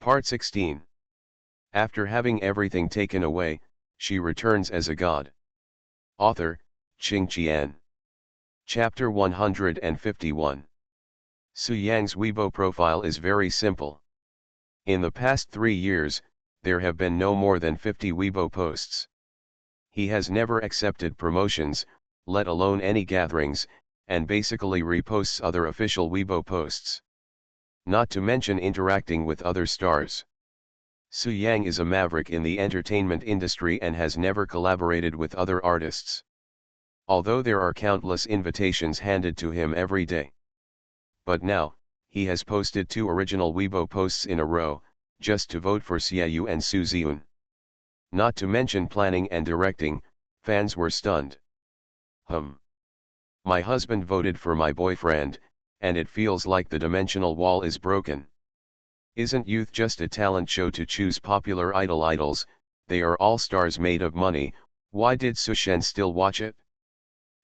Part 16. After having everything taken away, she returns as a god. Author, Qing Qian. Chapter 151. Su Yang's Weibo profile is very simple. In the past 3 years, there have been no more than 50 Weibo posts. He has never accepted promotions, let alone any gatherings, and basically reposts other official Weibo posts. Not to mention interacting with other stars. Su Yang is a maverick in the entertainment industry and has never collaborated with other artists. Although there are countless invitations handed to him every day. But now, he has posted 2 original Weibo posts in a row, just to vote for Xiaoyu and Su Ziun. Not to mention planning and directing, fans were stunned. My husband voted for my boyfriend, and it feels like the dimensional wall is broken. Isn't youth just a talent show to choose popular idols? They are all stars made of money. Why did Su Shen still watch it?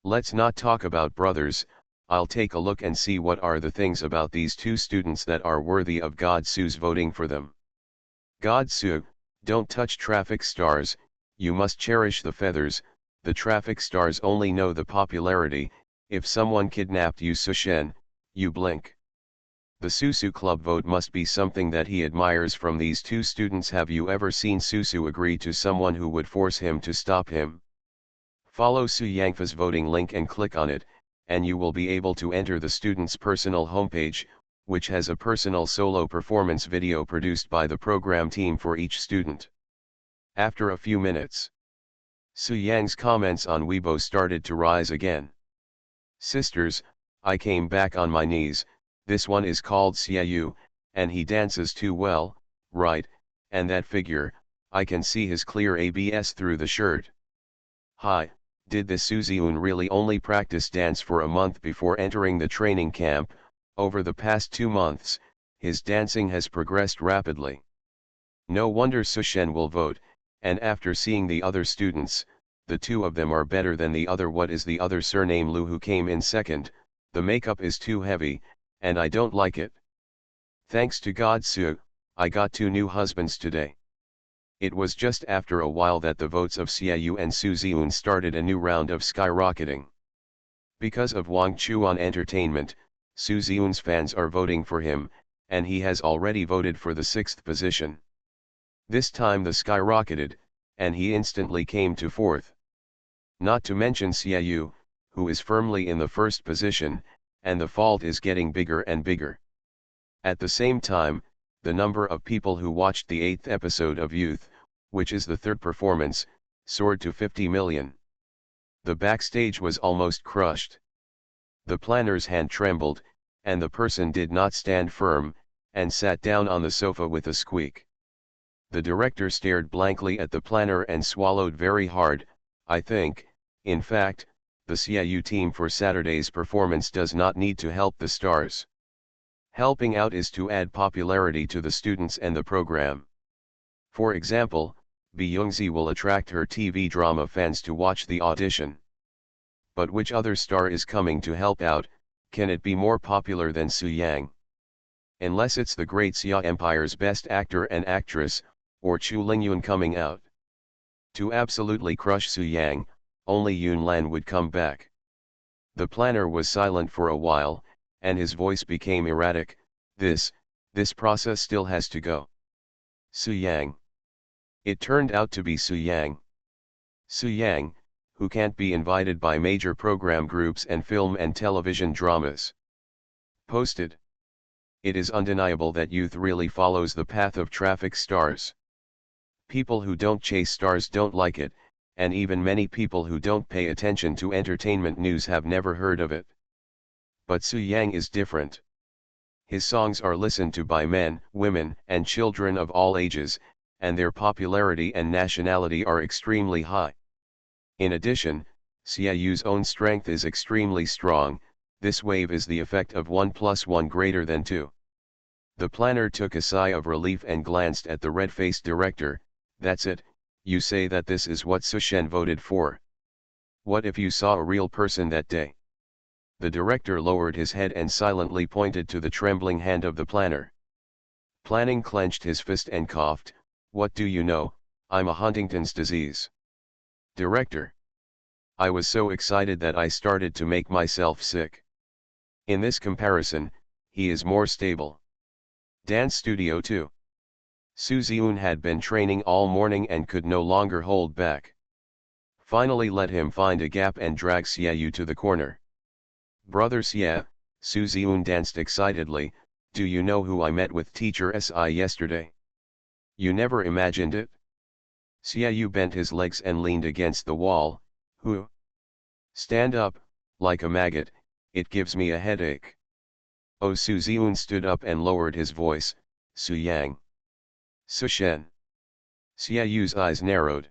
Let's not talk about brothers. I'll take a look and see what are the things about these 2 students that are worthy of God Su's voting for them. God Su, don't touch traffic stars, you must cherish the feathers. The traffic stars only know the popularity. If someone kidnapped you Su Shen, you blink. The Susu Club vote must be something that he admires from these 2 students. Have you ever seen Susu agree to someone who would force him to stop him? Follow Su Yangfa's voting link and click on it, and you will be able to enter the student's personal homepage, which has a personal solo performance video produced by the program team for each student. After a few minutes, Su Yang's comments on Weibo started to rise again. Sisters, I came back on my knees. This one is called Xiaoyu, and he dances too well, right, and that figure, I can see his clear abs through the shirt. Hi, did this Su Ziun really only practice dance for a month before entering the training camp? Over the past 2 months, his dancing has progressed rapidly. No wonder Su Shen will vote, and after seeing the other students, the 2 of them are better than the other. What is the other surname? Lu, who came in second. The makeup is too heavy, and I don't like it. Thanks to God Su, I got 2 new husbands today. It was just after a while that the votes of Xiaoyu and Su Ziun started a new round of skyrocketing. Because of Wang Chuan Entertainment, Su Ziun's fans are voting for him, and he has already voted for the 6th position. This time the skyrocketed, and he instantly came to 4th. Not to mention Xiaoyu, who is firmly in the 1st position, and the fault is getting bigger and bigger. At the same time, the number of people who watched the 8th episode of Youth, which is the 3rd performance, soared to 50 million. The backstage was almost crushed. The planner's hand trembled, and the person did not stand firm, and sat down on the sofa with a squeak. The director stared blankly at the planner and swallowed very hard. I think, in fact, the Xiaoyu team for Saturday's performance does not need to help the stars. Helping out is to add popularity to the students and the program. For example, Bi Yongzi will attract her TV drama fans to watch the audition. But which other star is coming to help out? Can it be more popular than Su Yang? Unless it's the Great Xia Empire's best actor and actress, or Chu Lingyun coming out. To absolutely crush Su Yang, only Yun Lan would come back. The planner was silent for a while, and his voice became erratic. This process still has to go. Su Yang. It turned out to be Su Yang. Su Yang, who can't be invited by major program groups and film and television dramas. Posted. It is undeniable that youth really follows the path of traffic stars. People who don't chase stars don't like it, and even many people who don't pay attention to entertainment news have never heard of it. But Su Yang is different. His songs are listened to by men, women, and children of all ages, and their popularity and nationality are extremely high. In addition, Xiaoyu's own strength is extremely strong. This wave is the effect of 1 + 1 greater than 2. The planner took a sigh of relief and glanced at the red-faced director. That's it, you say that this is what Su Shen voted for. What if you saw a real person that day? The director lowered his head and silently pointed to the trembling hand of the planner. Planning clenched his fist and coughed, "What do you know, I'm a Huntington's disease. Director. I was so excited that I started to make myself sick. In this comparison, he is more stable. Dance Studio 2. Suzy-un had been training all morning and could no longer hold back. Finally let him find a gap and drag Xiaoyu to the corner. Brother Xia, Suzy-un danced excitedly, do you know who I met with teacher Si yesterday? You never imagined it? Xiaoyu bent his legs and leaned against the wall, who? Stand up, like a maggot, it gives me a headache. Oh, Suzy-un stood up and lowered his voice, Su Yang. Su Shen. Xiaoyu's eyes narrowed.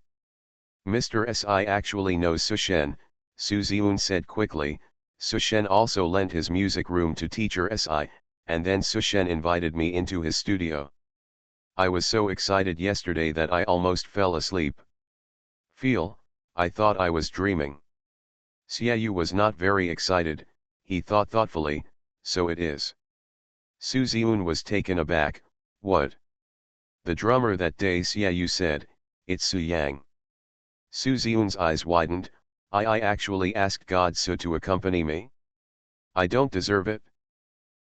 Mr. Si actually knows Su Shen, Suzy-un said quickly. Su Shen also lent his music room to teacher Si, and then Su Shen invited me into his studio. I was so excited yesterday that I almost fell asleep. I thought I was dreaming. Xiaoyu was not very excited, he thought thoughtfully, so it is. Suzy-un was taken aback, what? The drummer that day, Xiaoyu said, it's Su Yang. Suzy-un's eyes widened, I actually asked God Su to accompany me? I don't deserve it.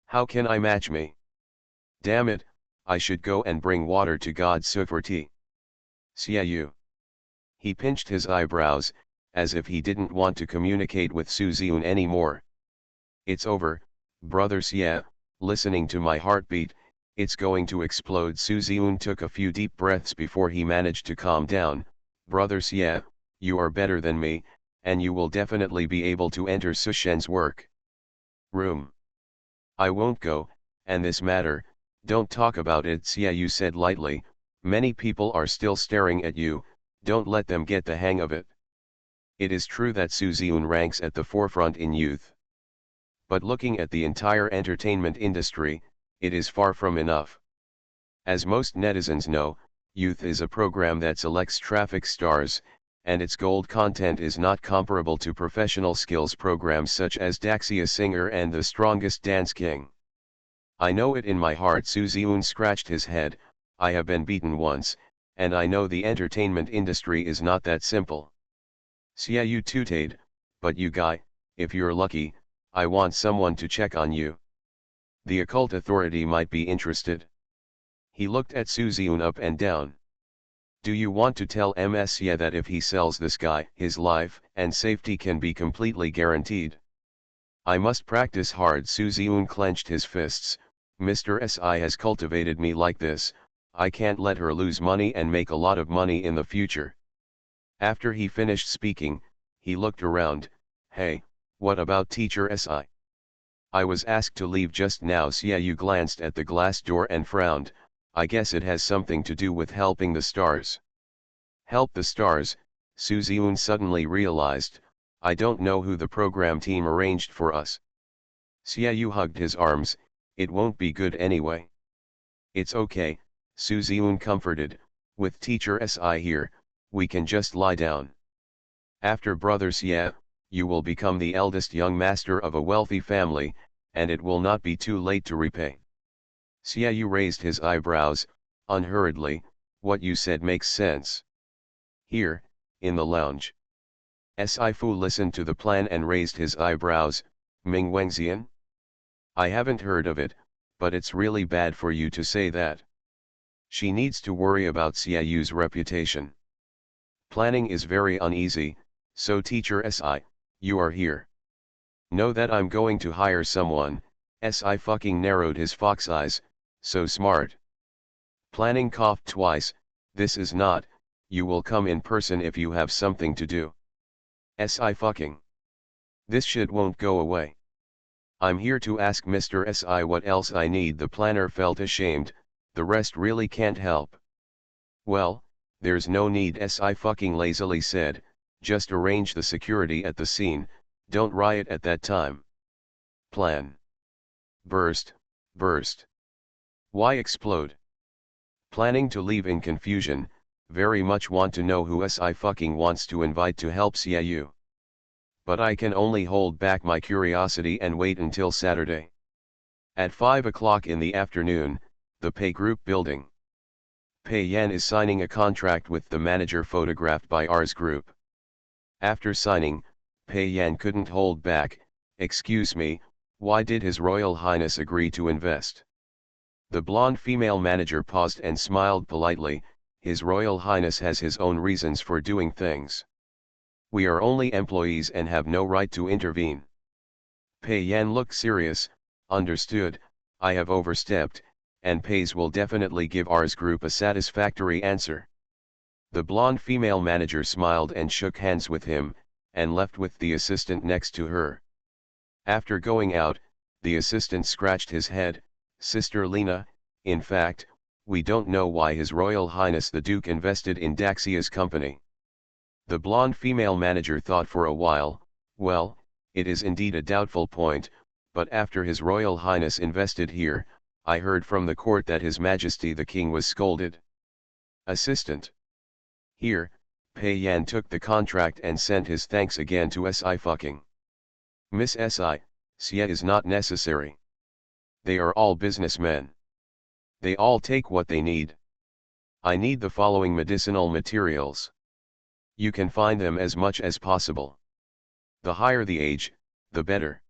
How can I match me? Damn it, I should go and bring water to God Su for tea. Xiaoyu. He pinched his eyebrows, as if he didn't want to communicate with Suzy-un anymore. It's over, brother Xia, listening to my heartbeat, it's going to explode. Suzy-un took a few deep breaths before he managed to calm down. Brother Xia, you are better than me, and you will definitely be able to enter Su Shen's work room. I won't go, and this matter, don't talk about it, Xiaoyu said lightly, many people are still staring at you, don't let them get the hang of it. It is true that Suzy-un ranks at the forefront in youth. But looking at the entire entertainment industry, it is far from enough. As most netizens know, Youth is a program that selects traffic stars, and its gold content is not comparable to professional skills programs such as Daxia Singer and The Strongest Dance King. I know it in my heart. Suzy-un scratched his head, I have been beaten once, and I know the entertainment industry is not that simple. Xiaoyu tooted, but you guy, if you're lucky, I want someone to check on you. The occult authority might be interested. He looked at Suzy-un up and down. Do you want to tell Ms. Xia that if he sells this guy, his life and safety can be completely guaranteed? I must practice hard. Suzy-un clenched his fists, Mr. Si has cultivated me like this, I can't let her lose money and make a lot of money in the future. After he finished speaking, he looked around, hey, what about teacher Si? I was asked to leave just now. Xiaoyu glanced at the glass door and frowned, I guess it has something to do with helping the stars. Help the stars, Suzy-un suddenly realized, I don't know who the program team arranged for us. Xiaoyu hugged his arms, it won't be good anyway. It's okay, Suzy-un comforted, with teacher Si here, we can just lie down. After brother Xia, you will become the eldest young master of a wealthy family, and it will not be too late to repay. Xiaoyu raised his eyebrows, unhurriedly, what you said makes sense. Here, in the lounge. Si Fu listened to the plan and raised his eyebrows, Ming Wengxian? I haven't heard of it, but it's really bad for you to say that. She needs to worry about Xiaoyu's reputation. Planning is very uneasy, so teacher Si, you are here. Know that I'm going to hire someone. Si fucking narrowed his fox eyes, so smart. Planning coughed twice, this is not, you will come in person if you have something to do. Si fucking. This shit won't go away. I'm here to ask Mr. Si what else I need. The planner felt ashamed, the rest really can't help. Well, there's no need. Si fucking lazily said, just arrange the security at the scene, don't riot at that time. Plan. Burst. Why explode? Planning to leave in confusion, very much want to know who Si fucking wants to invite to help Xiaoyu. But I can only hold back my curiosity and wait until Saturday. At 5 o'clock in the afternoon, The Pei Group building. Pei Yan is signing a contract with the manager photographed by ours group. After signing, Pei Yan couldn't hold back. "Excuse me, why did His Royal Highness agree to invest?" The blonde female manager paused and smiled politely. "His Royal Highness has his own reasons for doing things. We are only employees and have no right to intervene." Pei Yan looked serious. "Understood, I have overstepped, and Pei's will definitely give ours group a satisfactory answer." The blonde female manager smiled and shook hands with him, and left with the assistant next to her. After going out, the assistant scratched his head. "Sister Lena, in fact, we don't know why His Royal Highness the Duke invested in Daxia's company." The blonde female manager thought for a while. "Well, it is indeed a doubtful point, but after His Royal Highness invested here, I heard from the court that His Majesty the King was scolded." Assistant. Here, Pei Yan took the contract and sent his thanks again to Si fucking. "Miss Si, Xia is not necessary. They are all businessmen. They all take what they need. I need the following medicinal materials. You can find them as much as possible. The higher the age, the better.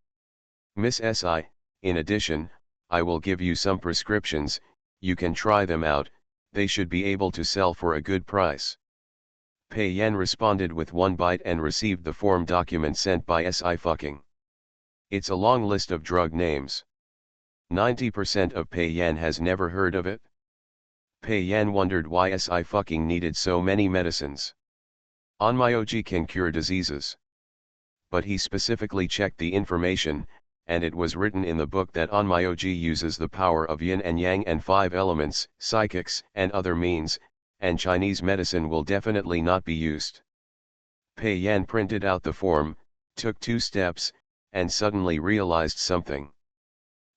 Miss Si, in addition, I will give you some prescriptions, you can try them out, they should be able to sell for a good price." Pei Yan responded with one bite and received the form document sent by Si fucking. It's a long list of drug names. 90% of Pei Yan has never heard of it. Pei Yan wondered why Si fucking needed so many medicines. Onmyoji can cure diseases. But he specifically checked the information, and it was written in the book that Onmyoji uses the power of yin and yang and 5 elements, psychics, and other means, and Chinese medicine will definitely not be used. Pei Yan printed out the form, took 2 steps, and suddenly realized something.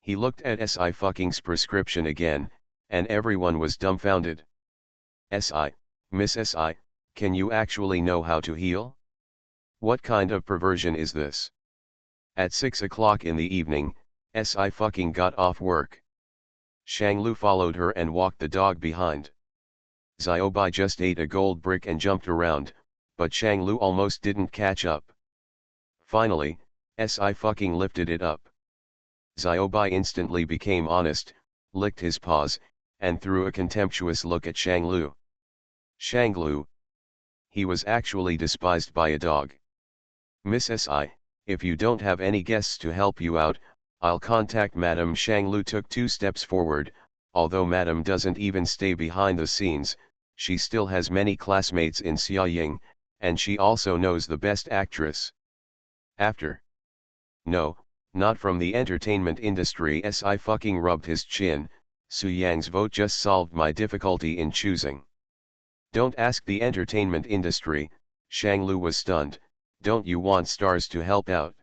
He looked at Si fucking's prescription again, and everyone was dumbfounded. "Si, Miss Si, can you actually know how to heal? What kind of perversion is this?" At 6 o'clock in the evening, Si fucking got off work. Shanglu followed her and walked the dog behind. Xiaobai just ate a gold brick and jumped around, but Shanglu almost didn't catch up. Finally, Si fucking lifted it up. Xiaobai instantly became honest, licked his paws, and threw a contemptuous look at Shanglu. Shanglu. He was actually despised by a dog. "Miss Si, if you don't have any guests to help you out, I'll contact Madam." Shanglu took 2 steps forward. Although Madam doesn't even stay behind the scenes, she still has many classmates in Xiaoying, and she also knows the best actress. After. "No, not from the entertainment industry." Si fucking rubbed his chin. "Su Yang's vote just solved my difficulty in choosing." "Don't ask the entertainment industry." Shanglu was stunned. "Don't you want stars to help out?"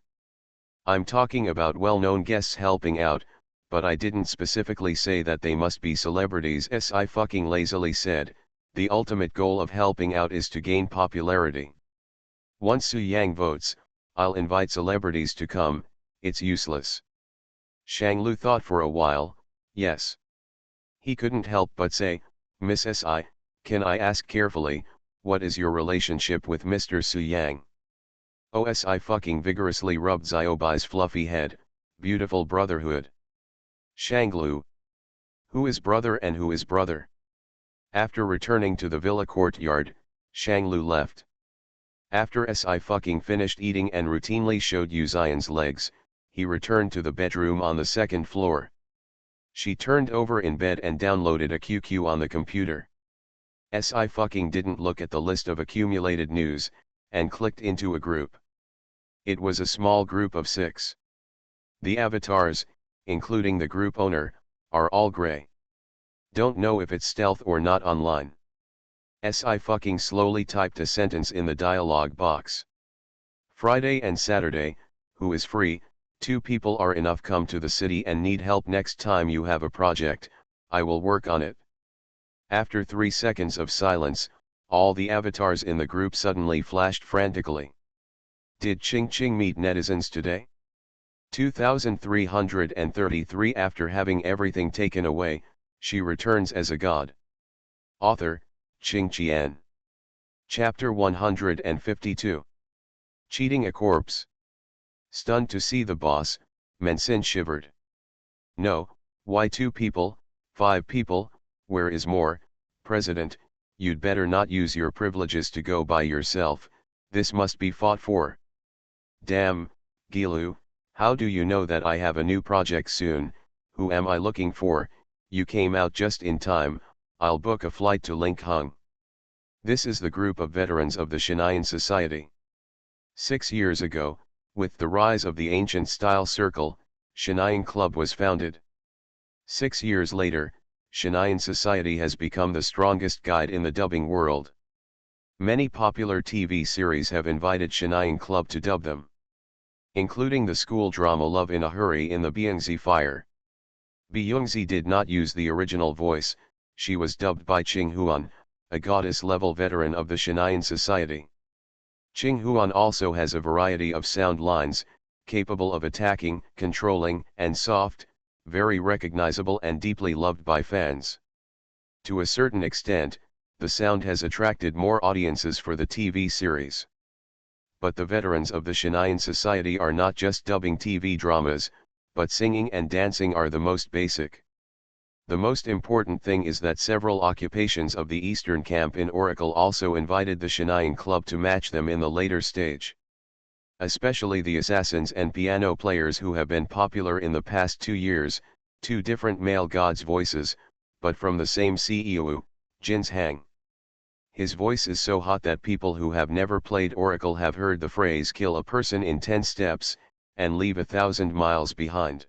"I'm talking about well-known guests helping out, but I didn't specifically say that they must be celebrities." Si fucking lazily said, "The ultimate goal of helping out is to gain popularity. Once Su Yang votes, I'll invite celebrities to come, it's useless." Shanglu thought for a while. Yes. He couldn't help but say, "Miss Si, can I ask carefully, what is your relationship with Mr. Su Yang?" Si fucking vigorously rubbed Xiaobai's fluffy head. "Beautiful brotherhood." Shanglu. Who is brother and who is brother? After returning to the villa courtyard, Shanglu left. After Si fucking finished eating and routinely showed Yu Xian's legs, he returned to the bedroom on the 2nd floor. She turned over in bed and downloaded a QQ on the computer. Si fucking didn't look at the list of accumulated news, and clicked into a group. It was a small group of 6. The avatars, including the group owner, are all gray. Don't know if it's stealth or not online. Si fucking slowly typed a sentence in the dialog box. "Friday and Saturday, who is free? 2 people are enough. Come to the city and need help next time you have a project, I will work on it." After 3 seconds of silence, all the avatars in the group suddenly flashed frantically. "Did Ching Ching meet netizens today?" 2333. After having everything taken away, She returns as a god. Author, Qing Qian. Chapter 152. Cheating a corpse. Stunned to see the boss, Mensin shivered. No, why 2 people, 5 people, where is more, President, you'd better not use your privileges to go by yourself, this must be fought for. Damn, Gilu, how do you know that I have a new project soon? Who am I looking for? You came out just in time, I'll book a flight to Linkhung. This is the group of veterans of the Shinyan Society. 6 years ago, with the rise of the ancient style circle, Shinyan Club was founded. 6 years later, Shinyan Society has become the strongest guide in the dubbing world. Many popular TV series have invited Shinyan Club to dub them, including the school drama Love in a Hurry in the Byungzi Fire. Byungzi did not use the original voice, she was dubbed by Ching Huan, a goddess-level veteran of the Shinyan Society. Ching Huan also has a variety of sound lines, capable of attacking, controlling, and soft, very recognizable and deeply loved by fans. To a certain extent, the sound has attracted more audiences for the TV series. But the veterans of the Shinyan Society are not just dubbing TV dramas, but singing and dancing are the most basic. The most important thing is that several occupations of the Eastern Camp in Oracle also invited the Shinyan Club to match them in the later stage. Especially the assassins and piano players who have been popular in the past 2 years, 2 different male gods' voices, but from the same CEO, Jin's Hang. His voice is so hot that people who have never played Oracle have heard the phrase kill a person in 10 steps, and leave 1,000 miles behind.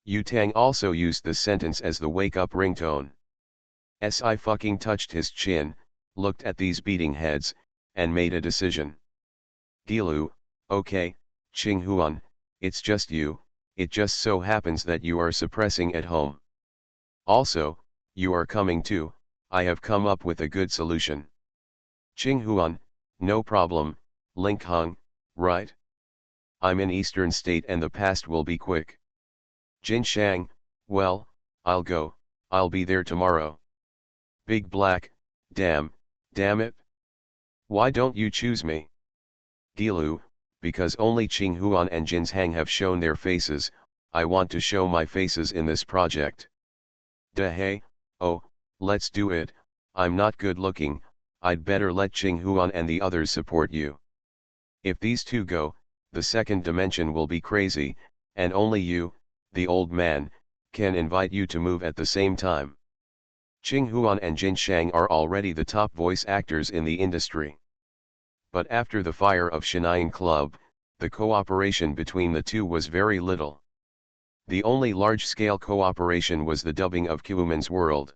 Yu Tang also used this sentence as the wake-up ringtone. Si fucking touched his chin, looked at these beating heads, and made a decision. Gilu, okay, Ching Huan, it's just you, it just so happens that you are suppressing at home. Also, you are coming too, I have come up with a good solution. Ching Huan, no problem, Linkhung, right? I'm in Eastern State and the past will be quick. Jin Shang, well, I'll go, I'll be there tomorrow. Big Black, damn it. Why don't you choose me? Gilu, because only Ching Huan and Jin's Hang have shown their faces, I want to show my faces in this project. Da hey, oh, let's do it, I'm not good looking, I'd better let Ching Huan and the others support you. If these 2 go, the second dimension will be crazy, and only you, the old man, can invite you to move at the same time. Ching Huan and Jin Shang are already the top voice actors in the industry. But after the fire of Shinyan Club, the cooperation between the 2 was very little. The only large-scale cooperation was the dubbing of Kuuman's World.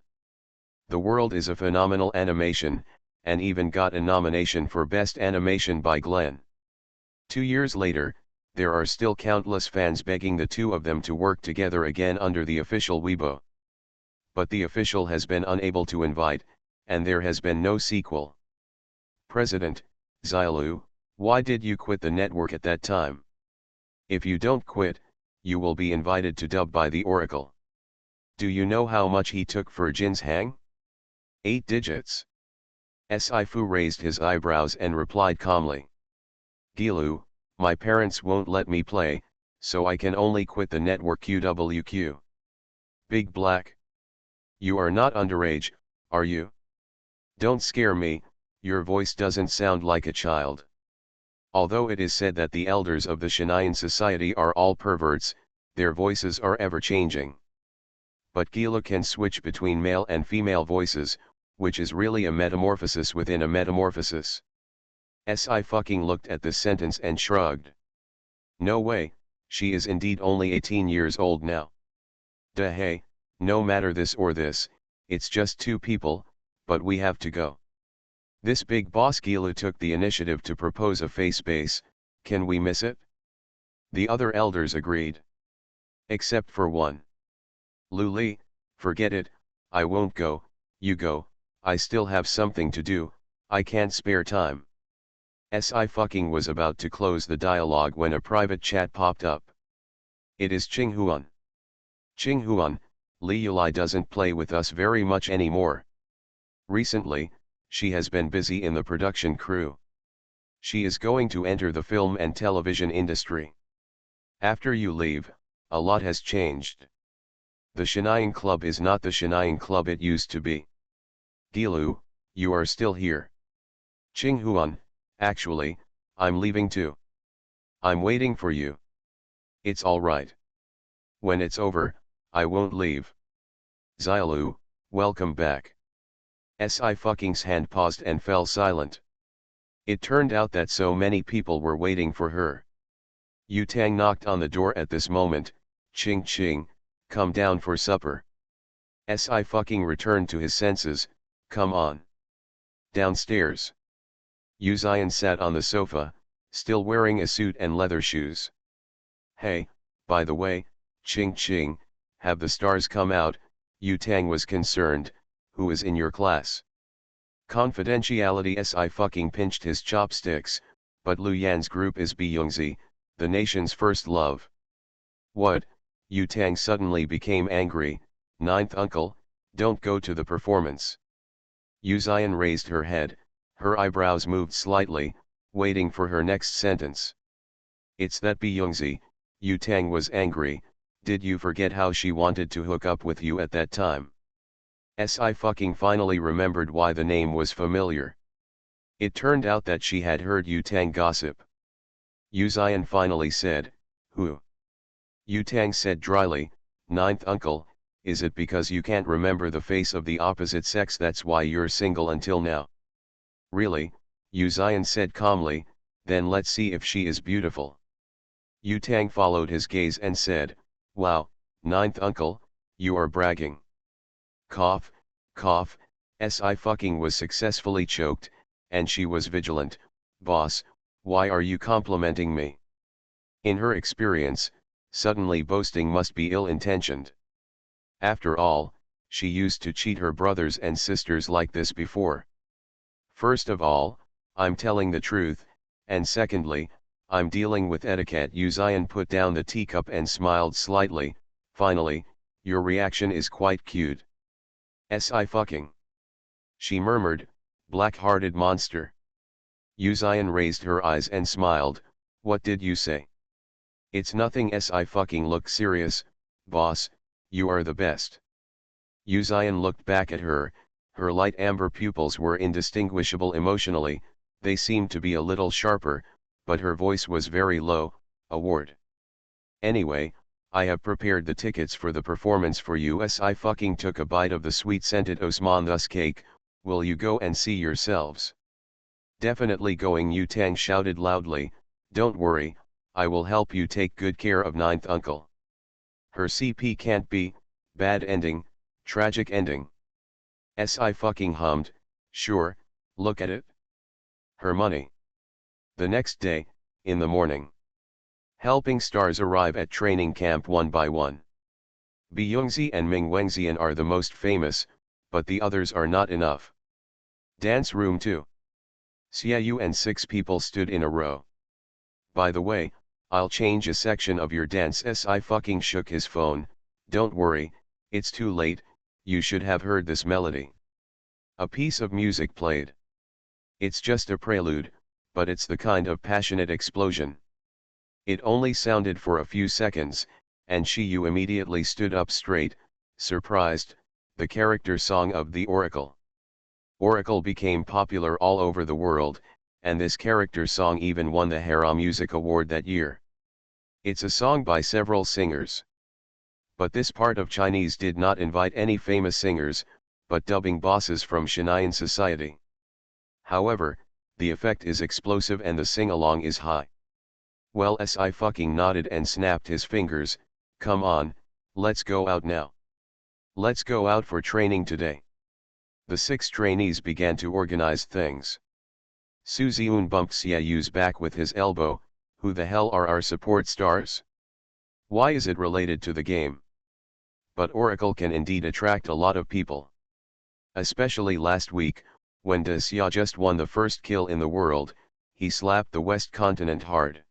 The World is a phenomenal animation, and even got a nomination for Best Animation by Glenn. 2 years later, there are still countless fans begging the 2 of them to work together again under the official Weibo. But the official has been unable to invite, and there has been no sequel. President, Xiaolu, why did you quit the network at that time? If you don't quit, you will be invited to dub by the Oracle. Do you know how much he took for Jin's Hang? 8 digits. Sifu raised his eyebrows and replied calmly. Gilu, my parents won't let me play, so I can only quit the network QWQ. Big Black. You are not underage, are you? Don't scare me, your voice doesn't sound like a child. Although it is said that the elders of the Shinyan Society are all perverts, their voices are ever-changing. But Gila can switch between male and female voices, which is really a metamorphosis within a metamorphosis. Si fucking looked at this sentence and shrugged. No way, she is indeed only 18 years old now. Da hey, no matter this or this, it's just 2 people, but we have to go. This big boss Gila took the initiative to propose a face base, can we miss it? The other elders agreed. Except for one. Luli, forget it, I won't go, you go, I still have something to do, I can't spare time. Si fucking was about to close the dialogue when a private chat popped up. It is Ching Huan. Ching Huan, Leulai doesn't play with us very much anymore. Recently, she has been busy in the production crew. She is going to enter the film and television industry. After you leave, a lot has changed. The Shanaying Club is not the Shanaying Club it used to be. Gilu, you are still here. Qinghuan, actually, I'm leaving too. I'm waiting for you. It's alright. When it's over, I won't leave. Xiaolu, welcome back. Sci-Fucking's hand paused and fell silent. It turned out that so many people were waiting for her. Yu Tang knocked on the door at this moment. Ching ching, come down for supper. Sci-Fucking returned to his senses. Come on. Downstairs. Yu Zion sat on the sofa, still wearing a suit and leather shoes. Hey, by the way, Ching ching, have the stars come out? Yu Tang was concerned. Who is in your class? Confidentiality. Sci-Fucking pinched his chopsticks, but Lu Yan's group is Byungzi, the nation's first love. What? Yu Tang suddenly became angry. Ninth uncle, don't go to the performance. Yu Zion raised her head, her eyebrows moved slightly, waiting for her next sentence. It's that Byungzi. Yu Tang was angry. Did you forget how she wanted to hook up with you at that time? Sci-Fucking finally remembered why the name was familiar. It turned out that she had heard Yu Tang gossip. Yu Zion finally said, who? Yu Tang said dryly, Ninth uncle, is it because you can't remember the face of the opposite sex that's why you're single until now? Really? Yu Zion said calmly, then let's see if she is beautiful. Yu Tang followed his gaze and said, wow, Ninth uncle, you are bragging. Cough, cough, Sci-Fucking was successfully choked, and she was vigilant. Boss, why are you complimenting me? In her experience, suddenly boasting must be ill-intentioned. After all, she used to cheat her brothers and sisters like this before. First of all, I'm telling the truth, and secondly, I'm dealing with etiquette. Yu Zion put down the teacup and smiled slightly. Finally, your reaction is quite cute. Sci-Fucking. She murmured, black-hearted monster. Yu Zion raised her eyes and smiled. What did you say? It's nothing. Sci-Fucking looked serious. Boss, you are the best. Yu Zion looked back at her. Her light amber pupils were indistinguishable emotionally. They seemed to be a little sharper, but her voice was very low. Award. Anyway, I have prepared the tickets for the performance for you. Sci-Fucking took a bite of the sweet-scented Osman Thus cake. Will you go and see yourselves? Definitely going. Yu Tang shouted loudly. Don't worry, I will help you take good care of Ninth uncle. Her CP can't be, bad ending, tragic ending. Sci-Fucking hummed, sure, look at it. Her money. The next day, in the morning. Helping stars arrive at training camp one by one. Byungzi and Ming Wengxian are the most famous, but the others are not enough. Dance room 2. Xiaoyu and 6 people stood in a row. By the way, I'll change a section of your dance. Sci-Fucking shook his phone. Don't worry, it's too late, you should have heard this melody. A piece of music played. It's just a prelude, but it's the kind of passionate explosion. It only sounded for a few seconds, and Shiyu immediately stood up straight, surprised. The character song of the Oracle. Oracle became popular all over the world, and this character song even won the Hera Music Award that year. It's a song by several singers. But this part of Chinese did not invite any famous singers, but dubbing bosses from Shanaian society. However, the effect is explosive and the sing-along is high. Well, Sci-Fucking nodded and snapped his fingers. Come on, let's go out now. Let's go out for training today. The 6 trainees began to organize things. Su Ziun bumped Xiaoyu's back with his elbow. Who the hell are our support stars? Why is it related to the game? But Oracle can indeed attract a lot of people. Especially last week, when De Xia just won the first kill in the world, he slapped the West continent hard.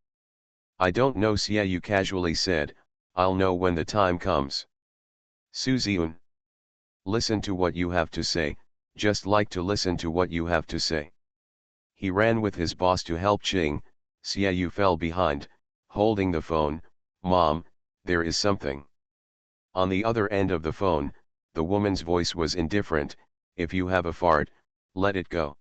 I don't know, Xiaoyu casually said, I'll know when the time comes. Suzyun. Listen to what you have to say, just like to listen to what you have to say. He ran with his boss to help Ching. Xiaoyu fell behind, holding the phone. Mom, there is something. On the other end of the phone, the woman's voice was indifferent. If you have a fart, let it go.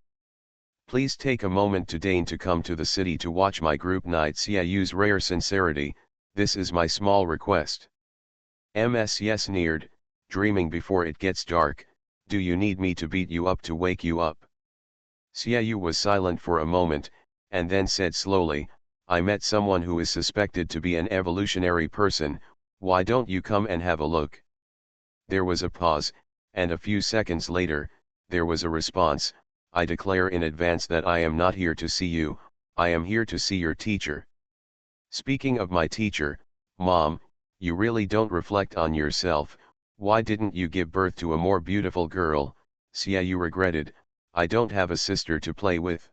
Please take a moment to deign to come to the city to watch my group night. Xiaoyu's rare sincerity, this is my small request. Ms sneered, dreaming before it gets dark, do you need me to beat you up to wake you up? Xiaoyu was silent for a moment, and then said slowly, I met someone who is suspected to be an evolutionary person, why don't you come and have a look? There was a pause, and a few seconds later, there was a response, I declare in advance that I am not here to see you, I am here to see your teacher. Speaking of my teacher, Mom, you really don't reflect on yourself, why didn't you give birth to a more beautiful girl? Xiaoyu regretted, I don't have a sister to play with.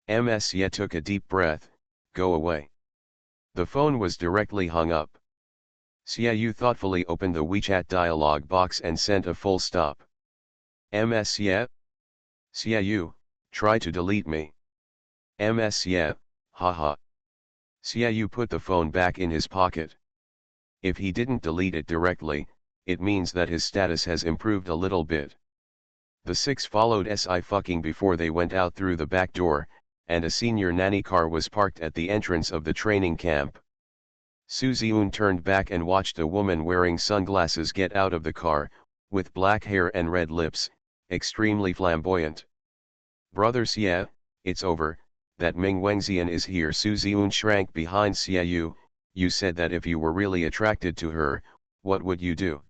Ms Ye took a deep breath, go away. The phone was directly hung up. Xiaoyu thoughtfully opened the WeChat dialog box and sent a full stop. Ms Ye? Xiaoyu, try to delete me. Ms Ye, haha. Xiaoyu put the phone back in his pocket. If he didn't delete it directly, it means that his status has improved a little bit. The six followed Sci-fi before they went out through the back door, and a senior nanny car was parked at the entrance of the training camp. Su Ziun turned back and watched a woman wearing sunglasses get out of the car, with black hair and red lips, extremely flamboyant. Brother Xie, it's over, that Ming Wengxian is here. Su Ziun shrank behind Xiaoyu, you said that if you were really attracted to her, what would you do?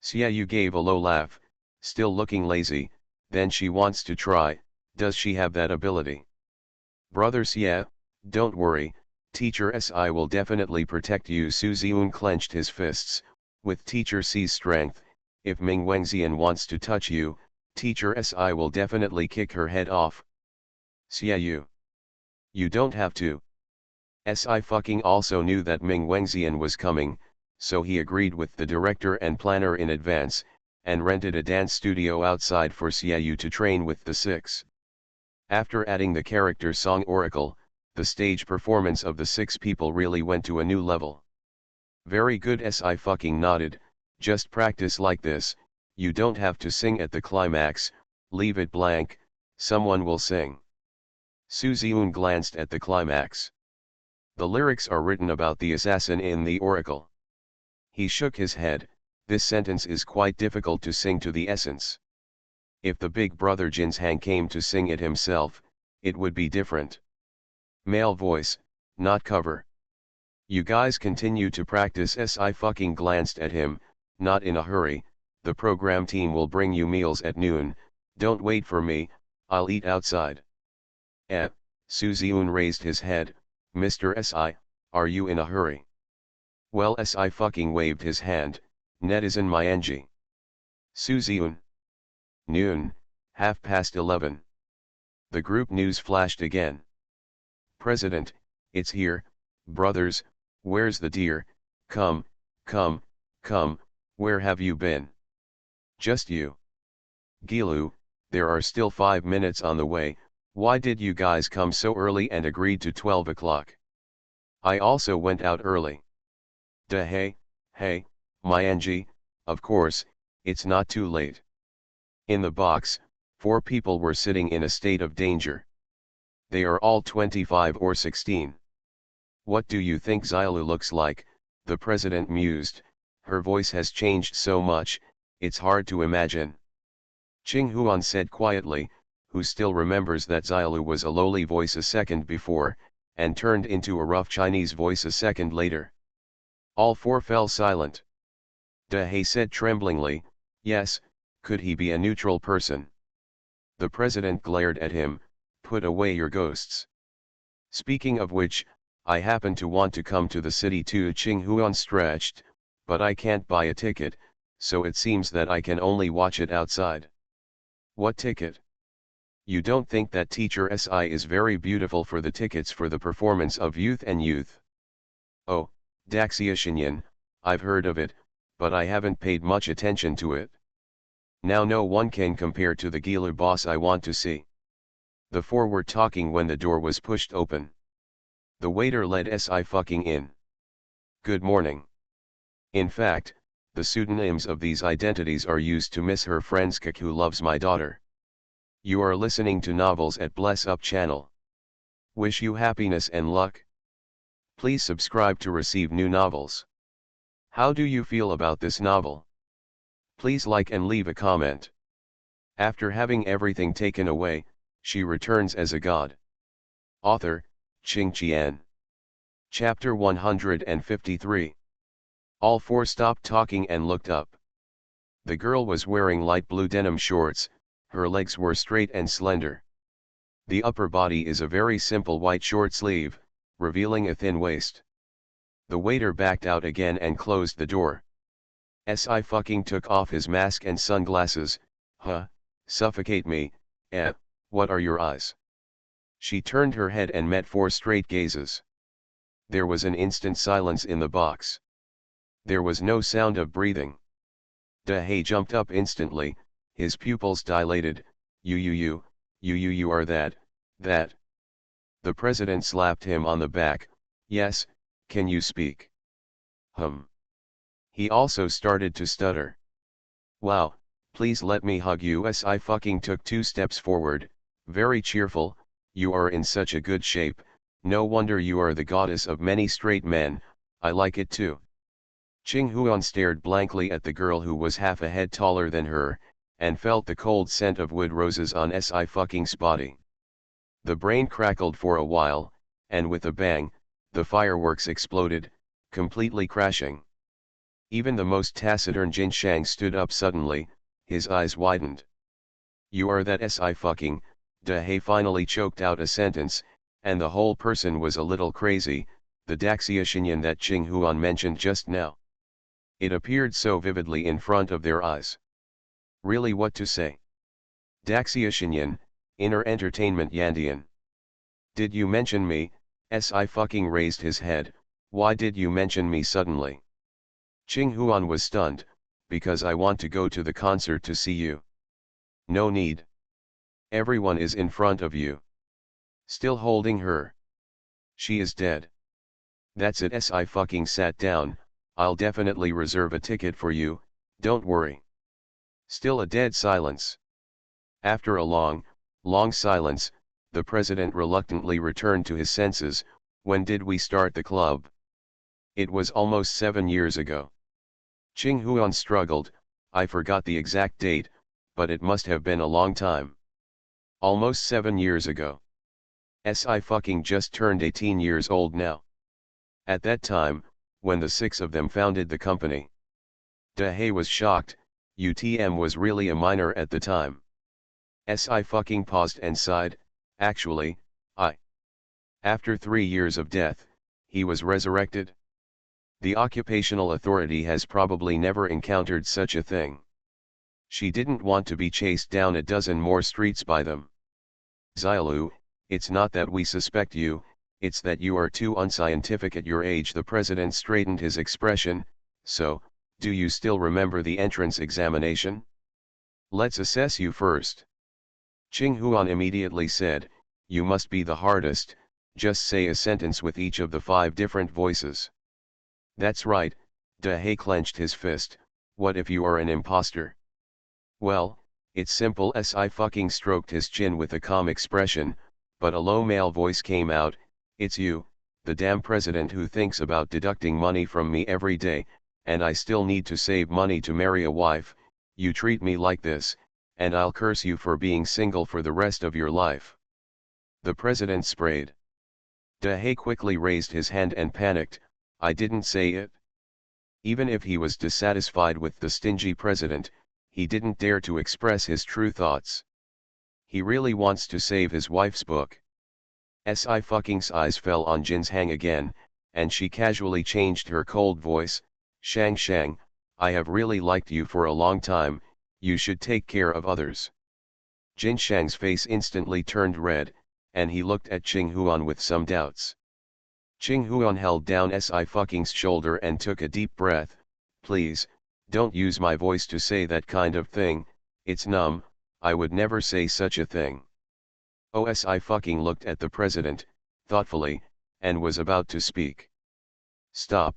Xiaoyu gave a low laugh, still looking lazy, then she wants to try, does she have that ability? Brother Xie, don't worry, Teacher Si will definitely protect you. Su Ziun clenched his fists, with Teacher Si's strength, if Ming Wengxian wants to touch you, Teacher Si will definitely kick her head off. Xiaoyu. You don't have to. Si also knew that Ming Wengxian was coming, so he agreed with the director and planner in advance, and rented a dance studio outside for Xiaoyu to train with the six. After adding the character song Oracle, the stage performance of the six people really went to a new level. Very good. Si nodded, just practice like this, you don't have to sing at the climax, leave it blank, someone will sing. Su Ziun glanced at the climax. The lyrics are written about the assassin in the Oracle. He shook his head, this sentence is quite difficult to sing to the essence. If the big brother Jinshang came to sing it himself, it would be different. Male voice, not cover. You guys continue to practice. Si glanced at him, not in a hurry, the program team will bring you meals at noon, don't wait for me, I'll eat outside. Su Ziun raised his head, Mr. Si, are you in a hurry? Well, Si waved his hand, netizen my ng. Su Ziun. Noon, 11:30. The group news flashed again. President, it's here, brothers, where's the deer, come, come, come, where have you been? Just you. Gilu, there are still 5 minutes on the way, why did you guys come so early and agreed to 12 o'clock? I also went out early. Hey, my ng, of course, it's not too late. In the box, 4 people were sitting in a state of danger. They are all 25 or 16. What do you think Xiaolu looks like? The president mused, her voice has changed so much, it's hard to imagine. Qing Huan said quietly, who still remembers that Xiaolu was a lowly voice a second before, and turned into a rough Chinese voice a second later. All 4 fell silent. He said tremblingly, yes, could he be a neutral person? The president glared at him, put away your ghosts. Speaking of which, I happen to want to come to the city too. Qing Huan stretched, but I can't buy a ticket, so it seems that I can only watch it outside. What ticket? You don't think that Teacher Si is very beautiful for the tickets for the performance of Youth and Youth? Oh, Daxia Shinyan, I've heard of it, but I haven't paid much attention to it. Now no one can compare to the Gila boss I want to see. The four were talking when the door was pushed open. The waiter led Sci-fi in. Good morning. In fact, the pseudonyms of these identities are used to miss her friend's cook who loves my daughter. You are listening to Novels at Bless Up channel. Wish you happiness and luck. Please subscribe to receive new novels. How do you feel about this novel? Please like and leave a comment. After having everything taken away, she returns as a god. Author, Qing Qian. Chapter 153. All four stopped talking and looked up. The girl was wearing light blue denim shorts, her legs were straight and slender. The upper body is a very simple white short sleeve, revealing a thin waist. The waiter backed out again and closed the door. Sci-fi took off his mask and sunglasses. Suffocate me, what are your eyes? She turned her head and met four straight gazes. There was an instant silence in the box. There was no sound of breathing. Dahe jumped up instantly, his pupils dilated. You are that. The president slapped him on the back. Yes, can you speak? He also started to stutter. Wow, please let me hug you. Sci-fi took 2 steps forward, very cheerful. You are in such a good shape, no wonder you are the goddess of many straight men, I like it too. Qing Huan stared blankly at the girl who was half a head taller than her, and felt the cold scent of wood roses on Sci-fi's body. The brain crackled for a while, and with a bang, the fireworks exploded, completely crashing. Even the most taciturn Jin Shang stood up suddenly, his eyes widened. You are that Sci-fi, Dahe finally choked out a sentence, and the whole person was a little crazy, the Daxiaxinyan that Qing Huan mentioned just now. It appeared so vividly in front of their eyes. Really, what to say? Daxiaxinyan, inner entertainment Yandian. Did you mention me? Sci-fi raised his head. Why did you mention me suddenly? Qing Huan was stunned, because I want to go to the concert to see you. No need. Everyone is in front of you. Still holding her. She is dead. That's it. Sci-fi sat down. I'll definitely reserve a ticket for you, don't worry. Still a dead silence. After a long silence, the president reluctantly returned to his senses. When did we start the club? It was almost 7 years ago. Qing Huan struggled. I forgot the exact date, but it must have been a long time. Almost 7 years ago. Sci-fi just turned 18 years old now. At that time, when the 6 of them founded the company. Dahe was shocked. UTM was really a minor at the time. Sci-fi paused and sighed. Actually, after 3 years of death, he was resurrected. The occupational authority has probably never encountered such a thing. She didn't want to be chased down a dozen more streets by them. Xiaolu, it's not that we suspect you, it's that you are too unscientific at your age. The president straightened his expression. So, do you still remember the entrance examination? Let's assess you first. Qing Huan immediately said, you must be the hardest, just say a sentence with each of the 5 different voices. That's right, Dahe clenched his fist. What if you are an imposter? Well, it's simple. Sci-fi stroked his chin with a calm expression, but a low male voice came out. It's you, the damn president who thinks about deducting money from me every day, and I still need to save money to marry a wife. You treat me like this, and I'll curse you for being single for the rest of your life. The president sprayed. Dahe quickly raised his hand and panicked. I didn't say it. Even if he was dissatisfied with the stingy president, he didn't dare to express his true thoughts. He really wants to save his wife's book. Sci-fi's eyes fell on Jin's Hang again, and she casually changed her cold voice. Shang, I have really liked you for a long time, you should take care of others. Jin Shang's face instantly turned red, and he looked at Qing Huan with some doubts. Qing Huan held down Sci-fi's shoulder and took a deep breath. Please, Don't use my voice to say that kind of thing, it's numb, I would never say such a thing. OSI fucking looked at the president, thoughtfully, and was about to speak. Stop,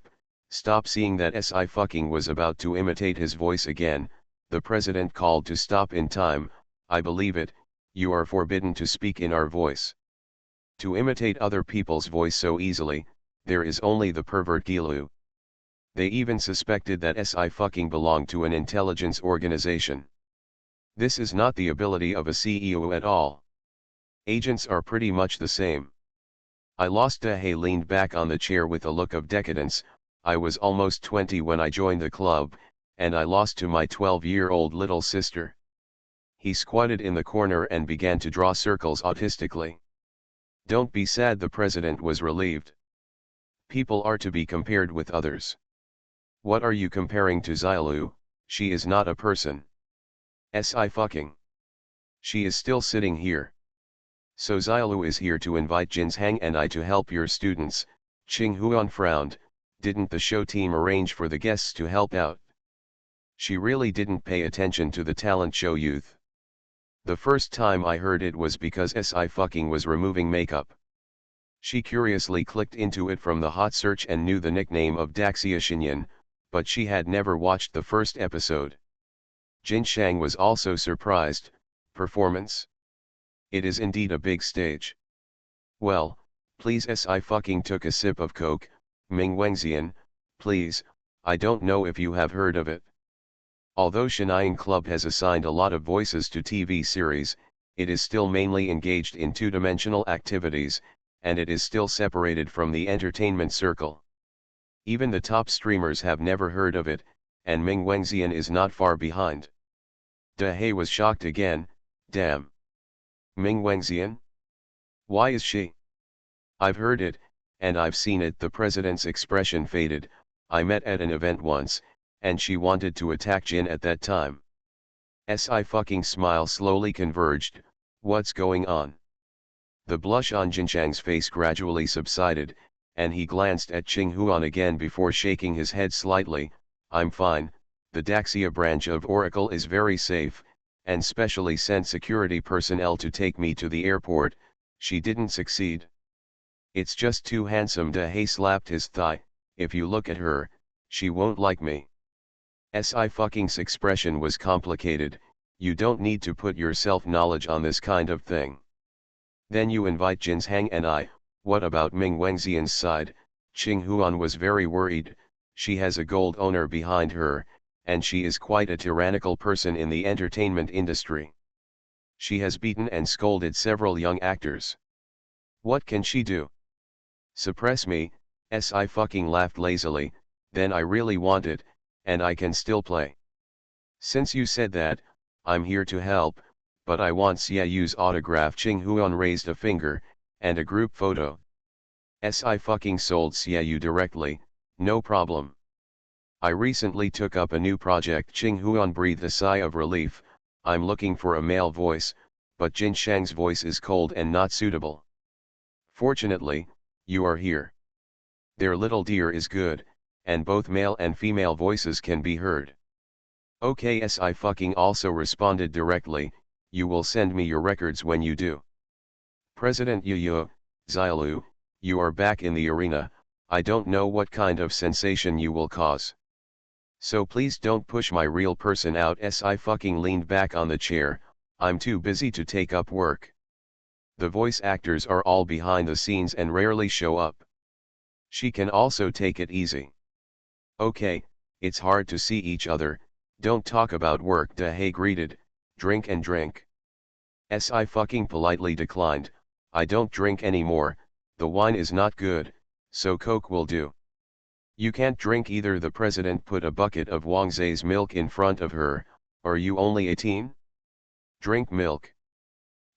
seeing that SI fucking was about to imitate his voice again, the president called to stop in time, I believe it, you are forbidden to speak in our voice. To imitate other people's voice so easily, there is only the pervert Gilu. They even suspected that SI fucking belonged to an intelligence organization. This is not the ability of a CEO at all. Agents are pretty much the same. I lost. He leaned back on the chair with a look of decadence. I was almost 20 when I joined the club, and I lost to my 12-year-old little sister. He squatted in the corner and began to draw circles autistically. Don't be sad, the president was relieved. People are to be compared with others. What are you comparing to Xiaolu? She is not a person. Si fucking. She is still sitting here. So Xiaolu is here to invite Jinshang and I to help your students. Qing Huan frowned. Didn't the show team arrange for the guests to help out? She really didn't pay attention to the talent show youth. The first time I heard it was because Si fucking was removing makeup. She curiously clicked into it from the hot search and knew the nickname of Daxia Xinyan, but she had never watched the first episode. Jinshang was also surprised. Performance? It is indeed a big stage. Well, please. Si fucking took a sip of Coke. Ming Wengxian, please, I don't know if you have heard of it. Although Shenyang Club has assigned a lot of voices to TV series, it is still mainly engaged in two-dimensional activities, and it is still separated from the entertainment circle. Even the top streamers have never heard of it, and Ming Wengxian is not far behind. De He was shocked again. Damn. Ming Wengxian? Why is she? I've heard it, and I've seen it. The president's expression faded. I met at an event once, and she wanted to attack Jin at that time. Si fucking smile slowly converged. What's going on? The blush on Jinshang's face gradually subsided, and he glanced at Qing Huan again before shaking his head slightly. I'm fine, the Daxia branch of Oracle is very safe, and specially sent security personnel to take me to the airport. She didn't succeed. It's just too handsome. De He slapped his thigh. If you look at her, she won't like me. Si fucking's expression was complicated. You don't need to put your self-knowledge on this kind of thing. Then you invite Jinshang and I. What about Ming Wengxian's side? Qing Huan was very worried. She has a gold owner behind her, and she is quite a tyrannical person in the entertainment industry. She has beaten and scolded several young actors. What can she do? Suppress me. Si fucking laughed lazily. Then I really want it, and I can still play. Since you said that, I'm here to help, but I want Xiaoyu's autograph. Qing Huan raised a finger, and a group photo. Si fucking sold Xiaoyu directly, no problem. I recently took up a new project. Qing Huan breathed a sigh of relief. I'm looking for a male voice, but Jinshang's voice is cold and not suitable. Fortunately, you are here. Their little dear is good, and both male and female voices can be heard. Okay. Si fucking also responded directly. You will send me your records when you do. President Yu, Xiaolu, you are back in the arena. I don't know what kind of sensation you will cause. So please don't push my real person out. Si fucking leaned back on the chair. I'm too busy to take up work. The voice actors are all behind the scenes and rarely show up. She can also take it easy. Okay, it's hard to see each other. Don't talk about work. De He greeted. Drink and drink. Si fucking politely declined. I don't drink anymore, the wine is not good, so Coke will do. You can't drink either. The president put a bucket of Wangzai's milk in front of her. Are you only 18? Drink milk.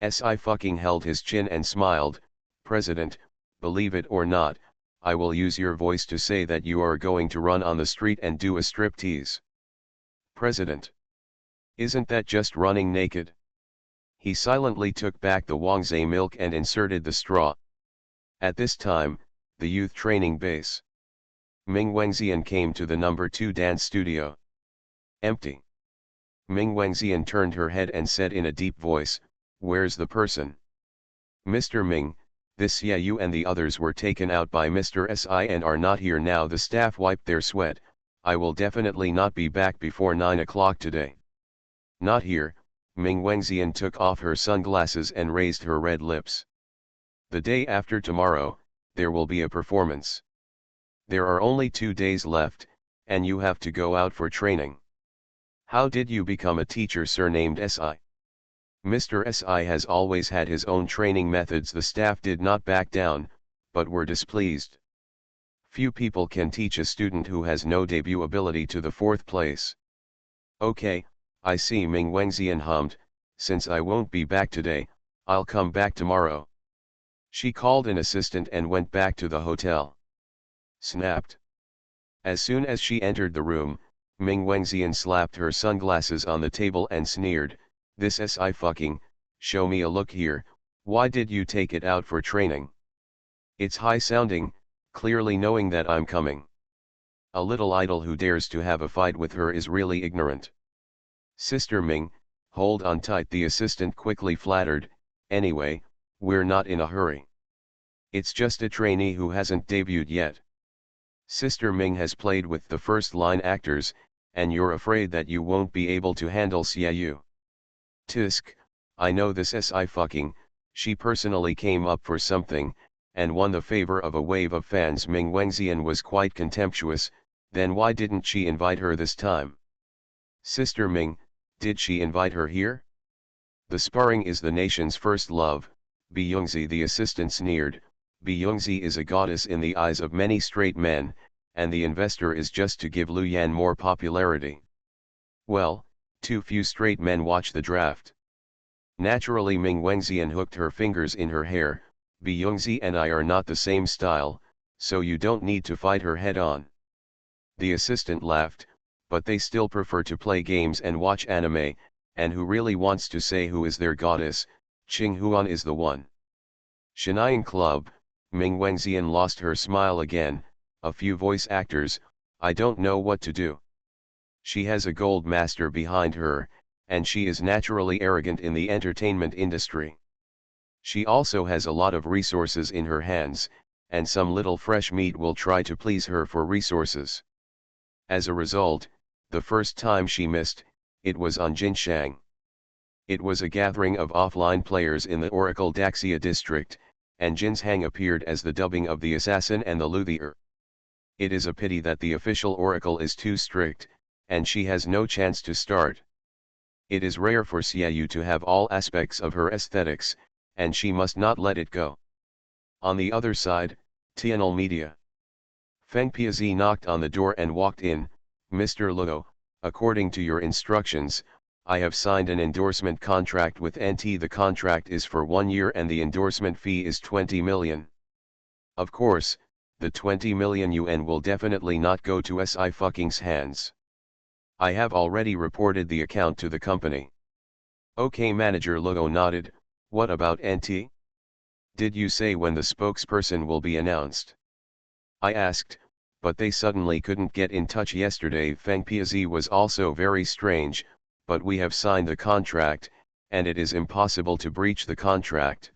Si fucking held his chin and smiled. President, believe it or not, I will use your voice to say that you are going to run on the street and do a striptease. President. Isn't that just running naked? He silently took back the Wangzai milk and inserted the straw. At this time, the youth training base. Ming Wengxian came to the number 2 dance studio. Empty. Ming Wangxian turned her head and said in a deep voice, "Where's the person?" "Mr. Ming, this Yu and the others were taken out by Mr. Si and are not here now." The staff wiped their sweat. "I will definitely not be back before 9 o'clock today." "Not here." Ming Wangxian took off her sunglasses and raised her red lips. "The day after tomorrow, there will be a performance. There are only 2 days left, and you have to go out for training." "How did you become a teacher surnamed Si?" "Mr. Si has always had his own training methods." The staff did not back down, but were displeased. "Few people can teach a student who has no debut ability to the 4th place." "Okay, I see." Ming Wangxian hummed, "Since I won't be back today, I'll come back tomorrow." She called an assistant and went back to the hotel. Snapped. As soon as she entered the room, Ming Wangxian slapped her sunglasses on the table and sneered, "This Si fucking, show me a look here. Why did you take it out for training? It's high sounding, clearly knowing that I'm coming. A little idol who dares to have a fight with her is really ignorant." "Sister Ming, hold on tight," the assistant quickly flattered. "Anyway, we're not in a hurry. It's just a trainee who hasn't debuted yet. Sister Ming has played with the first-line actors, and you're afraid that you won't be able to handle Xiaoyu. Tisk, I know this Si fucking, she personally came up for something, and won the favor of a wave of fans." Ming Wangxian was quite contemptuous. "Then why didn't she invite her this time?" "Sister Ming, did she invite her here? The sparring is the nation's first love." "Byungzi," the assistant sneered, "Byungzi is a goddess in the eyes of many straight men, and the investor is just to give Lu Yan more popularity." "Well, too few straight men watch the draft." Naturally, Ming Wangxian hooked her fingers in her hair. "Byungzi and I are not the same style, so you don't need to fight her head on." The assistant laughed, "But they still prefer to play games and watch anime, and who really wants to say who is their goddess? Qing Huan is the one." "Shenyang Club." Ming Wangxian lost her smile again. "A few voice actors, I don't know what to do." She has a gold master behind her, and she is naturally arrogant in the entertainment industry. She also has a lot of resources in her hands, and some little fresh meat will try to please her for resources. As a result, the first time she missed, it was on Jinshang. It was a gathering of offline players in the Oracle Daxia district, and Jin's Hang appeared as the dubbing of the assassin and the luthier. It is a pity that the official Oracle is too strict, and she has no chance to start. It is rare for Xiaoyu to have all aspects of her aesthetics, and she must not let it go. On the other side, Tianol Media. Feng Piazi knocked on the door and walked in. "Mr. Luo, according to your instructions, I have signed an endorsement contract with NT. The contract is for 1 year and the endorsement fee is 20 million. Of course, the 20 million yuan will definitely not go to Si fucking's hands. I have already reported the account to the company." "Okay." Manager Luo nodded. "What about NT? Did you say when the spokesperson will be announced?" "I asked, but they suddenly couldn't get in touch yesterday." Feng Piazi was also very strange, "but we have signed the contract, and it is impossible to breach the contract.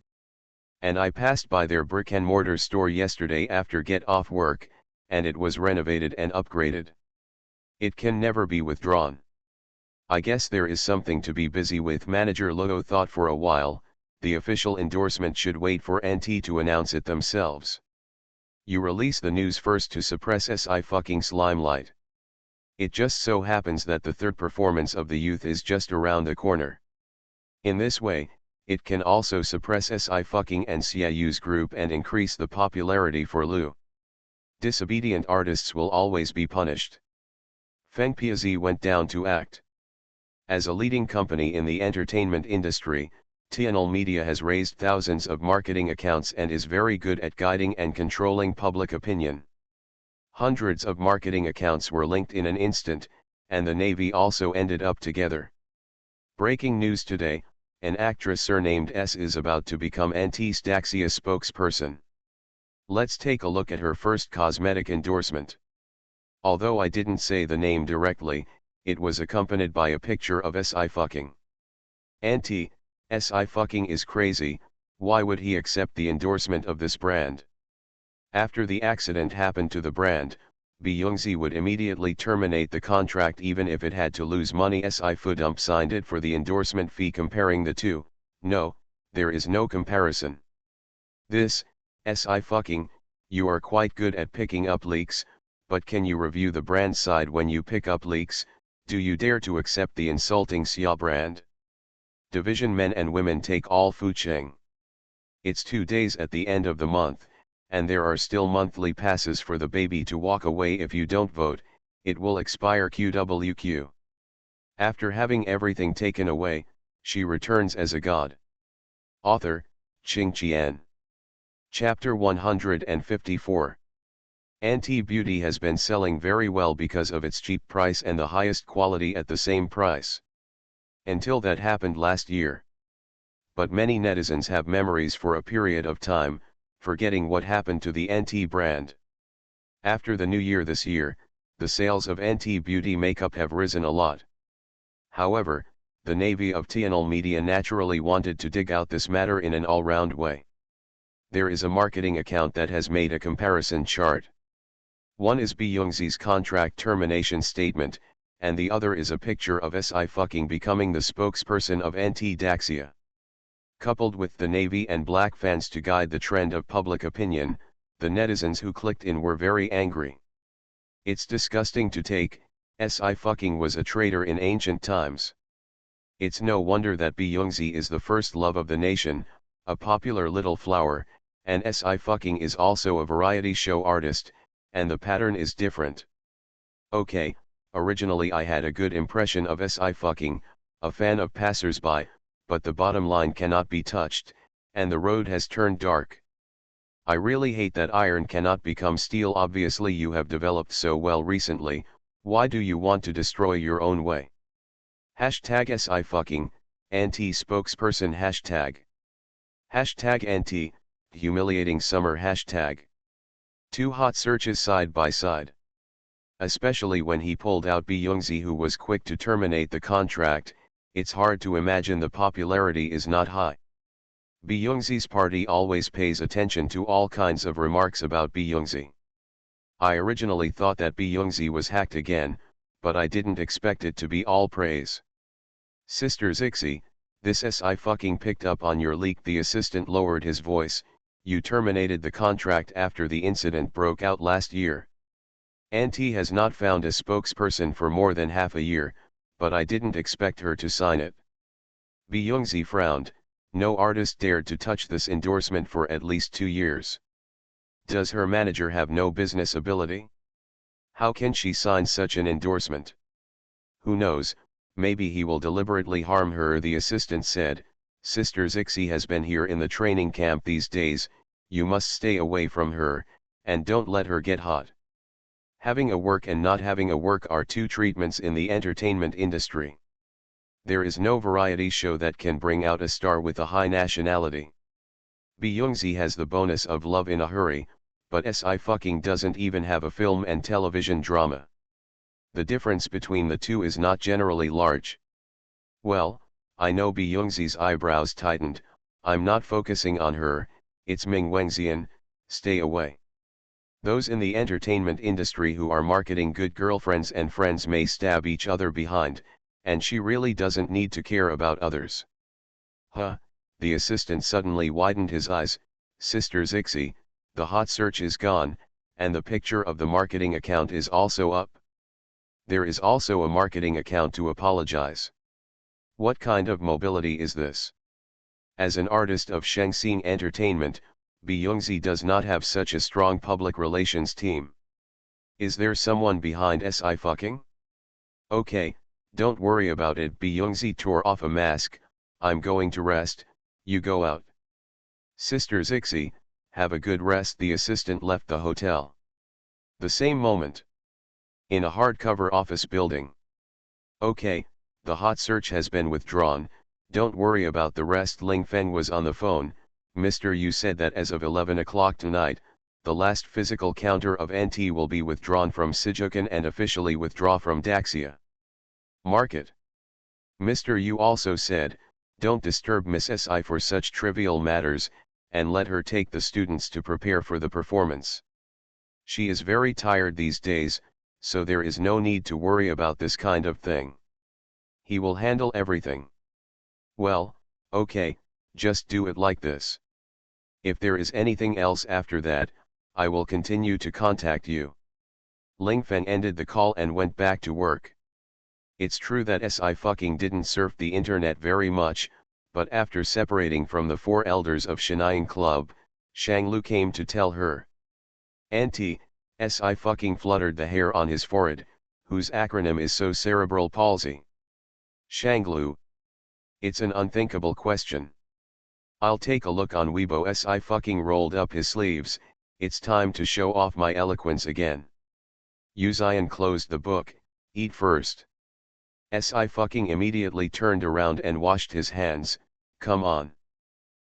And I passed by their brick-and-mortar store yesterday after get off work, and it was renovated and upgraded. It can never be withdrawn. I guess there is something to be busy with." Manager Luo thought for a while. The official endorsement should wait for NT to announce it themselves. You release the news first to suppress Si fucking's limelight. It just so happens that the third performance of the youth is just around the corner. In this way, it can also suppress Si fucking and Xiaoyu's group and increase the popularity for Lu. Disobedient artists will always be punished. Feng Piazi went down to act. As a leading company in the entertainment industry, Tianol Media has raised thousands of marketing accounts and is very good at guiding and controlling public opinion. Hundreds of marketing accounts were linked in an instant, and the Navy also ended up together. Breaking news today, an actress surnamed S is about to become NT's Daxia spokesperson. Let's take a look at her first cosmetic endorsement. Although I didn't say the name directly, it was accompanied by a picture of SI fucking. Auntie, SI fucking is crazy, why would he accept the endorsement of this brand? After the accident happened to the brand, Beyoncé would immediately terminate the contract even if it had to lose money. SI Fudump signed it for the endorsement fee. Comparing the two, no, there is no comparison. This, SI fucking, you are quite good at picking up leaks, but can you review the brand side when you pick up leaks? Do you dare to accept the insulting Xia brand? Division men and women take all Fucheng. It's 2 days at the end of the month, and there are still monthly passes for the baby to walk away. If you don't vote, it will expire. QWQ. After having everything taken away, she returns as a god. Author, Qing Qian. Chapter 154. Anti-Beauty has been selling very well because of its cheap price and the highest quality at the same price. Until that happened last year. But many netizens have memories for a period of time, forgetting what happened to the Anti brand. After the new year this year, the sales of Anti-Beauty makeup have risen a lot. However, the Navy of TNL Media naturally wanted to dig out this matter in an all-round way. There is a marketing account that has made a comparison chart. One is Beyoncé's contract termination statement, and the other is a picture of SI fucking becoming the spokesperson of Anti-Daxia. Coupled with the Navy and black fans to guide the trend of public opinion, the netizens who clicked in were very angry. It's disgusting to take, SI fucking was a traitor in ancient times. It's no wonder that Beyoncé is the first love of the nation, a popular little flower, and SI fucking is also a variety show artist, and the pattern is different. Okay, originally I had a good impression of SI fucking, a fan of passers-by, but the bottom line cannot be touched, and the road has turned dark. I really hate that iron cannot become steel. Obviously you have developed so well recently, why do you want to destroy your own way? Hashtag SI fucking, Anti spokesperson hashtag. Hashtag Anti, humiliating summer hashtag. Two hot searches side by side. Especially when he pulled out Beyoncé, who was quick to terminate the contract, it's hard to imagine the popularity is not high. Beyoncé's party always pays attention to all kinds of remarks about Beyoncé. I originally thought that Beyoncé was hacked again, but I didn't expect it to be all praise. Sister Zixi, this SI fucking picked up on your leak. The assistant lowered his voice. You terminated the contract after the incident broke out last year. Auntie has not found a spokesperson for more than half a year, but I didn't expect her to sign it. Beyoncé frowned. No artist dared to touch this endorsement for at least 2 years. Does her manager have no business ability? How can she sign such an endorsement? Who knows, maybe he will deliberately harm her. The assistant said, Sister Zixi has been here in the training camp these days, you must stay away from her, and don't let her get hot. Having a work and not having a work are two treatments in the entertainment industry. There is no variety show that can bring out a star with a high nationality. Beyoncé has the bonus of Love in a Hurry, but SI fucking doesn't even have a film and television drama. The difference between the two is not generally large. Well, I know Beyoncé's eyebrows tightened. I'm not focusing on her, it's Ming Wangxian, stay away. Those in the entertainment industry who are marketing good girlfriends and friends may stab each other behind, and she really doesn't need to care about others. Huh, the assistant suddenly widened his eyes. Sister Zixi, the hot search is gone, and the picture of the marketing account is also up. There is also a marketing account to apologize. What kind of mobility is this? As an artist of Shengxing Entertainment, Beyoncé does not have such a strong public relations team. Is there someone behind SI fucking? Okay, don't worry about it. Beyoncé tore off a mask. I'm going to rest, you go out. Sister Zixi, have a good rest. The assistant left the hotel. The same moment. In a hardcover office building. Okay, the hot search has been withdrawn, don't worry about the rest. Ling Feng was on the phone. Mister, you said that as of 11 o'clock tonight, the last physical counter of NT will be withdrawn from Sijukan and officially withdraw from Daxia. Market. Mr. Yu also said, don't disturb Miss Si for such trivial matters, and let her take the students to prepare for the performance. She is very tired these days, so there is no need to worry about this kind of thing. He will handle everything. Well, okay, just do it like this. If there is anything else after that, I will continue to contact you. Ling Feng ended the call and went back to work. It's true that Si didn't surf the internet very much, but after separating from the four elders of Shenyang Club, Shang Lu came to tell her. Auntie, Si fluttered the hair on his forehead, whose acronym is so cerebral palsy. Shang Lu. It's an unthinkable question. I'll take a look on Weibo. Si rolled up his sleeves, it's time to show off my eloquence again. Yu Ziyan closed the book, eat first. Si immediately turned around and washed his hands, come on.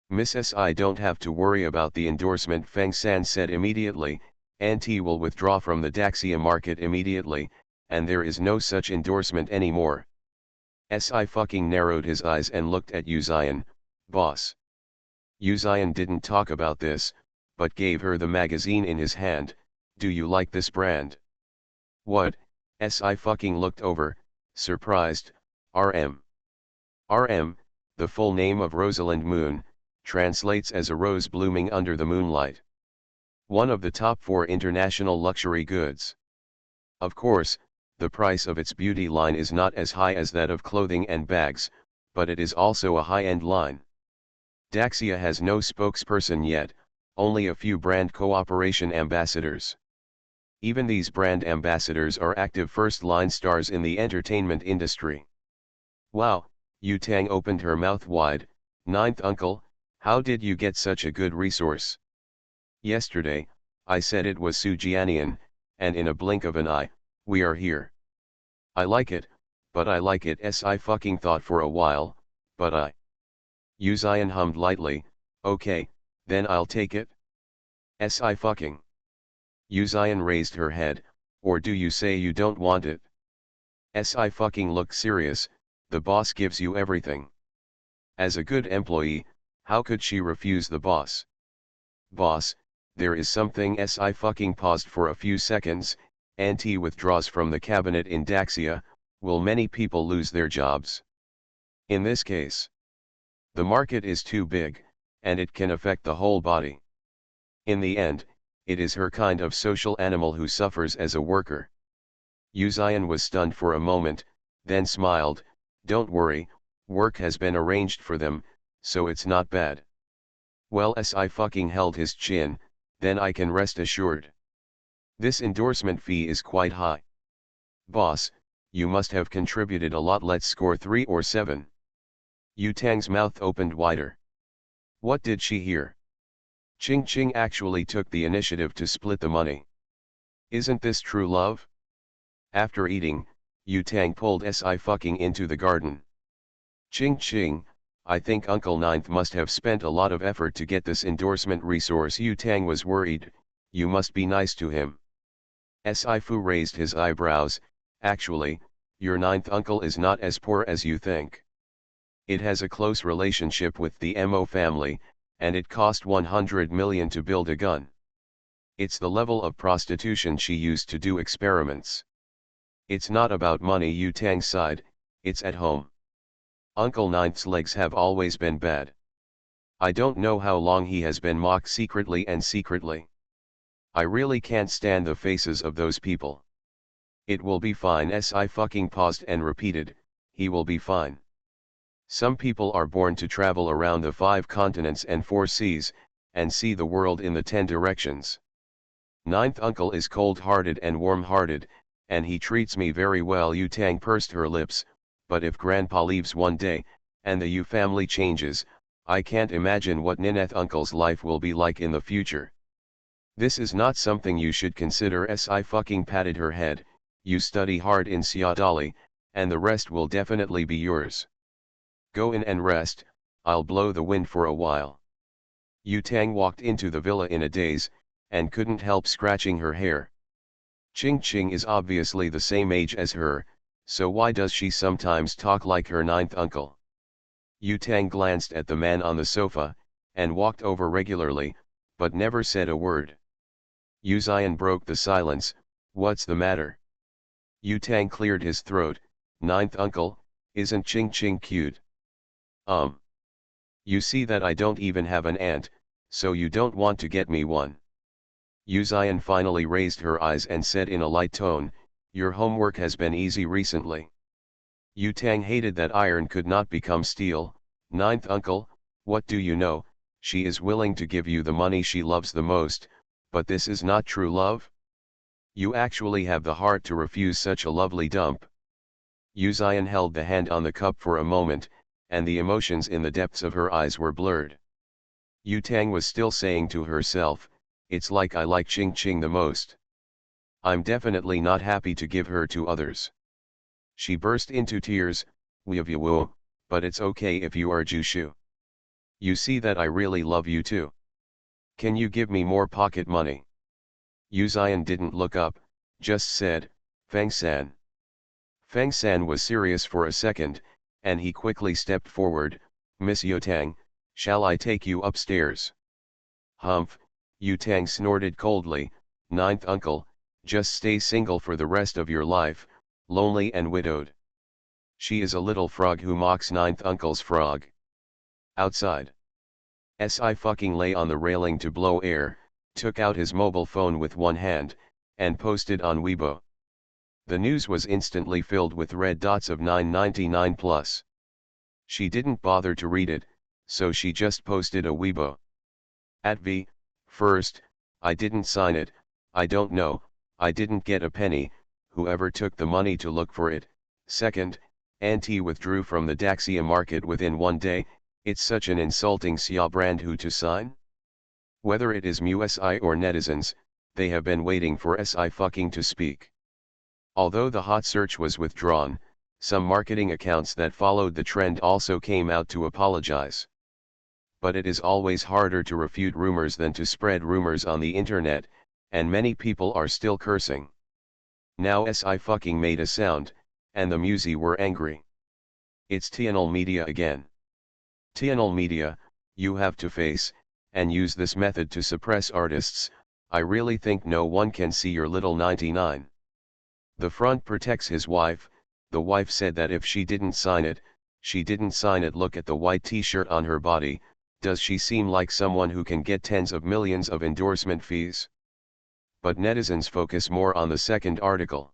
Miss Si don't have to worry about the endorsement, Feng San said immediately, Auntie will withdraw from the Daxia market immediately, and there is no such endorsement anymore. Si narrowed his eyes and looked at Yu Ziyan, boss. Yu Ziyan didn't talk about this, but gave her the magazine in his hand. Do you like this brand? What? Si looked over, surprised. RM. RM, the full name of Rosalind Moon, translates as a rose blooming under the moonlight. One of the top 4 international luxury goods. Of course, the price of its beauty line is not as high as that of clothing and bags, but it is also a high-end line. Daxia has no spokesperson yet, only a few brand cooperation ambassadors. Even these brand ambassadors are active first-line stars in the entertainment industry. Wow, Yu Tang opened her mouth wide. Ninth uncle, how did you get such a good resource? Yesterday, I said it was Su Jianian, and in a blink of an eye, we are here. I like it, but I like it. Si thought for a while, but I. Yu Ziyan hummed lightly, okay, then I'll take it. Si. Yu Ziyan raised her head, or do you say you don't want it? Si looked serious, the boss gives you everything. As a good employee, how could she refuse the boss? Boss, there is something. Si paused for a few seconds. Auntie withdraws from the cabinet in Daxia, will many people lose their jobs? In this case, the market is too big, and it can affect the whole body. In the end, it is her kind of social animal who suffers as a worker. Yu Ziyan was stunned for a moment, then smiled, don't worry, work has been arranged for them, so it's not bad. Well, Si held his chin, then I can rest assured. This endorsement fee is quite high. Boss, you must have contributed a lot. Let's score 3 or 7. Yu Tang's mouth opened wider. What did she hear? Ching Ching actually took the initiative to split the money. Isn't this true love? After eating, Yu Tang pulled Si into the garden. Ching Ching, I think Uncle Ninth must have spent a lot of effort to get this endorsement resource. Yu Tang was worried, you must be nice to him. Si Fu raised his eyebrows, actually, your ninth uncle is not as poor as you think. It has a close relationship with the Mo family, and it cost 100 million to build a gun. It's the level of prostitution she used to do experiments. It's not about money. Yu Tang sighed, it's at home. Uncle Ninth's legs have always been bad. I don't know how long he has been mocked secretly and secretly. I really can't stand the faces of those people. It will be fine. Si paused and repeated, he will be fine. Some people are born to travel around the 5 continents and 4 seas, and see the world in the 10 directions. Ninth uncle is cold-hearted and warm-hearted, and he treats me very well. Yu Tang pursed her lips, but if grandpa leaves one day, and the Yu family changes, I can't imagine what Nineth uncle's life will be like in the future. This is not something you should consider. Si patted her head, you study hard in Siadali, and the rest will definitely be yours. Go in and rest, I'll blow the wind for a while. Yu Tang walked into the villa in a daze, and couldn't help scratching her hair. Ching Ching is obviously the same age as her, So why does she sometimes talk like her ninth uncle? Yu Tang glanced at the man on the sofa, and walked over regularly, but never said a word. Yu Zion broke the silence. What's the matter? Yu Tang cleared his throat. Ninth uncle, isn't Ching Ching cute? You see that I don't even have an aunt, so you don't want to get me one. Yu Zion finally raised her eyes and said in a light tone, your homework has been easy recently. Yu Tang hated that iron could not become steel. Ninth uncle, what do you know? She is willing to give you the money she loves the most, but this is not true love? You actually have the heart to refuse such a lovely dump. Yu Zion held the hand on the cup for a moment, and the emotions in the depths of her eyes were blurred. Yu Tang was still saying to herself, it's like I like Ching Ching the most. I'm definitely not happy to give her to others. She burst into tears, Weeavoo, but it's okay if you are Jushu. You see that I really love you too. Can you give me more pocket money? Yu Zion didn't look up, just said, Feng San. Feng San was serious for a second, and he quickly stepped forward, Miss Yu Tang, shall I take you upstairs? Humph, Yu Tang snorted coldly, ninth uncle, just stay single for the rest of your life, lonely and widowed. She is a little frog who mocks ninth uncle's frog. Outside. Sci-fi lay on the railing to blow air, took out his mobile phone with one hand, and posted on Weibo. The news was instantly filled with red dots of 999 plus. She didn't bother to read it, so she just posted a Weibo. At V, first, I didn't sign it, I don't know, I didn't get a penny, whoever took the money to look for it. Second, Auntie withdrew from the Daxia market within one day, it's such an insulting Xia brand who to sign? Whether it is MUSI or netizens, they have been waiting for SI to speak. Although the hot search was withdrawn, some marketing accounts that followed the trend also came out to apologize. But it is always harder to refute rumors than to spread rumors on the internet, and many people are still cursing. Now SI made a sound, and the Musi were angry. It's FemaleMedia again. FemaleMedia, you have to face, and use this method to suppress artists. I really think no one can see your little 99. The front protects his wife. The wife said that if she didn't sign it, she didn't sign it. Look at the white t-shirt on her body, does she seem like someone who can get tens of millions of endorsement fees? But netizens focus more on the second article.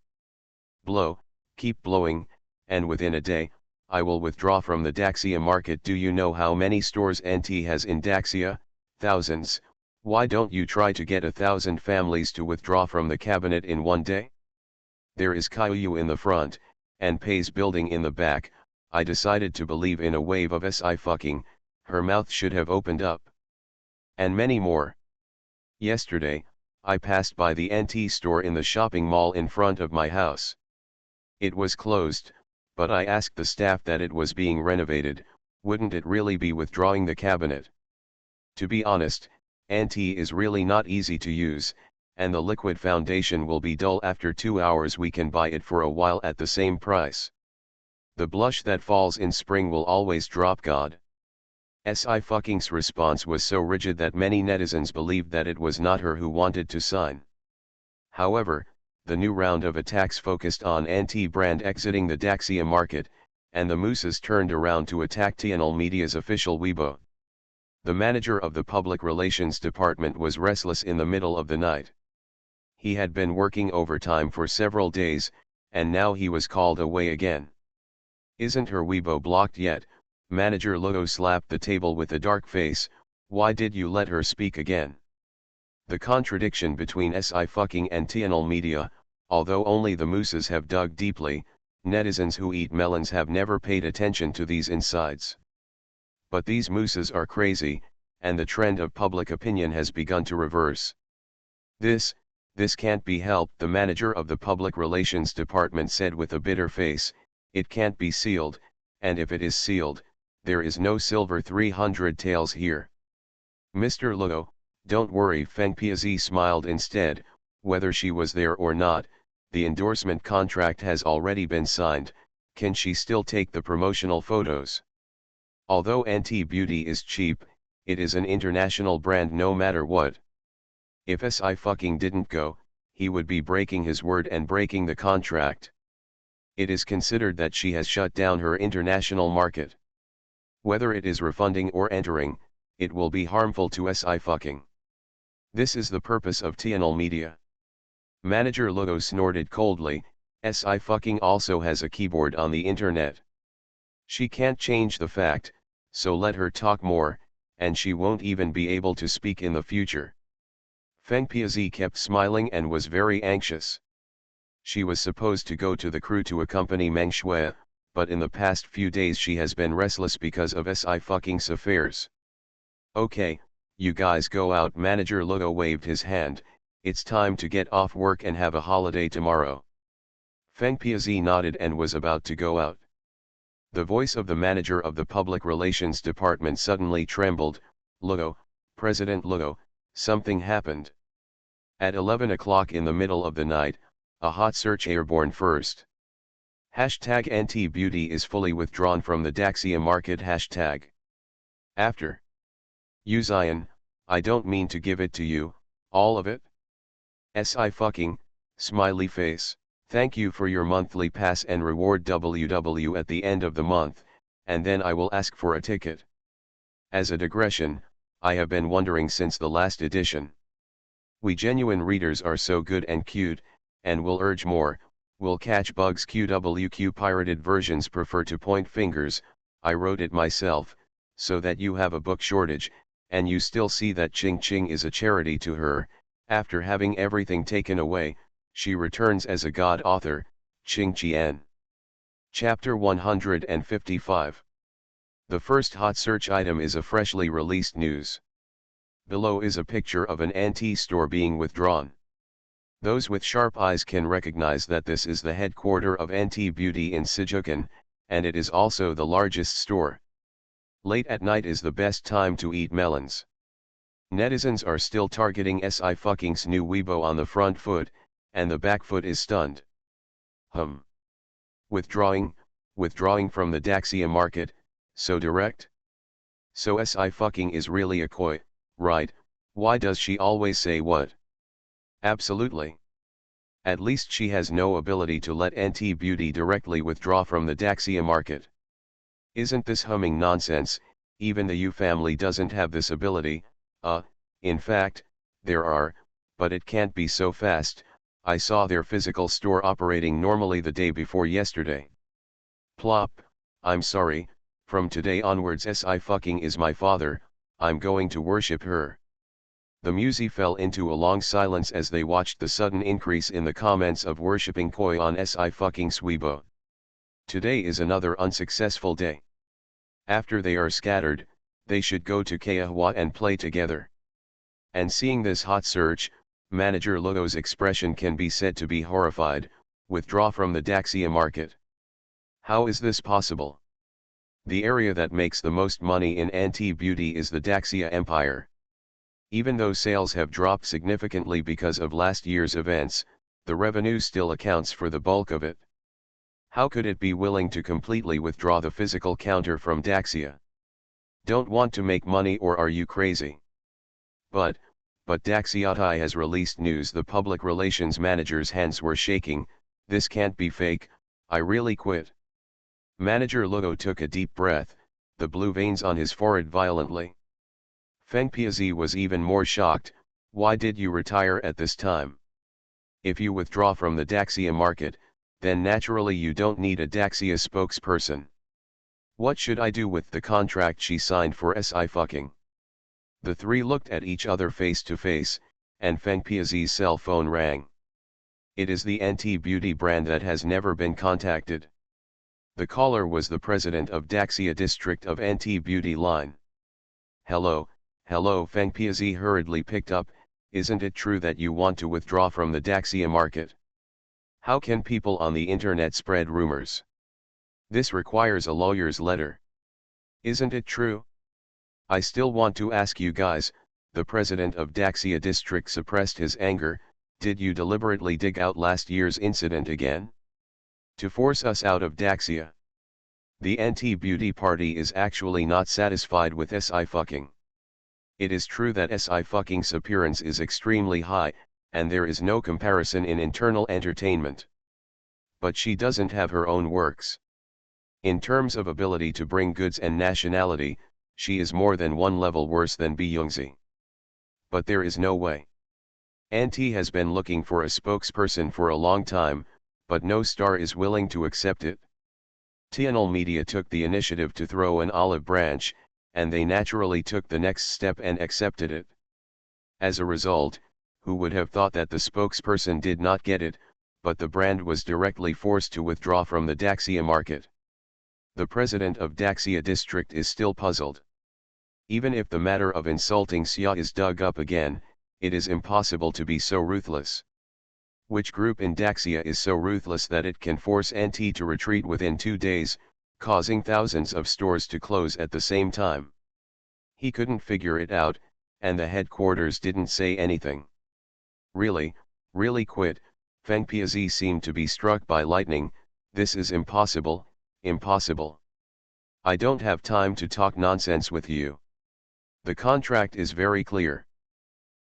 Blow, keep blowing, and within a day, I will withdraw from the Daxia market. Do you know how many stores NT has in Daxia? Thousands. Why don't you try to get 1,000 families to withdraw from the cabinet in one day? There is Kaiyu in the front, and Pei's building in the back. I decided to believe in a wave of SI. Her mouth should have opened up. And many more. Yesterday, I passed by the NT store in the shopping mall in front of my house. It was closed, but I asked the staff that it was being renovated. Wouldn't it really be withdrawing the cabinet? To be honest, NT is really not easy to use, and the liquid foundation will be dull after 2 hours. We can buy it for a while at the same price. The blush that falls in spring will always drop. God. SI's response was so rigid that many netizens believed that it was not her who wanted to sign. However, the new round of attacks focused on anti-brand exiting the Daxia market, and the Mooses turned around to attack FemaleMedia's official Weibo. The manager of the public relations department was restless in the middle of the night. He had been working overtime for several days, and now he was called away again. Isn't her Weibo blocked yet? Manager Luo slapped the table with a dark face. Why did you let her speak again? The contradiction between SI and FemaleMedia, although only the Mooses have dug deeply, netizens who eat melons have never paid attention to these insides. But these Mooses are crazy, and the trend of public opinion has begun to reverse. This can't be helped, the manager of the public relations department said with a bitter face. It can't be sealed, and if it is sealed, there is no silver 300 taels here. Mr. Luo, don't worry. Feng Piazi smiled instead. Whether she was there or not, the endorsement contract has already been signed, can she still take the promotional photos? Although NT Beauty is cheap, it is an international brand no matter what. If SI fucking didn't go, he would be breaking his word and breaking the contract. It is considered that she has shut down her international market. Whether it is refunding or entering, it will be harmful to SI fucking. This is the purpose of TNL Media. Manager Logo snorted coldly, SI fucking also has a keyboard on the internet. She can't change the fact, so let her talk more, and she won't even be able to speak in the future. Feng Piazi kept smiling and was very anxious. She was supposed to go to the crew to accompany Meng Shui, but in the past few days she has been restless because of SI fucking's affairs. Okay, you guys go out. Manager Logo waved his hand, it's time to get off work and have a holiday tomorrow. Feng Piazi nodded and was about to go out. The voice of the manager of the public relations department suddenly trembled. Logo, President Logo, something happened. At 11 o'clock in the middle of the night, a hot search airborne first. Hashtag NT Beauty is fully withdrawn from the Daxia market. Hashtag. After. You Zion, I don't mean to give it to you, all of it. SI fucking, smiley face. Thank you for your monthly pass and reward WW at the end of the month, and then I will ask for a ticket. As a digression, I have been wondering since the last edition. We genuine readers are so good and cute, and will urge more, will catch bugs. QWQ pirated versions prefer to point fingers. I wrote it myself, so that you have a book shortage, and you still see that Ching Ching is a charity to her. After having everything taken away, she returns as a god author, Ching Chien. Chapter 155. The first hot search item is a freshly released news. Below is a picture of an NT store being withdrawn. Those with sharp eyes can recognize that this is the headquarter of NT Beauty in Sijukan, and it is also the largest store. Late at night is the best time to eat melons. Netizens are still targeting SI fucking's new Weibo on the front foot, and the back foot is stunned. Withdrawing from the Daxia market, so direct? So SI fucking is really a koi, right? Why does she always say what? Absolutely. At least she has no ability to let NT Beauty directly withdraw from the Daxia market. Isn't this humming nonsense? Even the Yu family doesn't have this ability. In fact, there are, but it can't be so fast. I saw their physical store operating normally the day before yesterday. Plop, I'm sorry, from today onwards SI fucking is my father, I'm going to worship her. The Musi fell into a long silence as they watched the sudden increase in the comments of worshipping koi on SI fucking Weibo. Today is another unsuccessful day. After they are scattered, they should go to Kaehwa and play together. And seeing this hot search, Manager Logo's expression can be said to be horrified. Withdraw from the Daxia market. How is this possible? The area that makes the most money in NT Beauty is the Daxia Empire. Even though sales have dropped significantly because of last year's events, the revenue still accounts for the bulk of it. How could it be willing to completely withdraw the physical counter from Daxia? Don't want to make money, or are you crazy? But Daxiatai has released news. The public relations manager's hands were shaking. This can't be fake, I really quit. Manager Logo took a deep breath, the blue veins on his forehead violently. Feng Piazi was even more shocked. Why did you retire at this time? If you withdraw from the Daxia market, then naturally you don't need a Daxia spokesperson. What should I do with the contract she signed for SI fucking? The three looked at each other face to face, and Feng Piazi's cell phone rang. It is the NT Beauty brand that has never been contacted. The caller was the president of Daxia district of NT Beauty line. Hello, Feng Piazi hurriedly picked up. Isn't it true that you want to withdraw from the Daxia market? How can people on the internet spread rumors? This requires a lawyer's letter. Isn't it true? I still want to ask you guys. The president of Daxia district suppressed his anger. Did you deliberately dig out last year's incident again? To force us out of Daxia? The anti-beauty party is actually not satisfied with SI fucking. It is true that SI fucking's appearance is extremely high, and there is no comparison in internal entertainment. But she doesn't have her own works. In terms of ability to bring goods and nationality, she is more than one level worse than Beyoncé. But there is no way. Auntie has been looking for a spokesperson for a long time, but no star is willing to accept it. HandsomeMaleLead took the initiative to throw an olive branch, and they naturally took the next step and accepted it. As a result, who would have thought that the spokesperson did not get it, but the brand was directly forced to withdraw from the Daxia market. The president of Daxia district is still puzzled. Even if the matter of insulting Sia is dug up again, it is impossible to be so ruthless. Which group in Daxia is so ruthless that it can force Auntie to retreat within 2 days, causing thousands of stores to close at the same time? He couldn't figure it out, and the headquarters didn't say anything. Really quit. Feng Piazi seemed to be struck by lightning. This is impossible, impossible. I don't have time to talk nonsense with you. The contract is very clear.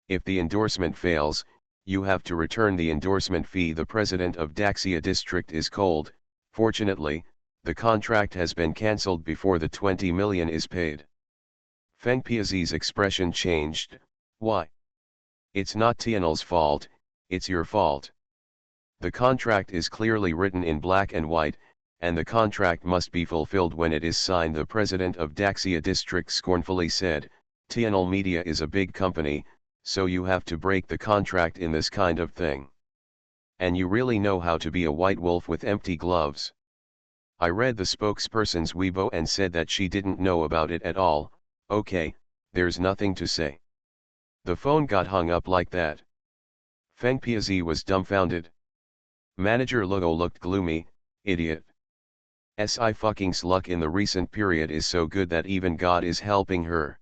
If the endorsement fails, you have to return the endorsement fee. The president of Daxia district is cold. Fortunately, the contract has been cancelled before the 20 million is paid. Feng Piazi's expression changed. Why? It's not Tianl's fault, it's your fault. The contract is clearly written in black and white, and the contract must be fulfilled when it is signed. The president of Daxia district scornfully said, HandsomeMaleLead is a big company, so you have to break the contract in this kind of thing. And you really know how to be a white wolf with empty gloves. I read the spokesperson's Weibo and said that she didn't know about it at all. Okay, there's nothing to say. The phone got hung up like that. Feng Piazi was dumbfounded. Manager Luo looked gloomy. Idiot. SI fucking's luck in the recent period is so good that even God is helping her.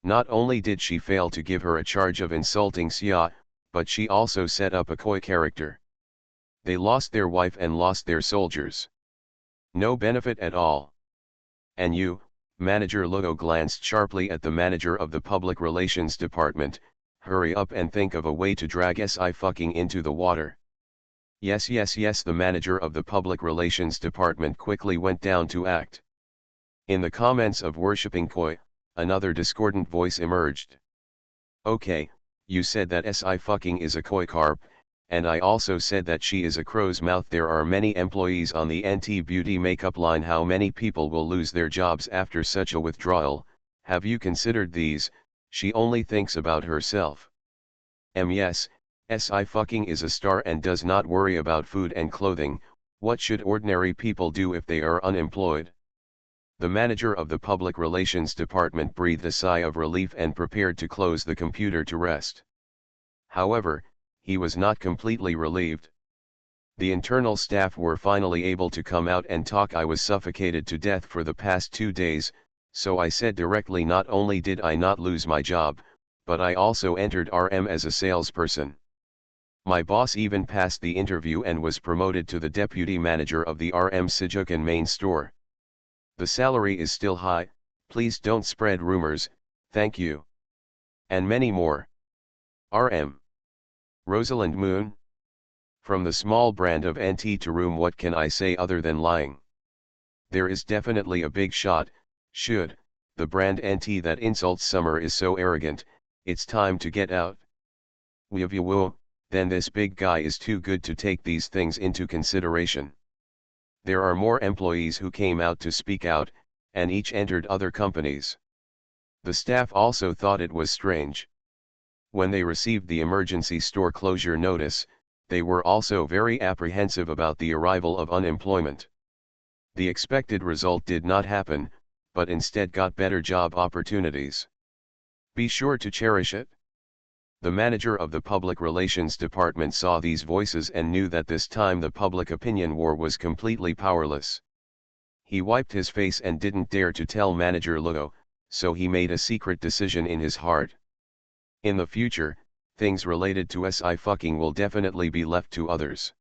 Not only did she fail to give her a charge of insulting Xia, but she also set up a coy character. They lost their wife and lost their soldiers. No benefit at all. And you, Manager Luo glanced sharply at the manager of the public relations department, hurry up and think of a way to drag SI fucking into the water. Yes, the manager of the public relations department quickly went down to act. In the comments of worshipping Koi, another discordant voice emerged. Okay, you said that SI fucking is a koi carp, and I also said that she is a crow's mouth. There are many employees on the anti-beauty makeup line. How many people will lose their jobs after such a withdrawal? Have you considered these? She only thinks about herself. Yes, SI fucking is a star and does not worry about food and clothing. What should ordinary people do if they are unemployed? The manager of the public relations department breathed a sigh of relief and prepared to close the computer to rest. However, he was not completely relieved. The internal staff were finally able to come out and talk. I was suffocated to death for the past 2 days, so I said directly, not only did I not lose my job, but I also entered RM as a salesperson. My boss even passed the interview and was promoted to the deputy manager of the RM Sijukan main store. The salary is still high, please don't spread rumors, thank you. And many more. RM. Rosalind Moon? From the small brand of Anti to Room, what can I say other than lying? There is definitely a big shot. Should the brand Anti that insults Summer is so arrogant, it's time to get out. Woo, then this big guy is too good to take these things into consideration. There are more employees who came out to speak out, and each entered other companies. The staff also thought it was strange. When they received the emergency store closure notice, they were also very apprehensive about the arrival of unemployment. The expected result did not happen, but instead got better job opportunities. Be sure to cherish it. The manager of the public relations department saw these voices and knew that this time the public opinion war was completely powerless. He wiped his face and didn't dare to tell Manager Luo, so he made a secret decision in his heart. In the future, things related to SI fucking will definitely be left to others.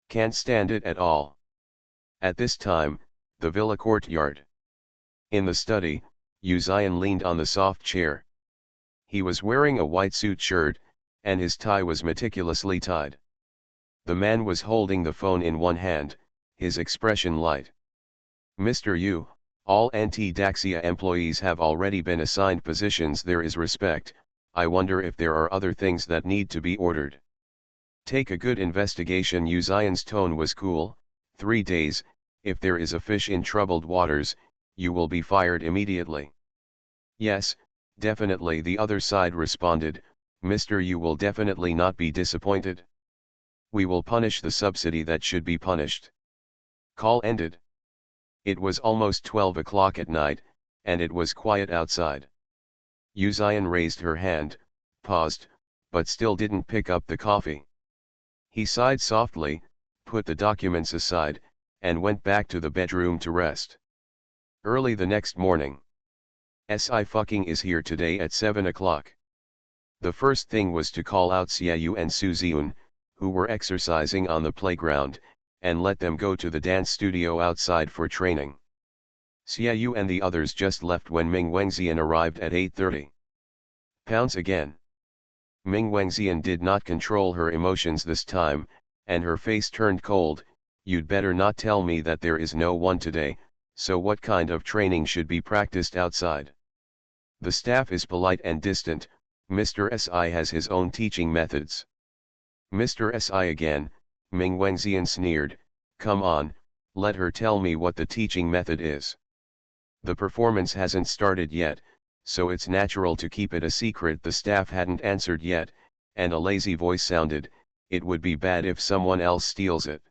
Can't stand it at all. At this time, the villa courtyard. In the study, Uzion leaned on the soft chair. He was wearing a white suit shirt, and his tie was meticulously tied. The man was holding the phone in one hand, his expression light. Mr. Yu, all anti-Daxia employees have already been assigned positions. There is respect. I wonder if there are other things that need to be ordered. Take a good investigation. Uzion's tone was cool. 3 days, if there is a fish in troubled waters, you will be fired immediately. Yes, definitely, the other side responded. Mr. You will definitely not be disappointed. We will punish the subsidy that should be punished. Call ended. It was almost 12 o'clock at night, and it was quiet outside. Uzion raised her hand, paused, but still didn't pick up the coffee. He sighed softly, put the documents aside, and went back to the bedroom to rest. Early the next morning. SI fucking is here today at 7 o'clock. The first thing was to call out Xiaoyu and Suziun, who were exercising on the playground, and let them go to the dance studio outside for training. Xiaoyu and the others just left when Ming Wengxian arrived at 8:30. Pounds again. Ming Wengxian did not control her emotions this time, and her face turned cold. You'd better not tell me that there is no one today, so what kind of training should be practiced outside? The staff is polite and distant. Mr. SI has his own teaching methods. Mr. SI again, Ming Wengxian sneered. Come on, let her tell me what the teaching method is. The performance hasn't started yet, so it's natural to keep it a secret. The staff hadn't answered yet, and a lazy voice sounded, it would be bad if someone else steals it.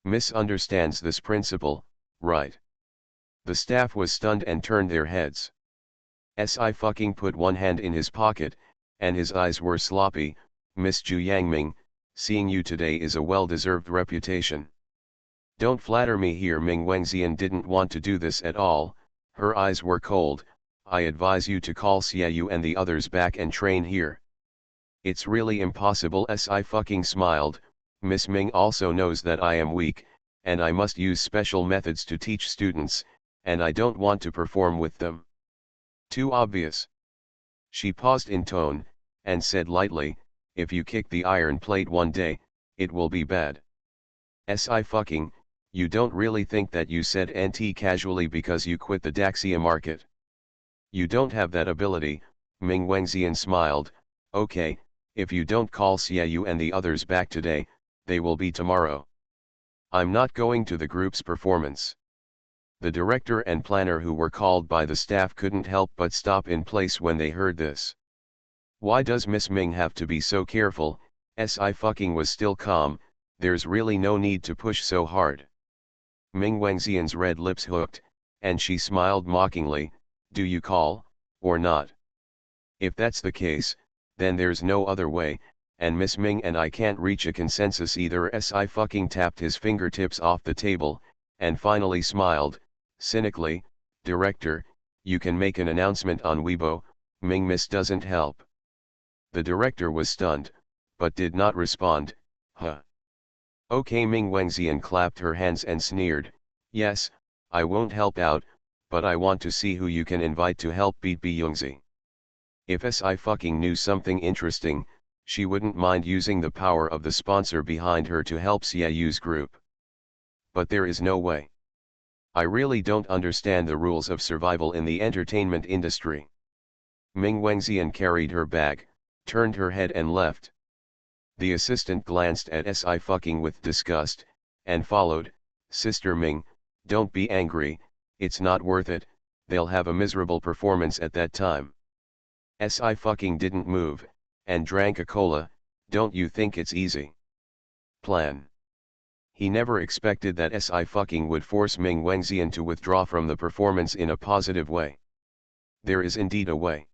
Misunderstands this principle, right? The staff was stunned and turned their heads. SI fucking put one hand in his pocket, and his eyes were sloppy. Miss Ju Yangming, seeing you today is a well-deserved reputation. Don't flatter me here. Ming Wengxian didn't want to do this at all, her eyes were cold. I advise you to call Xiaoyu and the others back and train here. It's really impossible. SI fucking smiled. Miss Ming also knows that I am weak, and I must use special methods to teach students, and I don't want to perform with them. Too obvious. She paused in tone, and said lightly, if you kick the iron plate one day, it will be bad. SI fucking, you don't really think that you said NT casually because you quit the Daxia market? You don't have that ability. Ming Wengxian smiled. Okay, if you don't call Xiaoyu and the others back today, they will be tomorrow. I'm not going to the group's performance. The director and planner who were called by the staff couldn't help but stop in place when they heard this. Why does Miss Ming have to be so careful? SI fucking was still calm. There's really no need to push so hard. Ming Wengxian's red lips hooked, and she smiled mockingly. Do you call, or not? If that's the case, then there's no other way, and Miss Ming and I can't reach a consensus either. SI fucking tapped his fingertips off the table, and finally smiled, cynically. Director, you can make an announcement on Weibo. Ming Miss doesn't help. The director was stunned, but did not respond. Huh. Okay. Ming Wengxian clapped her hands and sneered. Yes, I won't help out, but I want to see who you can invite to help beat Byungzi. If SI fucking knew something interesting, she wouldn't mind using the power of the sponsor behind her to help Xiaoyu's group. But there is no way. I really don't understand the rules of survival in the entertainment industry. Ming Wengxian carried her bag, turned her head and left. The assistant glanced at SI fucking with disgust, and followed. Sister Ming, don't be angry, it's not worth it, they'll have a miserable performance at that time. SI fucking didn't move, and drank a cola. Don't you think it's easy? Plan. He never expected that SI fucking would force Ming Wengxian to withdraw from the performance in a positive way. There is indeed a way.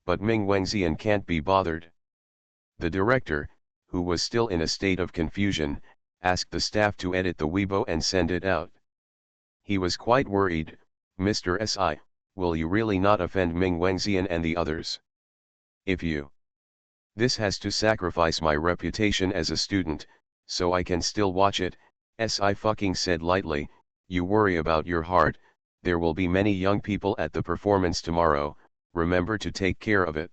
But Ming Wengxian can't be bothered. The director, who was still in a state of confusion, asked the staff to edit the Weibo and send it out. He was quite worried. Mr. SI, will you really not offend Ming Wengxian and the others? If you This has to sacrifice my reputation as a student, so I can still watch it, Sci-fi said lightly. You worry about your heart, there will be many young people at the performance tomorrow, remember to take care of it.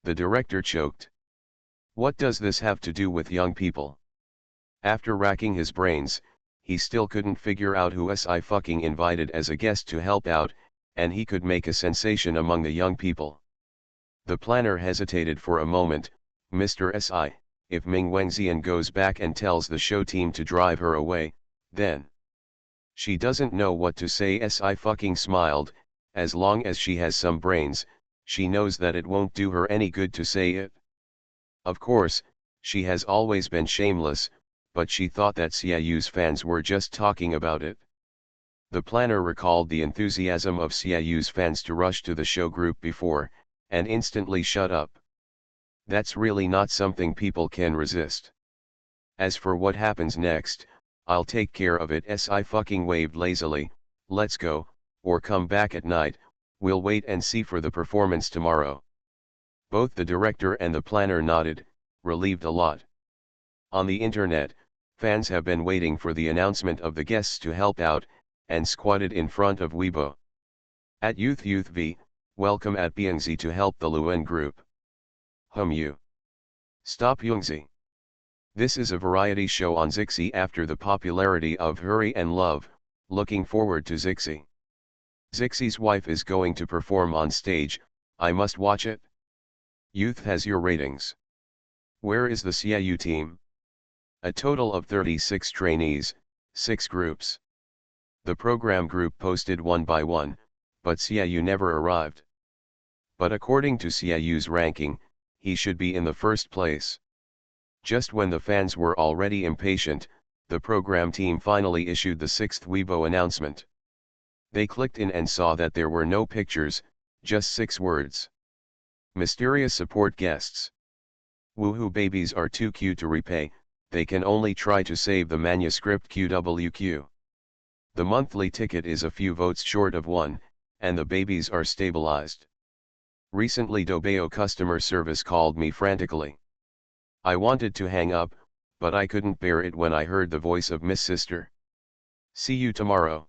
The director choked. What does this have to do with young people? After racking his brains, he still couldn't figure out who Sci-fi invited as a guest to help out, and he could make a sensation among the young people. The planner hesitated for a moment. Mr. Si, if Ming Wengxian goes back and tells the show team to drive her away, then... She doesn't know what to say. Si smiled. As long as she has some brains, she knows that it won't do her any good to say it. Of course, she has always been shameless, but she thought that CIU's fans were just talking about it. The planner recalled the enthusiasm of CIU's fans to rush to the show group before, and instantly shut up. That's really not something people can resist. As for what happens next, I'll take care of it. Si waved lazily. Let's go, or come back at night, we'll wait and see for the performance tomorrow. Both the director and the planner nodded, relieved a lot. On the internet, fans have been waiting for the announcement of the guests to help out, and squatted in front of Weibo. At Youth V, welcome at Yangzi to help the Luen group. You. Stop Yangzi. This is a variety show on Zixi after the popularity of Hurry and Love, looking forward to Zixi. Zixi's wife is going to perform on stage, I must watch it. Youth has your ratings. Where is the CIU team? A total of 36 trainees, 6 groups. The program group posted one by one, but CIU never arrived. But according to CIU's ranking, he should be in the first place. Just when the fans were already impatient, the program team finally issued the 6th Weibo announcement. They clicked in and saw that there were no pictures, just 6 words. Mysterious support guests. Woohoo babies are too cute to repay, they can only try to save the manuscript QWQ. The monthly ticket is a few votes short of 1, and the babies are stabilized. Recently Dobeo customer service called me frantically. I wanted to hang up, but I couldn't bear it when I heard the voice of Miss Sister. See you tomorrow.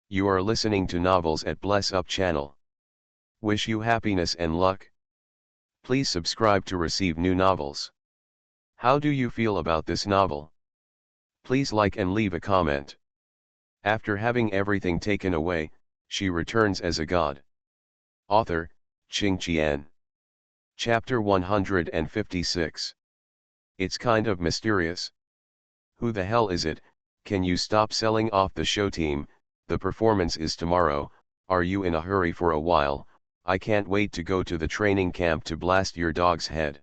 You are listening to Novels at Bless Up channel. Wish you happiness and luck. Please subscribe to receive new novels. How do you feel about this novel? Please like and leave a comment. After having everything taken away, she returns as a god. Author, Qing Qian. Chapter 156. It's kind of mysterious. Who the hell is it? Can you stop selling off the show team? The performance is tomorrow. Are you in a hurry for a while? I can't wait to go to the training camp to blast your dog's head.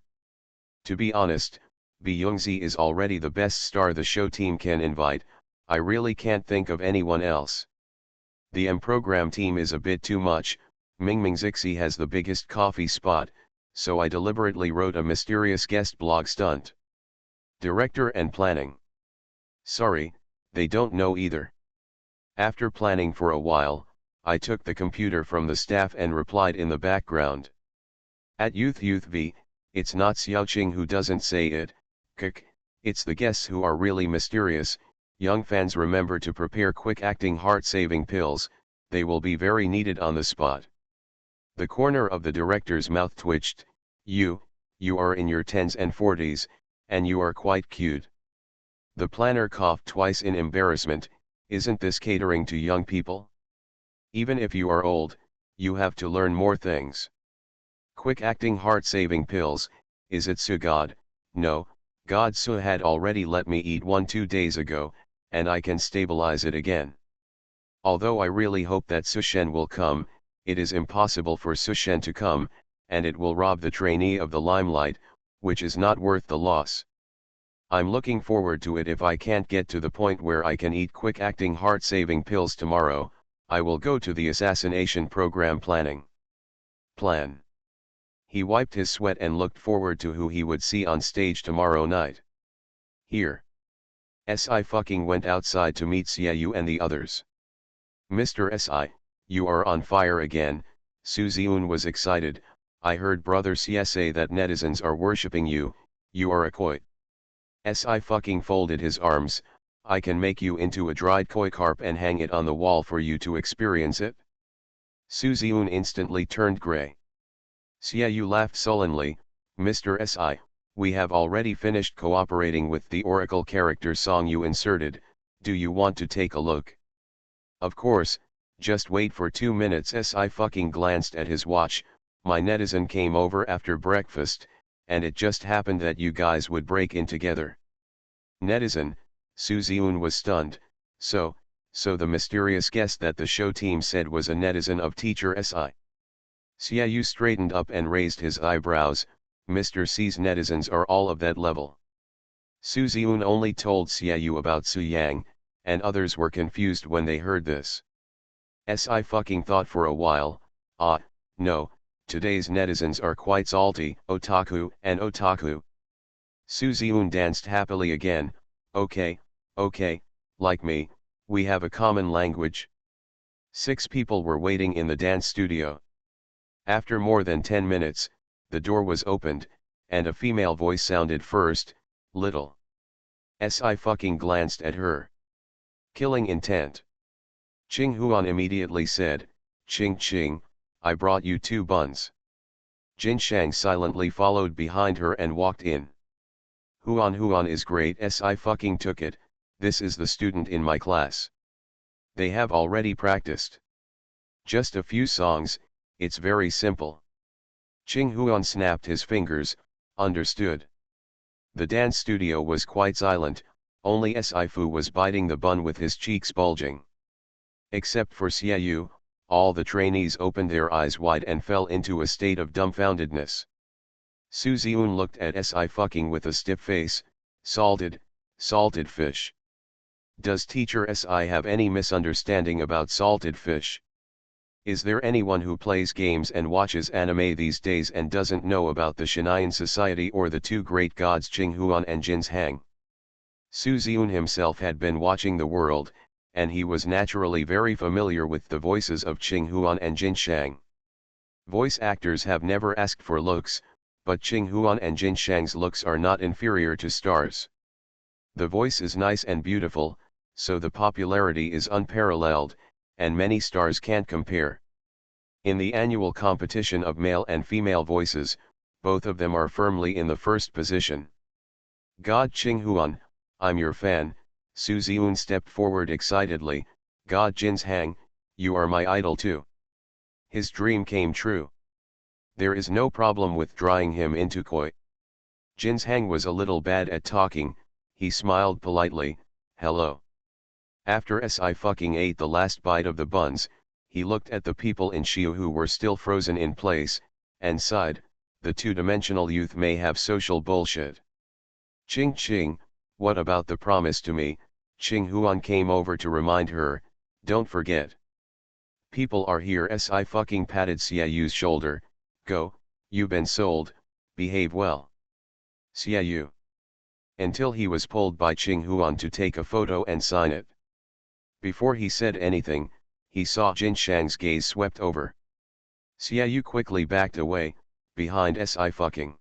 To be honest, Byungzi is already the best star the show team can invite. I really can't think of anyone else. The M program team is a bit too much. Mingming Zixi has the biggest coffee spot, so I deliberately wrote a mysterious guest blog stunt. Director and planning. Sorry, they don't know either. After planning for a while, I took the computer from the staff and replied in the background. At Youth V, it's not Xiaoqing who doesn't say it, it's the guests who are really mysterious. Young fans remember to prepare quick-acting heart-saving pills, they will be very needed on the spot. The corner of the director's mouth twitched. You are in your 10s and 40s, and you are quite cute. The planner coughed twice in embarrassment. Isn't this catering to young people? Even if you are old, you have to learn more things. Quick-acting heart-saving pills, is it so God? No, God so had already let me eat one 2 days ago, and I can stabilize it again. Although I really hope that Sushen will come, it is impossible for Sushen to come, and it will rob the trainee of the limelight, which is not worth the loss. I'm looking forward to it. If I can't get to the point where I can eat quick-acting heart-saving pills tomorrow, I will go to the assassination program planning. Plan. He wiped his sweat and looked forward to who he would see on stage tomorrow night. Here. Si went outside to meet Xiaoyu and the others. Mr. Si, you are on fire again, Su Ziun was excited. I heard brother Sia say that netizens are worshipping you, you are a koi. Si fucking folded his arms, I can make you into a dried koi carp and hang it on the wall for you to experience it. Su Ziun instantly turned grey. Xiaoyu laughed sullenly, Mr. Si, we have already finished cooperating with the Oracle character song you inserted, do you want to take a look? Of course, just wait for 2 minutes. Si fucking glanced at his watch, my netizen came over after breakfast, and it just happened that you guys would break in together. Netizen, Su Ziun was stunned, so the mysterious guest that the show team said was a netizen of teacher Si. Xiaoyu straightened up and raised his eyebrows, Mr. C's netizens are all of that level. Su Ziun only told Xiaoyu about Su Yang, and others were confused when they heard this. Si fucking thought for a while, no, today's netizens are quite salty, otaku and otaku. Su Ziun danced happily again, okay, like me, we have a common language. 6 people were waiting in the dance studio. After more than 10 minutes, the door was opened, and a female voice sounded first, little. Si fucking glanced at her. Killing intent. Ching Huan immediately said, Ching, I brought you 2 buns. Jin Shang silently followed behind her and walked in. Huan is great. Si fucking took it, this is the student in my class. They have already practiced. Just a few songs, it's very simple. Ching Huan snapped his fingers, understood. The dance studio was quite silent, only Si Fu was biting the bun with his cheeks bulging. Except for Xiaoyu, all the trainees opened their eyes wide and fell into a state of dumbfoundedness. Su Ziun looked at Si fucking with a stiff face, salted fish. Does teacher Si have any misunderstanding about salted fish? Is there anyone who plays games and watches anime these days and doesn't know about the Shinyan Society or the 2 great gods Ching Huan and Jin's Hang? Su Ziun himself had been watching the world, and he was naturally very familiar with the voices of Ching Huan and Jin Shang. Voice actors have never asked for looks, but Ching Huan and Jin Shang's looks are not inferior to stars. The voice is nice and beautiful, so the popularity is unparalleled, and many stars can't compare. In the annual competition of male and female voices, both of them are firmly in the first position. God Ching Huan, I'm your fan. Su Ziun stepped forward excitedly, God Jin's Hang, you are my idol too. His dream came true. There is no problem with drawing him into koi. Jin's Hang was a little bad at talking, he smiled politely, hello. After Si fucking ate the last bite of the buns, he looked at the people in Shiu who were still frozen in place, and sighed, the 2-dimensional youth may have social bullshit. Ching, what about the promise to me? Ching Huan came over to remind her, don't forget. People are here. Si fucking patted Xiaoyu's shoulder, go, you been sold, behave well. Xiaoyu. Until he was pulled by Ching Huan to take a photo and sign it. Before he said anything, he saw Jin Shang's gaze swept over. Xiaoyu quickly backed away, behind Si fucking.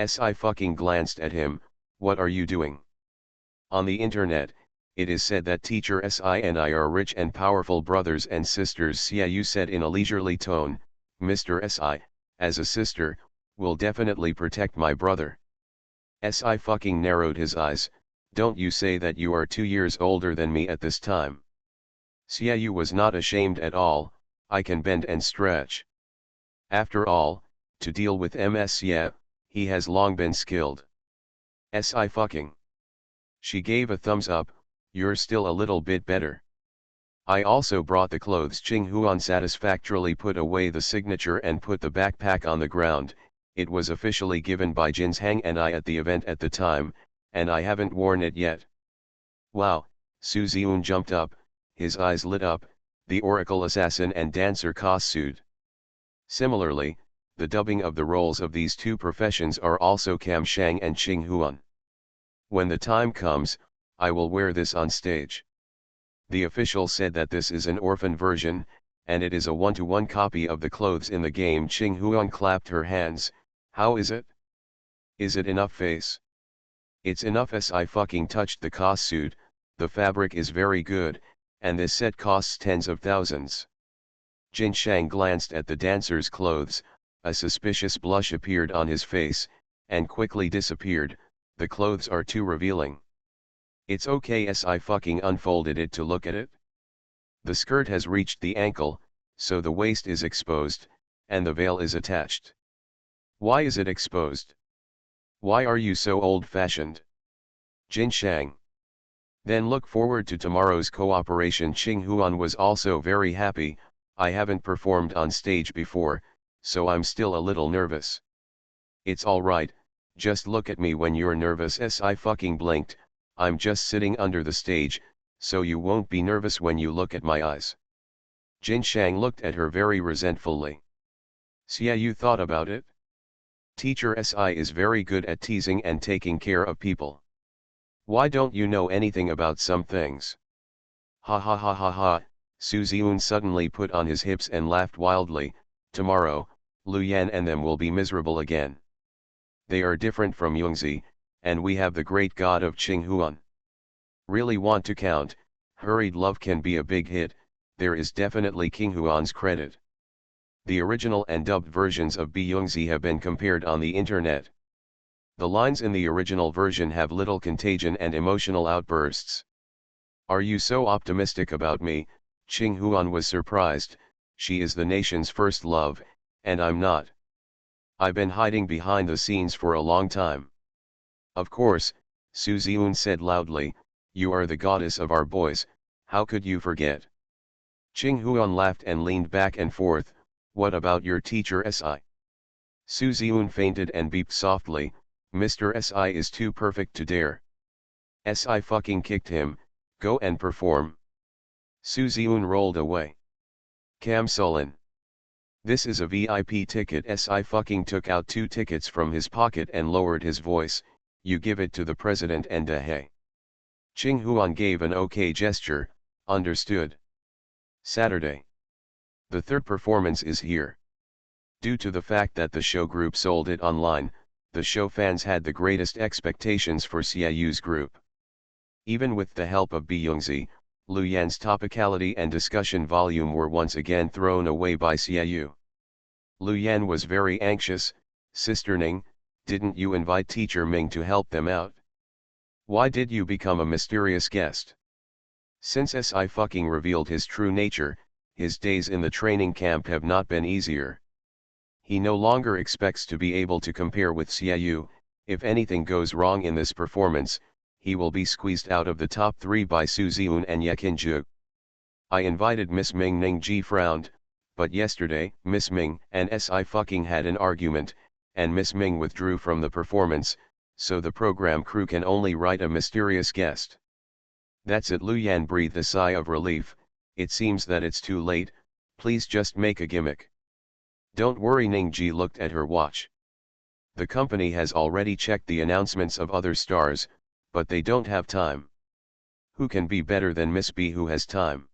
Si fucking glanced at him, what are you doing? On the internet, it is said that teacher Si and I are rich and powerful brothers and sisters. Xiaoyu said in a leisurely tone, Mr. Si, as a sister, will definitely protect my brother. Si fucking narrowed his eyes, don't you say that you are 2 years older than me at this time. Xiaoyu was not ashamed at all, I can bend and stretch. After all, to deal with MS Xia, he has long been skilled. Si fucking. She gave a thumbs up, you're still a little bit better. I also brought the clothes. Ching Huan satisfactorily put away the signature and put the backpack on the ground, it was officially given by Jin's Hang and I at the event at the time, and I haven't worn it yet. Wow, Su Ziun jumped up, his eyes lit up, the Oracle assassin and dancer costumed. Similarly, the dubbing of the roles of these 2 professions are also Kam Shang and Ching Huan. When the time comes, I will wear this on stage. The official said that this is an orphan version, and it is a one-to-one copy of the clothes in the game. Ching Huan clapped her hands. How is it? Is it enough face? It's enough as I fucking touched the cost suit, the fabric is very good, and this set costs tens of thousands. Jin Shang glanced at the dancer's clothes, a suspicious blush appeared on his face, and quickly disappeared. The clothes are too revealing. It's okay as I fucking unfolded it to look at it. The skirt has reached the ankle, so the waist is exposed, and the veil is attached. Why is it exposed? Why are you so old-fashioned? Jin Shang. Then look forward to tomorrow's cooperation. Ching Huan was also very happy. I haven't performed on stage before, so I'm still a little nervous. It's alright, just look at me when you're nervous as I fucking blinked. I'm just sitting under the stage, so you won't be nervous when you look at my eyes. Jin Shang looked at her very resentfully. Xia, you thought about it? Teacher Si is very good at teasing and taking care of people. Why don't you know anything about some things? Ha ha ha ha ha. Su Ziun suddenly put on his hips and laughed wildly. Tomorrow, Lu Yan and them will be miserable again. They are different from Yongzi, and we have the great god of Ching Huan. Really want to count, Hurried Love can be a big hit. There is definitely King Huan's credit. The original and dubbed versions of Yongzi have been compared on the internet. The lines in the original version have little contagion and emotional outbursts. Are you so optimistic about me? Ching Huan was surprised. She is the nation's first love, and I'm not. I've been hiding behind the scenes for a long time. Of course, Su Ziun said loudly, you are the goddess of our boys, how could you forget? Ching Huan laughed and leaned back and forth. What about your teacher Si? Su Ziun fainted and beeped softly. Mr. Si is too perfect to dare. Si fucking kicked him. Go and perform. Su Ziun rolled away. Cam Sullen. This is a VIP ticket. Si fucking took out 2 tickets from his pocket and lowered his voice. You give it to the president and hey. Ching Huan gave an okay gesture. Understood. Saturday. The third performance is here. Due to the fact that the show group sold it online, the show fans had the greatest expectations for Xiaoyu's group. Even with the help of Yongzi, Lu Yan's topicality and discussion volume were once again thrown away by Xiaoyu. Lu Yan was very anxious. Sister Ning, didn't you invite teacher Ming to help them out? Why did you become a mysterious guest? Since Si fucking revealed his true nature, his days in the training camp have not been easier. He no longer expects to be able to compare with Xiaoyu. If anything goes wrong in this performance, he will be squeezed out of the top 3 by Su Ziun and Ye Qinzhu. I invited Miss Ming. Ning Ji frowned, but yesterday, Miss Ming and Si fucking had an argument, and Miss Ming withdrew from the performance, so the program crew can only write a mysterious guest. That's it. Lu Yan breathed a sigh of relief. It seems that it's too late, please just make a gimmick. Don't worry. Ning Ji looked at her watch. The company has already checked the announcements of other stars, but they don't have time. Who can be better than Miss B who has time?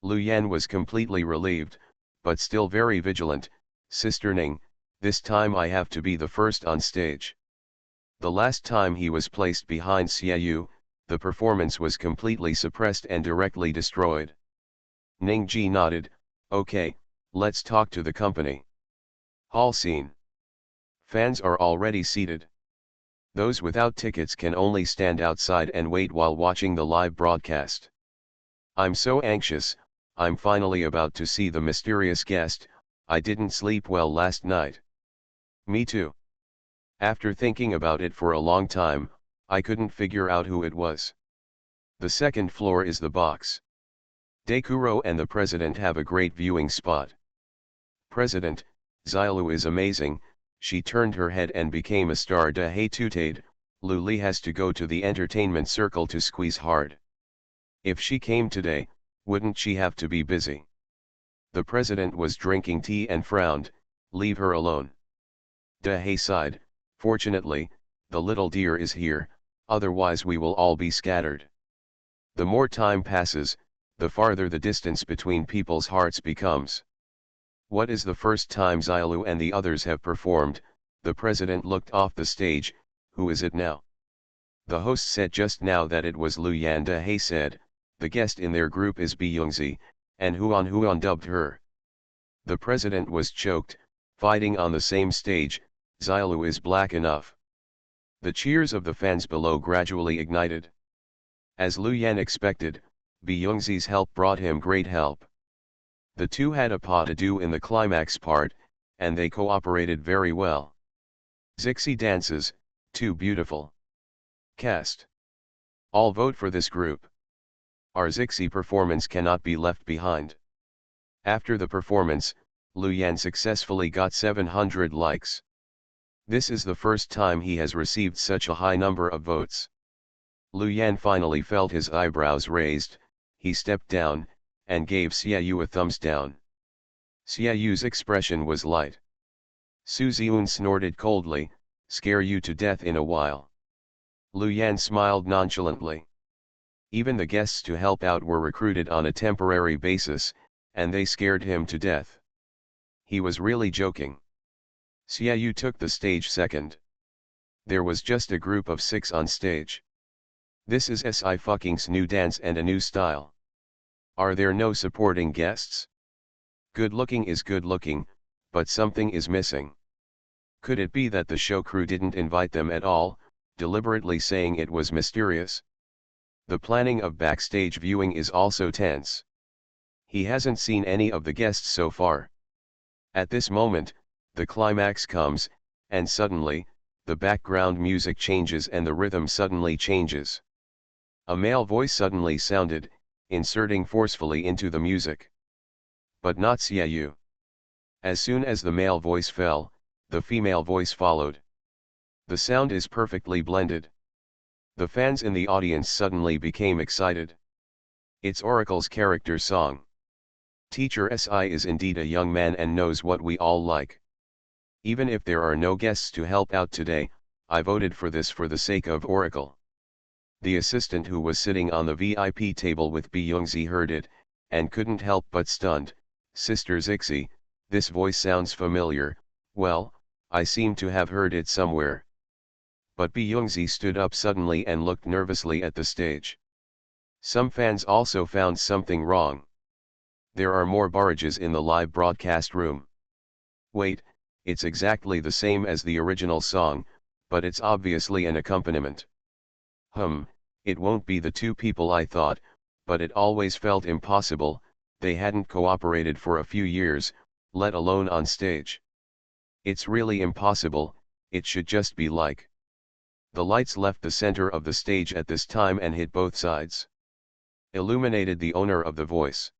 Lu Yan was completely relieved, but still very vigilant. Sister Ning, this time I have to be the first on stage. The last time he was placed behind Xiaoyu, the performance was completely suppressed and directly destroyed. Ning Ji nodded. Okay, let's talk to the company. Hall scene. Fans are already seated. Those without tickets can only stand outside and wait while watching the live broadcast. I'm so anxious, I'm finally about to see the mysterious guest. I didn't sleep well last night. Me too. After thinking about it for a long time, I couldn't figure out who it was. The second floor is the box. Dekuro and the president have a great viewing spot. President, Xiaolu is amazing. She turned her head and became a star. De He Tutade, Lu Li has to go to the entertainment circle to squeeze hard. If she came today, wouldn't she have to be busy? The president was drinking tea and frowned. Leave her alone. De He sighed. Fortunately, the little dear is here, otherwise we will all be scattered. The more time passes, the farther the distance between people's hearts becomes. What is the first time Xiaolu and the others have performed? The president looked off the stage. Who is it now? The host said just now that it was Lu Yanda. He said, the guest in their group is Byungzi, and Huan dubbed her. The president was choked, fighting on the same stage. Xiaolu is black enough. The cheers of the fans below gradually ignited. As Lu Yan expected, Byungzi's help brought him great help. The two had a pas to do in the climax part, and they cooperated very well. Zixi dances, too beautiful. Cast. All vote for this group. Our Zixi performance cannot be left behind. After the performance, Lu Yan successfully got 700 likes. This is the first time he has received such a high number of votes. Lu Yan finally felt his eyebrows raised. He stepped down, and gave Xiaoyu a thumbs down. Xiaoyu's expression was light. Su Ziun snorted coldly, scare you to death in a while. Lu Yan smiled nonchalantly. Even the guests to help out were recruited on a temporary basis, and they scared him to death. He was really joking. Xiaoyu took the stage second. There was just a group of 6 on stage. This is Sci-fi's new dance and a new style. Are there no supporting guests? Good looking is good looking, but something is missing. Could it be that the show crew didn't invite them at all, deliberately saying it was mysterious? The planning of backstage viewing is also tense. He hasn't seen any of the guests so far. At this moment, the climax comes, and suddenly, the background music changes and the rhythm suddenly changes. A male voice suddenly sounded, inserting forcefully into the music. But not Xiaoyu. As soon as the male voice fell, the female voice followed. The sound is perfectly blended. The fans in the audience suddenly became excited. It's Oracle's character song. Teacher Si is indeed a young man and knows what we all like. Even if there are no guests to help out today, I voted for this for the sake of Oracle. The assistant who was sitting on the VIP table with Byungzi heard it, and couldn't help but stunned. Sister Zixi, this voice sounds familiar. Well, I seem to have heard it somewhere. But Byungzi stood up suddenly and looked nervously at the stage. Some fans also found something wrong. There are more barrages in the live broadcast room. Wait, it's exactly the same as the original song, but it's obviously an accompaniment. It won't be the 2 people I thought, but it always felt impossible. They hadn't cooperated for a few years, let alone on stage. It's really impossible. It should just be like. The lights left the center of the stage at this time and hit both sides. Illuminated the owner of the voice.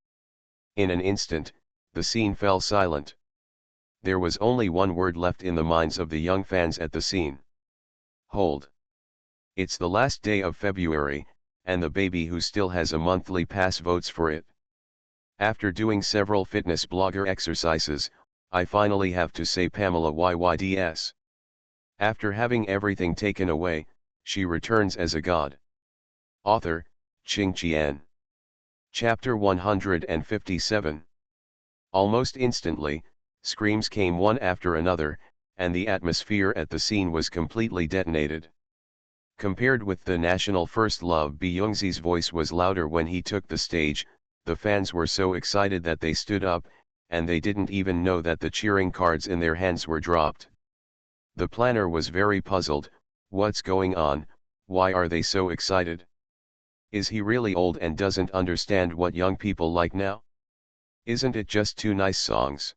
In an instant, the scene fell silent. There was only one word left in the minds of the young fans at the scene. Hold. It's the last day of February, and the baby who still has a monthly pass votes for it. After doing several fitness blogger exercises, I finally have to say Pamela YYDS. After having everything taken away, she returns as a god. Author, Qing Qian. Chapter 157. Almost instantly, screams came one after another, and the atmosphere at the scene was completely detonated. Compared with the national first love, Byungzi's voice was louder when he took the stage. The fans were so excited that they stood up, and they didn't even know that the cheering cards in their hands were dropped. The planner was very puzzled. What's going on? Why are they so excited? Is he really old and doesn't understand what young people like now? Isn't it just 2 nice songs?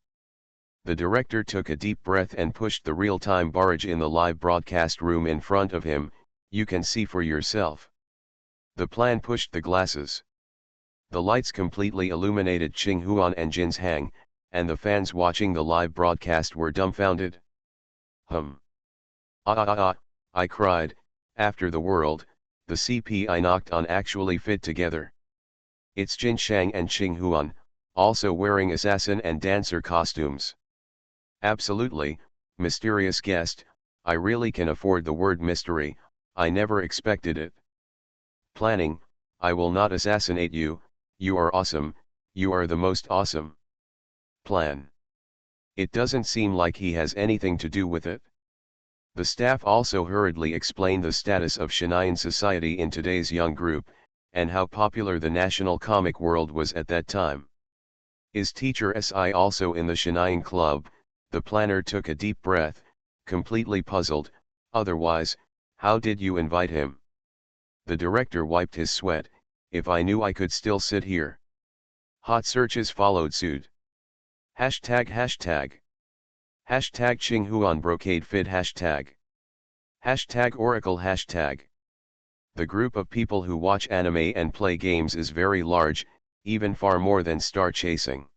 The director took a deep breath and pushed the real-time barrage in the live broadcast room in front of him. You can see for yourself. The plan pushed the glasses. The lights completely illuminated Qing Huan and Jin's Hang, and the fans watching the live broadcast were dumbfounded. I cried. After the world, the CPI knocked on actually fit together. It's Jin Shang and Qing Huan, also wearing assassin and dancer costumes. Absolutely, mysterious guest. I really can afford the word mystery. I never expected it. Planning, I will not assassinate you, You are awesome, you are the most awesome. Plan. It doesn't seem like he has anything to do with it. The staff also hurriedly explained the status of Shinayan society in today's young group, and how popular the national comic world was at that time. Is teacher SI also in the Shinayan club? The planner took a deep breath, completely puzzled. Otherwise, how did you invite him? The director wiped his sweat. If I knew I could still sit here. Hot searches followed suit. Hashtag hashtag. Hashtag Qinghuan brocade fit hashtag. Hashtag Oracle hashtag. The group of people who watch anime and play games is very large, even far more than star chasing.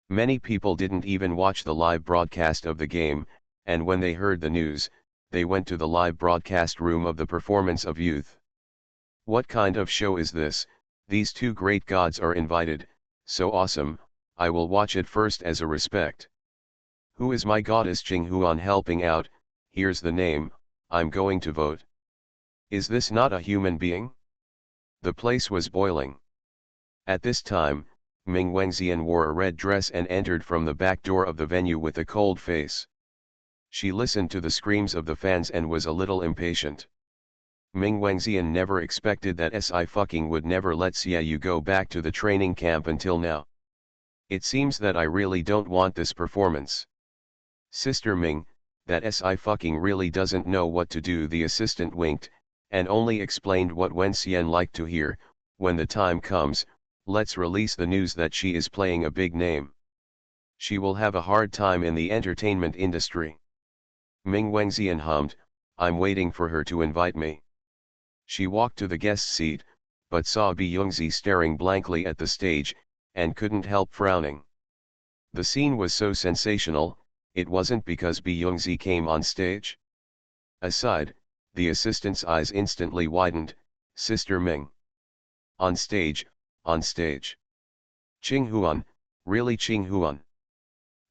Many people didn't even watch the live broadcast of the game, and when they heard the news, they went to the live broadcast room of the performance of youth. What kind of show is this? These two great gods are invited, so awesome, I will watch it first as a respect. Who is my goddess Qinghuan helping out? Here's the name, I'm going to vote. Is this not a human being? The place was boiling. At this time, Ming Wengxian wore a red dress and entered from the back door of the venue with a cold face. She listened to the screams of the fans and was a little impatient. Ming Wengxian never expected that Sci-fi would never let Xiaoyu go back to the training camp until now. It seems that I really don't want this performance. Sister Ming, that Sci-fi really doesn't know what to do. The assistant winked, and only explained what Wenxian liked to hear. When the time comes, let's release the news that she is playing a big name. She will have a hard time in the entertainment industry. Ming Wengxian hummed, I'm waiting for her to invite me. She walked to the guest seat, but saw Bi Yongzi staring blankly at the stage, and couldn't help frowning. The scene was so sensational, it wasn't because Bi Yongzi came on stage. Aside, the assistant's eyes instantly widened. Sister Ming. On stage, on stage. Qinghuan, really Qinghuan.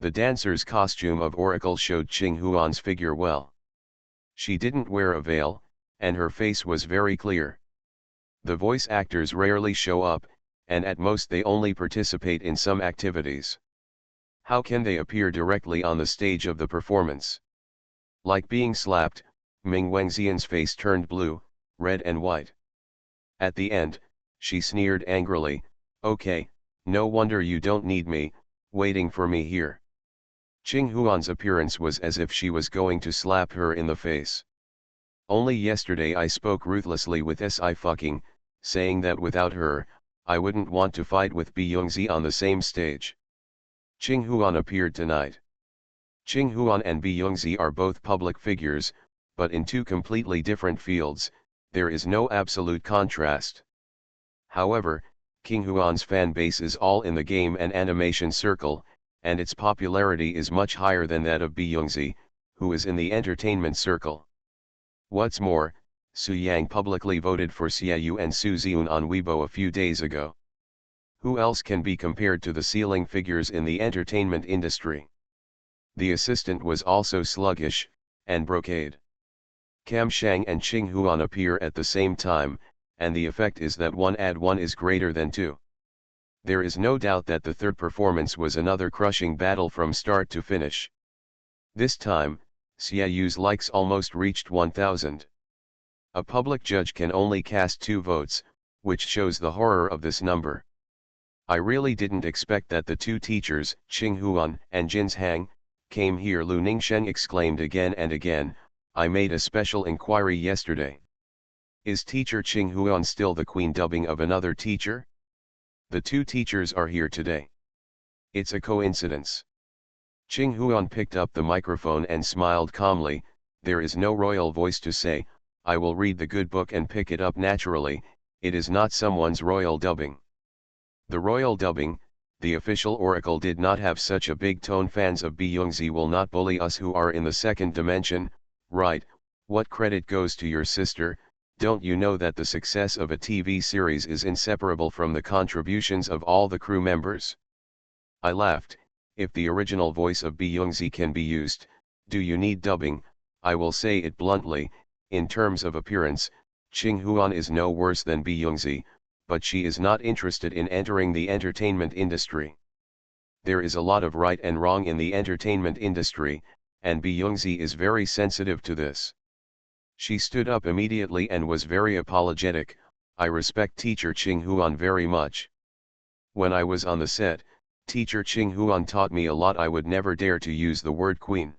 The dancer's costume of Oracle showed Qinghuan's figure well. She didn't wear a veil, and her face was very clear. The voice actors rarely show up, and at most they only participate in some activities. How can they appear directly on the stage of the performance? Like being slapped, Ming Wengxian's face turned blue, red and white. At the end, she sneered angrily, okay, no wonder you don't need me, waiting for me here. Qinghuan's appearance was as if she was going to slap her in the face. Only yesterday I spoke ruthlessly with Sci-fi, saying that without her, I wouldn't want to fight with Bi Yongzi on the same stage. Qinghuan appeared tonight. Qinghuan and Bi Yongzi are both public figures, but in two completely different fields, there is no absolute contrast. However, Qinghuan's fan base is all in the game and animation circle, and its popularity is much higher than that of Bi Yongzi, who is in the entertainment circle. What's more, Su Yang publicly voted for Xiaoyu and Su Ziun on Weibo a few days ago. Who else can be compared to the ceiling figures in the entertainment industry? The assistant was also sluggish, and brocade. Cam Shang and Qinghuan appear at the same time, and the effect is that 1 + 1 is greater than 2. There is no doubt that the third performance was another crushing battle from start to finish. This time, Xiaoyu's likes almost reached 1,000. A public judge can only cast 2 votes, which shows the horror of this number. I really didn't expect that the 2 teachers, Qinghuan and Jin's Hang, came here. Lu Ningsheng exclaimed again and again, I made a special inquiry yesterday. Is teacher Qinghuan still the queen dubbing of another teacher? The 2 teachers are here today. It's a coincidence. Qinghuan picked up the microphone and smiled calmly. There is no royal voice to say, I will read the good book and pick it up naturally. It is not someone's royal dubbing. The royal dubbing, the official oracle did not have such a big tone. Fans of Bi Yongzi will not bully us who are in the second dimension, right? What credit goes to your sister? Don't you know that the success of a TV series is inseparable from the contributions of all the crew members? I laughed. If the original voice of Bi Yongzi can be used, do you need dubbing? I will say it bluntly, in terms of appearance, Qinghuan is no worse than Bi Yongzi, but she is not interested in entering the entertainment industry. There is a lot of right and wrong in the entertainment industry, and Byungzi is very sensitive to this. She stood up immediately and was very apologetic. I respect teacher Ching Huan very much. When I was on the set, teacher Ching Huan taught me a lot. I would never dare to use the word queen.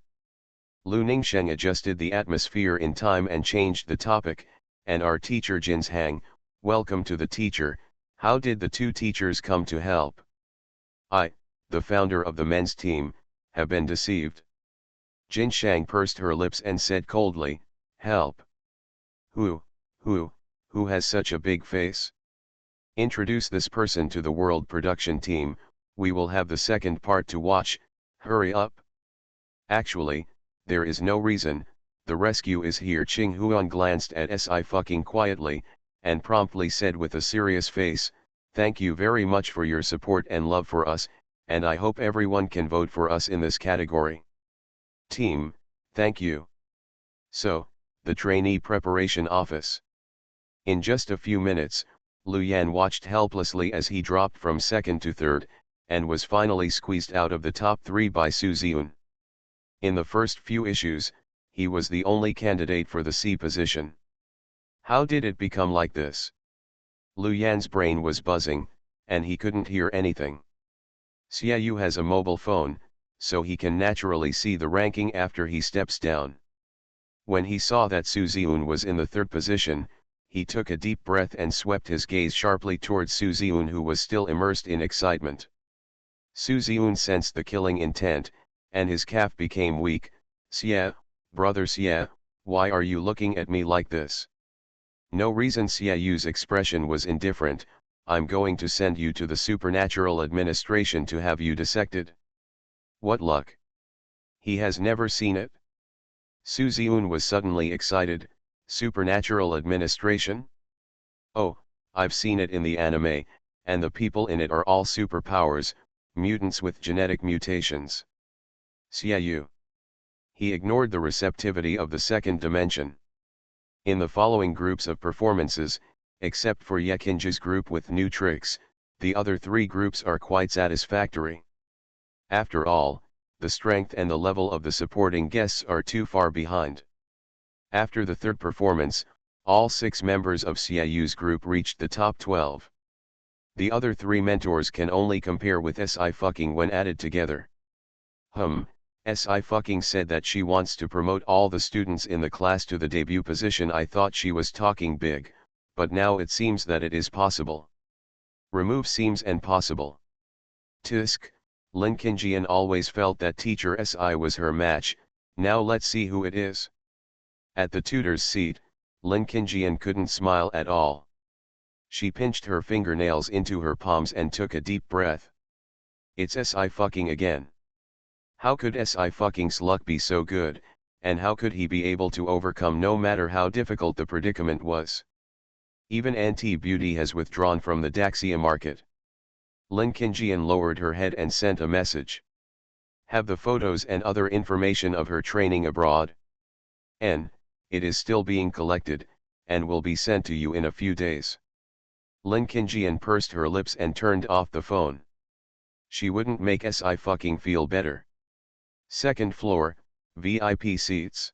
Lu Ningsheng adjusted the atmosphere in time and changed the topic, and our teacher Jin's Hang, welcome to the teacher. How did the two teachers come to help? I, the founder of the men's team, have been deceived. Jin Shang pursed her lips and said coldly, help. Who has such a big face? Introduce this person to the world production team, we will have the second part to watch, hurry up. Actually, there is no reason, the rescue is here. Ching Huan glanced at Sci-fi quietly, and promptly said with a serious face, thank you very much for your support and love for us, and I hope everyone can vote for us in this category. Team, thank you. So, the trainee preparation office. In just a few minutes, Lu Yan watched helplessly as he dropped from second to third, and was finally squeezed out of the top 3 by Su Ziun. In the first few issues, he was the only candidate for the C position. How did it become like this? Lu Yan's brain was buzzing, and he couldn't hear anything. Xiaoyu has a mobile phone, so he can naturally see the ranking after he steps down. When he saw that Su Ziun was in the 3rd position, he took a deep breath and swept his gaze sharply towards Su Ziun, who was still immersed in excitement. Su Ziun sensed the killing intent, and his calf became weak. Xia, brother Xia, why are you looking at me like this? No reason. Xiaoyu's expression was indifferent. I'm going to send you to the supernatural administration to have you dissected. What luck? He has never seen it. Su Ziun was suddenly excited. Supernatural administration? Oh, I've seen it in the anime, and the people in it are all superpowers, mutants with genetic mutations. Xiaoyu. He ignored the receptivity of the 2nd dimension. In the following groups of performances, except for Yekinja's group with new tricks, the other 3 groups are quite satisfactory. After all, the strength and the level of the supporting guests are too far behind. After the 3rd performance, all 6 members of Xiaoyu's group reached the top 12. The other 3 mentors can only compare with Sci-fi when added together. Sci-fi said that she wants to promote all the students in the class to the debut position. I thought she was talking big, but now it seems that it is possible. Remove seems impossible. Tisk, Lin Qingjian always felt that teacher Si was her match, now let's see who it is. At the tutor's seat, Lin Qingjian couldn't smile at all. She pinched her fingernails into her palms and took a deep breath. It's Si again. How could Si luck be so good, and how could he be able to overcome no matter how difficult the predicament was? Even Auntie Beauty has withdrawn from the Daxia market. Lin Qingjian lowered her head and sent a message. Have the photos and other information of her training abroad. It is still being collected, and will be sent to you in a few days. Lin Qingjian pursed her lips and turned off the phone. She wouldn't make Si feel better. 2nd floor, VIP seats.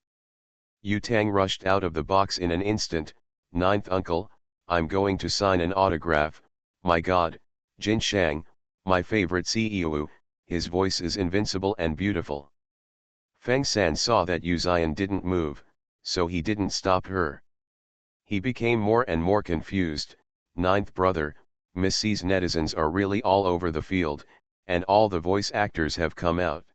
Yu Tang rushed out of the box in an instant. 9th uncle, I'm going to sign an autograph. My God, Jin Shang, my favorite CEO, his voice is invincible and beautiful. Feng San saw that Yu Zian didn't move, so he didn't stop her. He became more and more confused. 9th brother, Miss C's netizens are really all over the field, and all the voice actors have come out.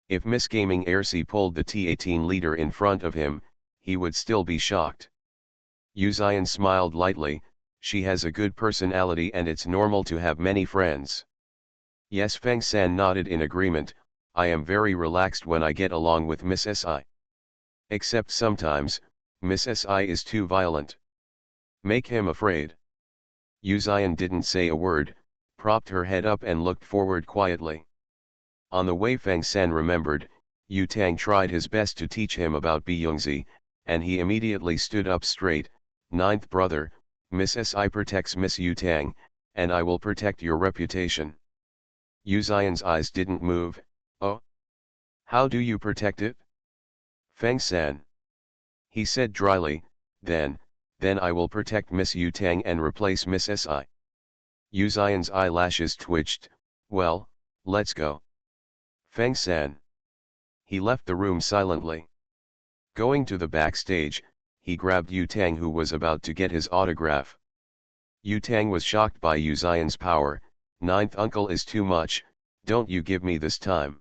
If Miss Gaming Aircy pulled the T18 leader in front of him, he would still be shocked. Yu Zian smiled lightly. She has a good personality and it's normal to have many friends. Yes, Feng San nodded in agreement. I am very relaxed when I get along with Miss Si. Except sometimes, Miss Si is too violent. Make him afraid. Yu Zian didn't say a word, propped her head up and looked forward quietly. On the way, Feng San remembered, Yu Tang tried his best to teach him about Byungzi, and he immediately stood up straight. 9th brother, Miss Si protects Miss Yu Tang, and I will protect your reputation. Yu Xian's eyes didn't move. Oh? How do you protect it? Feng San. He said dryly, then I will protect Miss Yu Tang and replace Miss Si. Yu Xian's eyelashes twitched. Well, let's go. Feng San. He left the room silently. Going to the backstage, he grabbed Yu Tang, who was about to get his autograph. Yu Tang was shocked by Yu Xian's power. Ninth uncle is too much, don't you give me this time.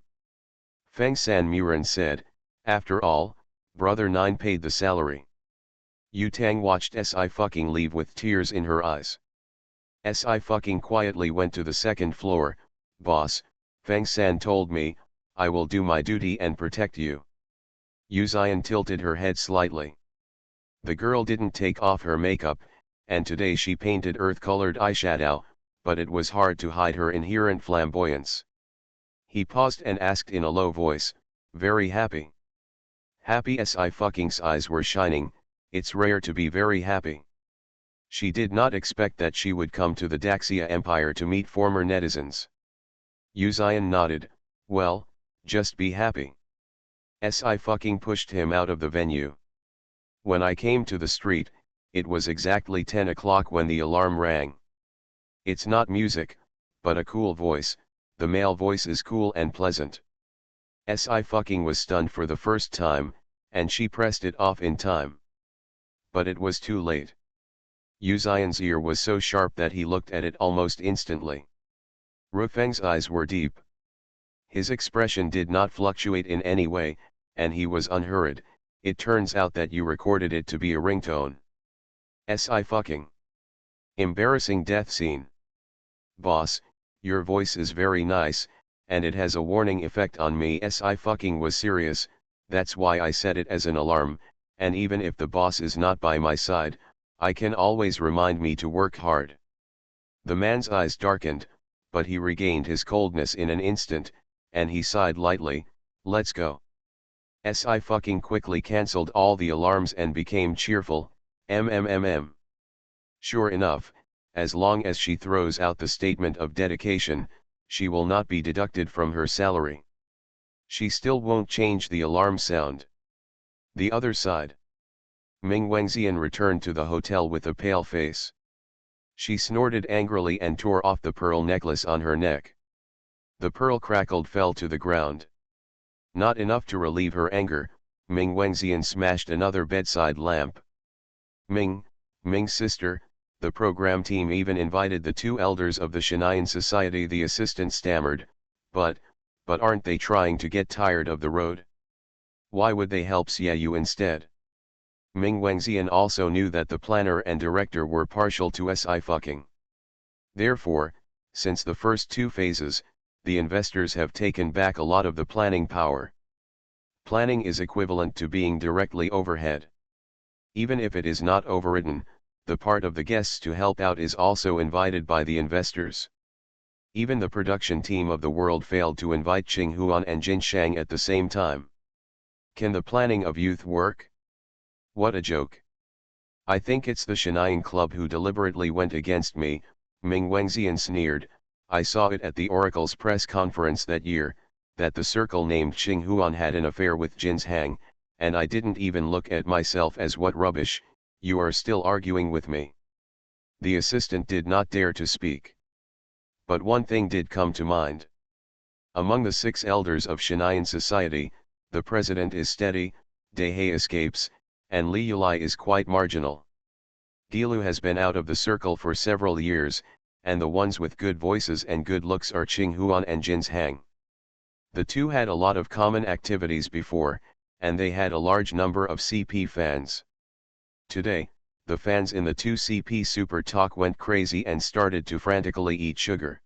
Feng San Muren said, after all, brother Nine paid the salary. Yu Tang watched Si fucking leave with tears in her eyes. Si fucking quietly went to the second floor. Boss, Feng San told me, I will do my duty and protect you. Yu Xian tilted her head slightly. The girl didn't take off her makeup, and today she painted earth-colored eyeshadow, but it was hard to hide her inherent flamboyance. He paused and asked in a low voice, very happy? Happy? Si fucking's eyes were shining. It's rare to be very happy. She did not expect that she would come to the Daxia Empire to meet former netizens. Yu Xian nodded, well, just be happy. Si fucking pushed him out of the venue. When I came to the street, it was exactly 10 o'clock when the alarm rang. It's not music, but a cool voice. The male voice is cool and pleasant. Si fucking was stunned for the first time, and she pressed it off in time. But it was too late. Yu Xian's ear was so sharp that he looked at it almost instantly. Rufeng's eyes were deep. His expression did not fluctuate in any way, and he was unhurried. It turns out that you recorded it to be a ringtone. Si fucking. Embarrassing death scene. Boss, your voice is very nice, and it has a warning effect on me. Si fucking was serious, that's why I set it as an alarm, and even if the boss is not by my side, I can always remind me to work hard. The man's eyes darkened, but he regained his coldness in an instant, and he sighed lightly, let's go. Si fucking quickly cancelled all the alarms and became cheerful, Sure enough, as long as she throws out the statement of dedication, she will not be deducted from her salary. She still won't change the alarm sound. The other side. Ming Wangxian returned to the hotel with a pale face. She snorted angrily and tore off the pearl necklace on her neck. The pearl crackled, fell to the ground. Not enough to relieve her anger, Ming Wangxian smashed another bedside lamp. Ming's sister, the program team even invited the two elders of the Shinayan Society. The assistant stammered, but aren't they trying to get tired of the road? Why would they help Xiaoyu instead? Ming Wangxian also knew that the planner and director were partial to Si fucking. Therefore, since the first two phases, the investors have taken back a lot of the planning power. Planning is equivalent to being directly overhead. Even if it is not overridden, the part of the guests to help out is also invited by the investors. Even the production team of The World failed to invite Qing Huan and Jin Shang at the same time. Can the planning of youth work? What a joke. I think it's the Shinayan Club who deliberately went against me, Ming Wangxian sneered. I saw it at the Oracle's press conference that year, that the circle named Qing Huan had an affair with Jin's Hang, and I didn't even look at myself as what rubbish, you are still arguing with me. The assistant did not dare to speak. But one thing did come to mind. Among the 6 elders of Shinayan society, the president is steady, Dehe escapes, and Li Yulai is quite marginal. Gilu has been out of the circle for several years, and the ones with good voices and good looks are Qing Huan and Jin's Hang. The two had a lot of common activities before, and they had a large number of CP fans. Today, the fans in the 2 CP Super Talk went crazy and started to frantically eat sugar.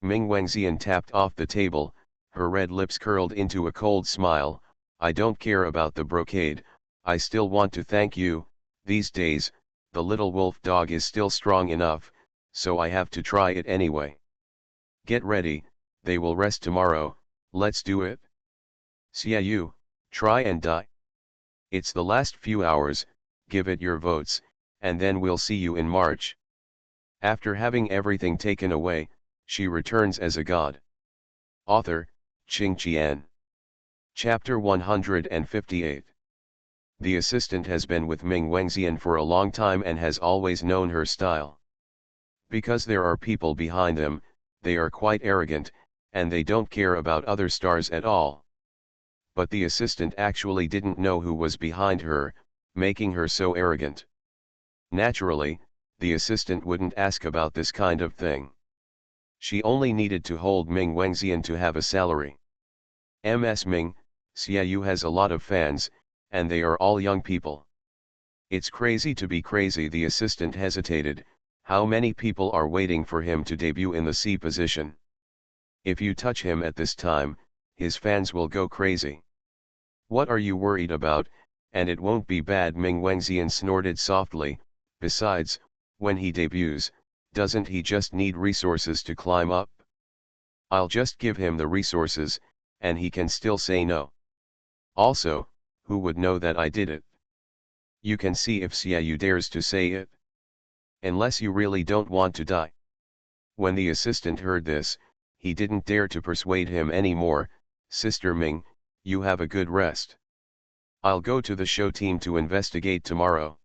Ming Wangxian tapped off the table, her red lips curled into a cold smile. I don't care about the brocade, I still want to thank you. These days, the little wolf dog is still strong enough, so I have to try it anyway. Get ready, they will rest tomorrow, let's do it. Xiaoyu, try and die. It's the last few hours, give it your votes, and then we'll see you in March. After having everything taken away, she returns as a god. Author, Qing Qian. Chapter 158. The assistant has been with Ming Wengxian for a long time and has always known her style. Because there are people behind them, they are quite arrogant, and they don't care about other stars at all. But the assistant actually didn't know who was behind her, making her so arrogant. Naturally, the assistant wouldn't ask about this kind of thing. She only needed to hold Ming Wengxian to have a salary. Ms. Ming, Xiaoyu has a lot of fans, and they are all young people. It's crazy to be crazy. The assistant hesitated. How many people are waiting for him to debut in the C position? If you touch him at this time, his fans will go crazy. What are you worried about? And it won't be bad. Ming Wengxian snorted softly. Besides, when he debuts, doesn't he just need resources to climb up? I'll just give him the resources, and he can still say no. Also, who would know that I did it? You can see if Xiaoyu dares to say it. Unless you really don't want to die. When the assistant heard this, he didn't dare to persuade him anymore. Sister Ming, you have a good rest. I'll go to the show team to investigate tomorrow.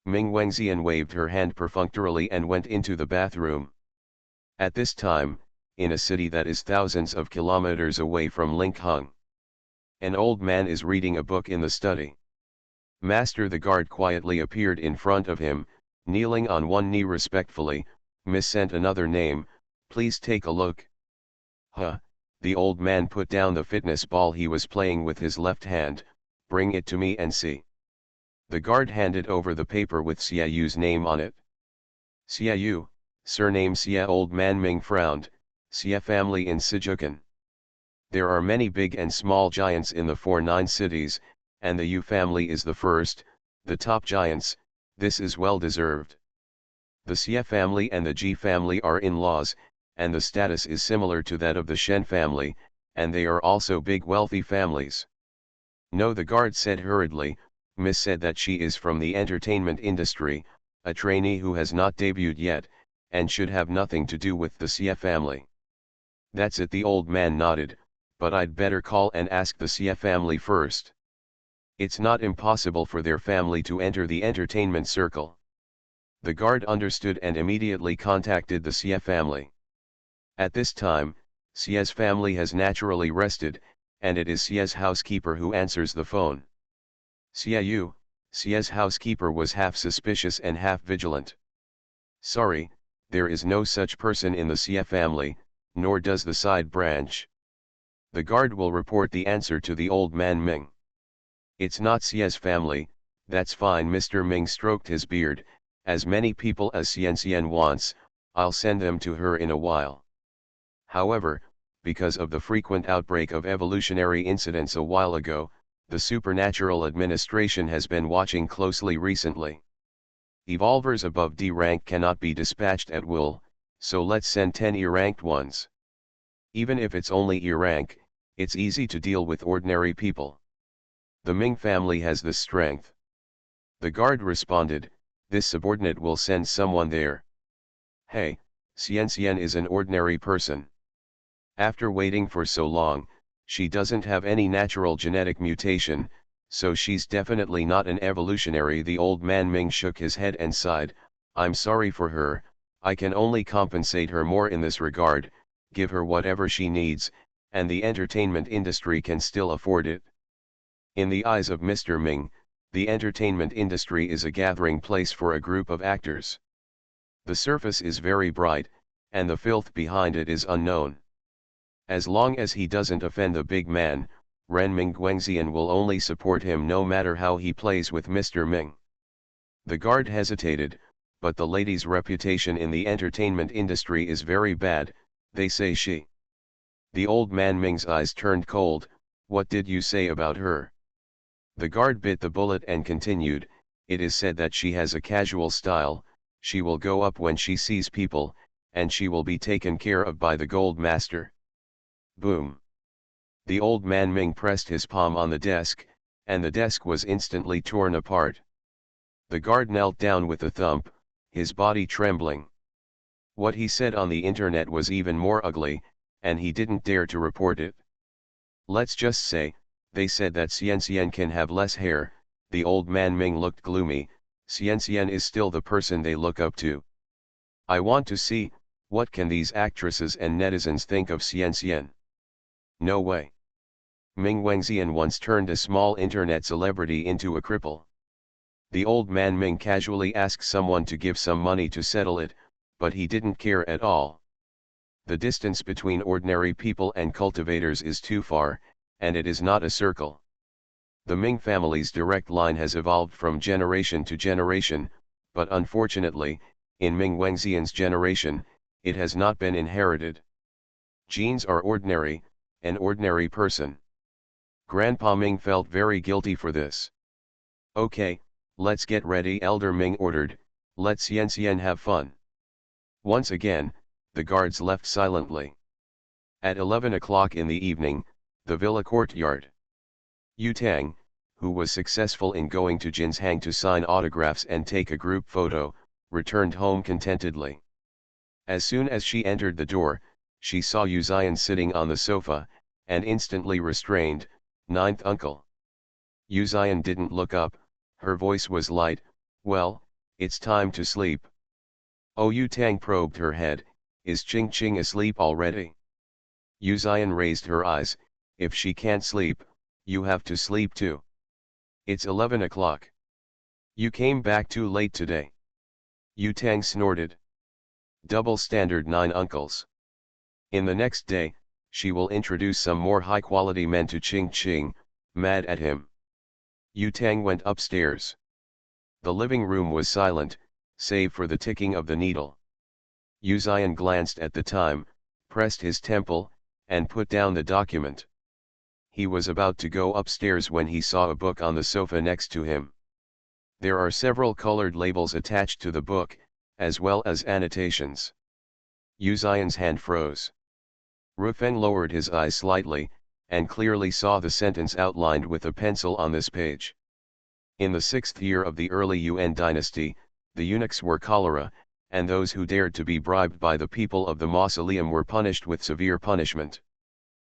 Ming Wengxian waved her hand perfunctorily and went into the bathroom. At this time, in a city that is thousands of kilometers away from Linkhung, an old man is reading a book in the study. Master the guard quietly appeared in front of him, kneeling on one knee respectfully. Miss sent another name, please take a look. Huh, the old man put down the fitness ball he was playing with his left hand. Bring it to me and see. The guard handed over the paper with Xiaoyu's name on it. Xiaoyu, surname Xia. Old man Ming frowned. Xia family in Sijukan. There are many big and small giants in the 4-9 cities, and the Yu family is the first, the top giants. This is well deserved. The Xia family and the Ji family are in-laws, and the status is similar to that of the Shen family, and they are also big wealthy families. No, the guard said hurriedly. Miss said that she is from the entertainment industry, a trainee who has not debuted yet, and should have nothing to do with the Xia family. That's it, the old man nodded, but I'd better call and ask the Xia family first. It's not impossible for their family to enter the entertainment circle. The guard understood and immediately contacted the Xia family. At this time, Xia's family has naturally rested, and it is Xia's housekeeper who answers the phone. Xiaoyu, Xia's housekeeper was half suspicious and half vigilant. Sorry, there is no such person in the Xia family, nor does the side branch. The guard will report the answer to the old man Ming. It's not Xia's family. That's fine. Mr. Ming stroked his beard. As many people as Xian wants, I'll send them to her in a while. However, because of the frequent outbreak of evolutionary incidents a while ago, the Supernatural Administration has been watching closely recently. Evolvers above D rank cannot be dispatched at will, so let's send 10 E-ranked ones. Even if it's only E-rank, it's easy to deal with ordinary people. The Ming family has this strength. The guard responded, this subordinate will send someone there. Hey, Xian is an ordinary person. After waiting for so long, she doesn't have any natural genetic mutation, so she's definitely not an evolutionary. The old man Ming shook his head and sighed. I'm sorry for her, I can only compensate her more in this regard, give her whatever she needs, and the entertainment industry can still afford it. In the eyes of Mr. Ming, the entertainment industry is a gathering place for a group of actors. The surface is very bright, and the filth behind it is unknown. As long as he doesn't offend the big man, Ren Ming Wengxian will only support him no matter how he plays with Mr. Ming. The guard hesitated, but the lady's reputation in the entertainment industry is very bad, they say she. The old man Ming's eyes turned cold. What did you say about her? The guard bit the bullet and continued, it is said that she has a casual style, she will go up when she sees people, and she will be taken care of by the gold master. Boom. The old man Ming pressed his palm on the desk, and the desk was instantly torn apart. The guard knelt down with a thump, his body trembling. What he said on the internet was even more ugly, and he didn't dare to report it. Let's just say, they said that Xian can have less hair. The old man Ming looked gloomy. Xian is still the person they look up to. I want to see, what can these actresses and netizens think of Xian? No way. Ming Wengxian once turned a small internet celebrity into a cripple. The old man Ming casually asked someone to give some money to settle it, but he didn't care at all. The distance between ordinary people and cultivators is too far, and it is not a circle. The Ming family's direct line has evolved from generation to generation, but unfortunately, in Ming Wengxian's generation, it has not been inherited. Genes are ordinary, an ordinary person. Grandpa Ming felt very guilty for this. Okay, let's get ready, Elder Ming ordered. Let Xian have fun. Once again, the guards left silently. At 11 o'clock in the evening, the villa courtyard. Yu Tang, who was successful in going to Jinshan to sign autographs and take a group photo, returned home contentedly. As soon as she entered the door, she saw Yu Xian sitting on the sofa, and instantly restrained, "Ninth uncle." Yu Xian didn't look up, her voice was light, "Well, it's time to sleep." Oh, Yu Tang probed her head, "Is Ching Ching asleep already?" Yu Xian raised her eyes, "If she can't sleep, you have to sleep too. It's 11 o'clock. You came back too late today." Yu Tang snorted. Double standard, 9 uncles. In the next day, she will introduce some more high-quality men to Ching Ching, mad at him. Yu Tang went upstairs. The living room was silent, save for the ticking of the needle. Yu Xian glanced at the time, pressed his temple, and put down the document. He was about to go upstairs when he saw a book on the sofa next to him. There are several colored labels attached to the book, as well as annotations. Yu Xian's hand froze. Rufeng lowered his eyes slightly, and clearly saw the sentence outlined with a pencil on this page. In the 6th year of the early Yuan dynasty, the eunuchs were cholera, and those who dared to be bribed by the people of the mausoleum were punished with severe punishment.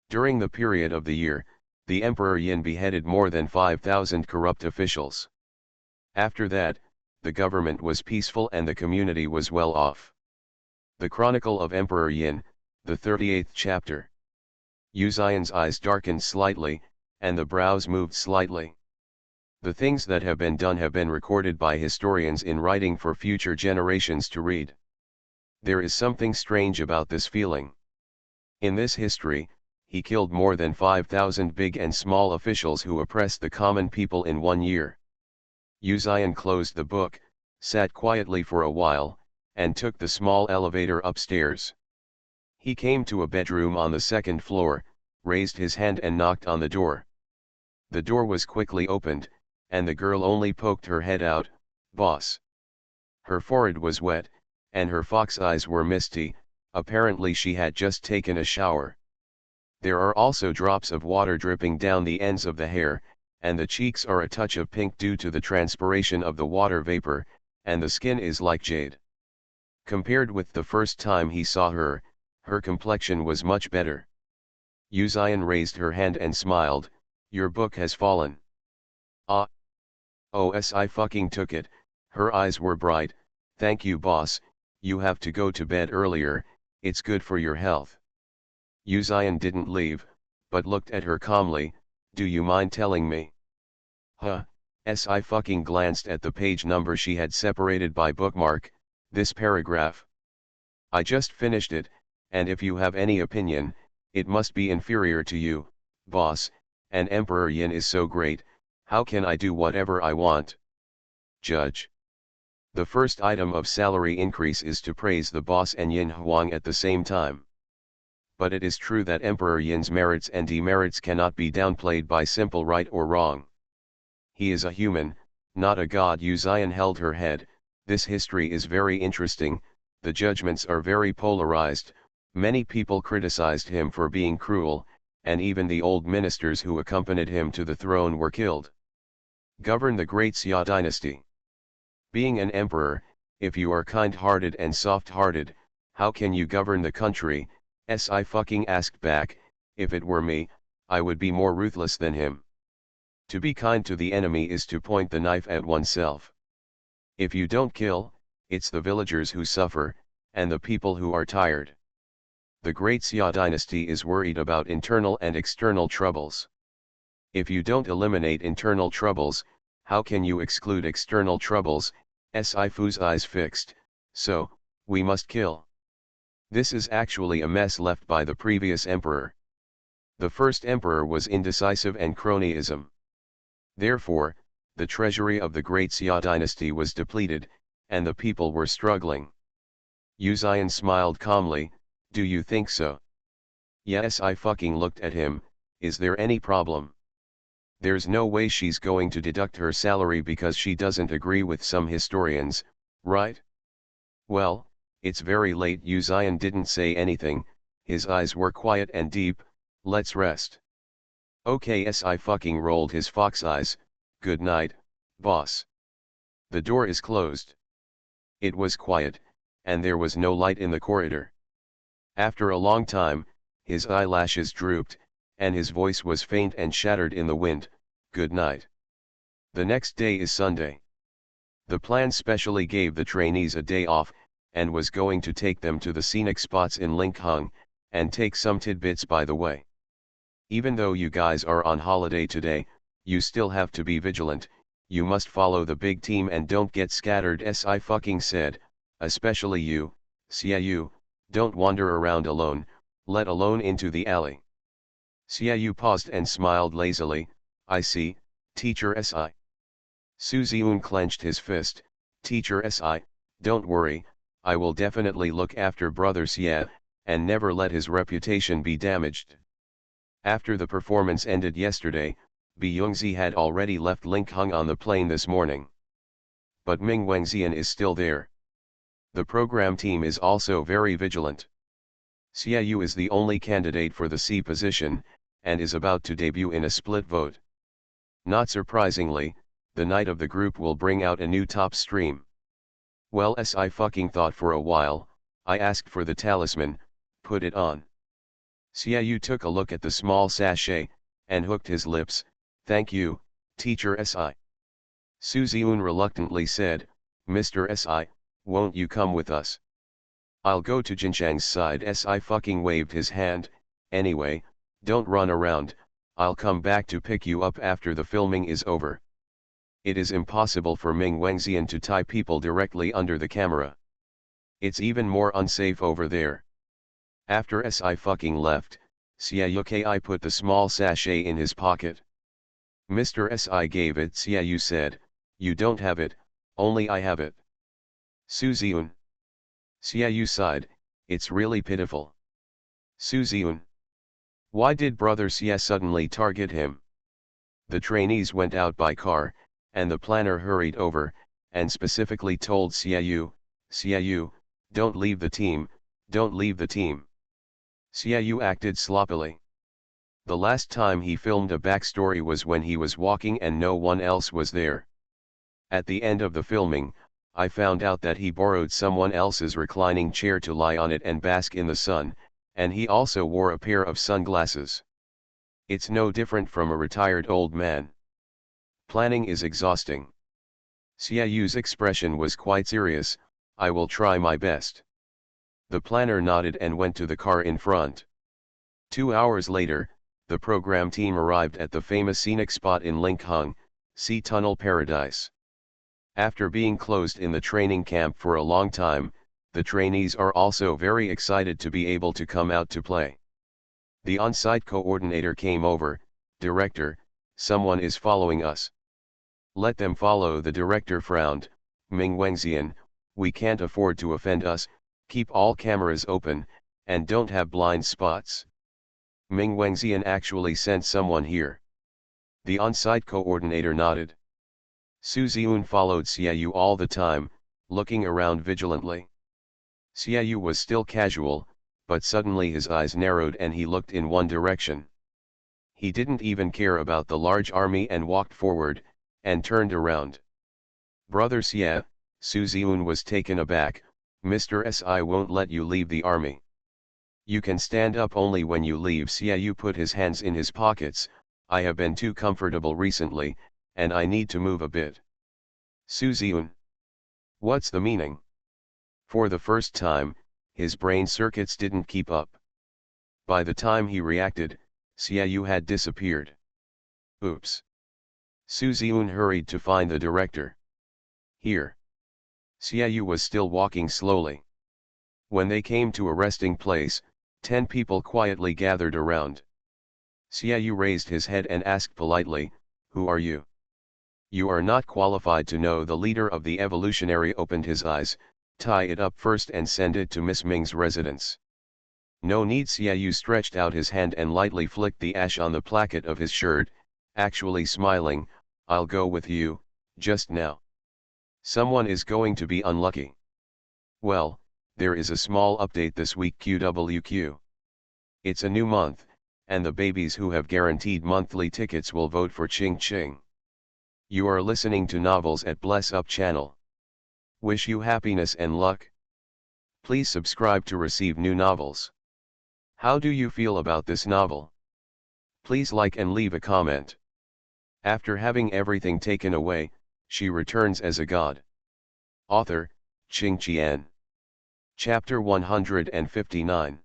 During the period of the year, the Emperor Yin beheaded more than 5,000 corrupt officials. After that, the government was peaceful and the community was well off. The Chronicle of Emperor Yin, the 38th chapter. Yu Xian's eyes darkened slightly, and the brows moved slightly. The things that have been recorded by historians in writing for future generations to read. There is something strange about this feeling. In this history, he killed more than 5,000 big and small officials who oppressed the common people in 1 year. Yu Xian closed the book, sat quietly for a while, and took the small elevator upstairs. He came to a bedroom on the 2nd floor, raised his hand and knocked on the door. The door was quickly opened, and the girl only poked her head out, "Boss." Her forehead was wet, and her fox eyes were misty, apparently she had just taken a shower. There are also drops of water dripping down the ends of the hair, and the cheeks are a touch of pink due to the transpiration of the water vapor, and the skin is like jade. Compared with the first time he saw her, her complexion was much better. Yu Xian raised her hand and smiled, "Your book has fallen." "Ah. OS, I fucking took it." Her eyes were bright, "Thank you, boss. You have to go to bed earlier, it's good for your health." Yu Xian didn't leave, but looked at her calmly, "Do you mind telling me?" I fucking glanced at the page number she had separated by bookmark, "This paragraph. I just finished it, and if you have any opinion, it must be inferior to you, boss, and Emperor Yin is so great, how can I do whatever I want? Judge. The first item of salary increase is to praise the boss and Yin Huang at the same time. But it is true that Emperor Yin's merits and demerits cannot be downplayed by simple right or wrong. He is a human, not a god." Yu Xian held her head, "This history is very interesting, the judgments are very polarized, many people criticized him for being cruel, and even the old ministers who accompanied him to the throne were killed. Govern the great Xia dynasty. Being an emperor, if you are kind-hearted and soft-hearted, how can you govern the country? I fucking asked back, if it were me, I would be more ruthless than him. To be kind to the enemy is to point the knife at oneself. If you don't kill, it's the villagers who suffer, and the people who are tired. The great Xia dynasty is worried about internal and external troubles. If you don't eliminate internal troubles, how can you exclude external troubles? Sifu's eyes fixed, so, we must kill. This is actually a mess left by the previous emperor. The first emperor was indecisive and cronyism. Therefore, the treasury of the great Xia dynasty was depleted, and the people were struggling. Yu Xian smiled calmly, do you think so? Yes, I fucking looked at him, is there any problem? There's no way she's going to deduct her salary because she doesn't agree with some historians, right? Well, it's very late. Yu Xian didn't say anything, his eyes were quiet and deep. Let's rest. Okay, I fucking rolled his fox eyes. Good night, boss. The door is closed. It was quiet, and there was no light in the corridor. After a long time, his eyelashes drooped, and his voice was faint and shattered in the wind. Good night. The next day is Sunday. The plan specially gave the trainees a day off, and was going to take them to the scenic spots in Linkhung, and take some tidbits by the way. Even though you guys are on holiday today, you still have to be vigilant, you must follow the big team and don't get scattered. I fucking said, especially you, Xiaoyu, don't wander around alone, let alone into the alley. Xiaoyu paused and smiled lazily, I see, Teacher Si. Su Ziun clenched his fist, Teacher Si, don't worry, I will definitely look after Brother Xia, and never let his reputation be damaged. After the performance ended yesterday, Byungzi had already left Linkhung on the plane this morning. But Ming Wengxian is still there. The program team is also very vigilant. Xiaoyu is the only candidate for the C position, and is about to debut in a split vote. Not surprisingly, the night of the group will bring out a new top stream. Well, I fucking thought for a while, I asked for the talisman, put it on. Xiaoyu took a look at the small sachet, and hooked his lips, thank you, Teacher Si. Su Ziun reluctantly said, Mr. Si, won't you come with us? I'll go to Jinchang's side. Si fucking waved his hand, anyway, don't run around, I'll come back to pick you up after the filming is over. It is impossible for Ming Wengxian to tie people directly under the camera. It's even more unsafe over there. After Si fucking left, Xiaoyu put the small sachet in his pocket. Mr. Si gave it. Xiaoyu said, you don't have it, only I have it. Su Ziun. Xiaoyu sighed, it's really pitiful. Su Ziun. Why did Brother Xia suddenly target him? The trainees went out by car, and the planner hurried over, and specifically told Xiaoyu, Xiaoyu, don't leave the team, don't leave the team. Xiaoyu acted sloppily. The last time he filmed a backstory was when he was walking and no one else was there. At the end of the filming, I found out that he borrowed someone else's reclining chair to lie on it and bask in the sun, and he also wore a pair of sunglasses. It's no different from a retired old man. Planning is exhausting. Xiaoyu's expression was quite serious, I will try my best. The planner nodded and went to the car in front. 2 hours later, the program team arrived at the famous scenic spot in Linkhung, Sea Tunnel Paradise. After being closed in the training camp for a long time, the trainees are also very excited to be able to come out to play. The on-site coordinator came over, Director, someone is following us. Let them follow. The director frowned, Ming Wengxian, we can't afford to offend us, keep all cameras open, and don't have blind spots. Ming Wengxian actually sent someone here. The on-site coordinator nodded. Su Ziun followed Xiaoyu all the time, looking around vigilantly. Xiaoyu was still casual, but suddenly his eyes narrowed and he looked in one direction. He didn't even care about the large army and walked forward, and turned around. Brother Xia, Su Ziun was taken aback. Mr. Si won't let you leave the army. You can stand up only when you leave. Xiaoyu put his hands in his pockets. I have been too comfortable recently, and I need to move a bit. Su Ziun. What's the meaning? For the first time, his brain circuits didn't keep up. By the time he reacted, Xiaoyu had disappeared. Oops. Su Ziun hurried to find the director. Here. Xiaoyu was still walking slowly. When they came to a resting place, 10 people quietly gathered around. Xiaoyu raised his head and asked politely, "Who are you?" "You are not qualified to know." The leader of the evolutionary opened his eyes. "Tie it up first and send it to Miss Ming's residence." "No need." Xiaoyu stretched out his hand and lightly flicked the ash on the placket of his shirt, actually smiling. "I'll go with you, just now. Someone is going to be unlucky." "Well, there is a small update this week. QWQ. It's a new month, and the babies who have guaranteed monthly tickets will vote for Ching Ching." You are listening to Novels at Bless Up channel. Wish you happiness and luck. Please subscribe to receive new novels. How do you feel about this novel? Please like and leave a comment. After having everything taken away, she returns as a god. Author, Ching Qian. Chapter 159.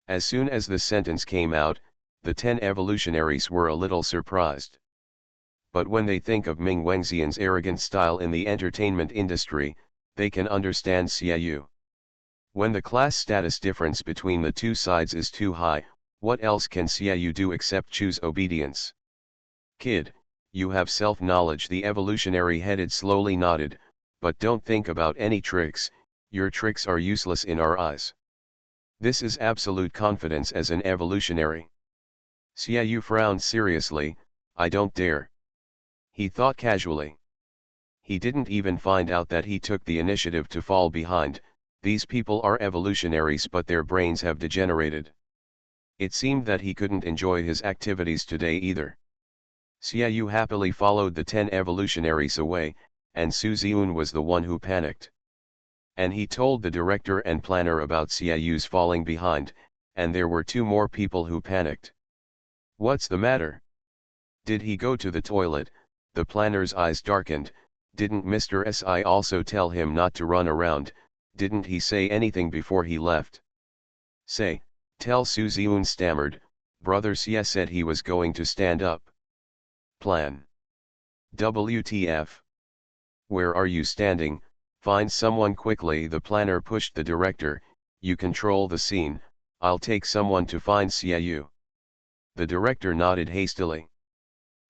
As soon as the sentence came out, the 10 evolutionaries were a little surprised. But when they think of Ming Wengxian's arrogant style in the entertainment industry, they can understand Xiaoyu. When the class status difference between the two sides is too high, what else can Xiaoyu do except choose obedience? "Kid, you have self-knowledge." The evolutionary headed slowly nodded, "But don't think about any tricks. Your tricks are useless in our eyes." This is absolute confidence as an evolutionary. Xiaoyu frowned seriously. "I don't dare." He thought casually. He didn't even find out that he took the initiative to fall behind. These people are evolutionaries, but their brains have degenerated. It seemed that he couldn't enjoy his activities today either. Xiaoyu happily followed the 10 evolutionaries away, and Su Ziun was the one who panicked. And he told the director and planner about Xiaoyu's falling behind, and there were 2 more people who panicked. "What's the matter? Did he go to the toilet?" The planner's eyes darkened. "Didn't Mr. Si also tell him not to run around? Didn't he say anything before he left?" Tell." Su Ziun stammered. "Brother Xie said he was going to stand up." "Plan? WTF? Where are you standing? Find someone quickly." The planner pushed the director. "You control the scene, I'll take someone to find Xiaoyu." The director nodded hastily.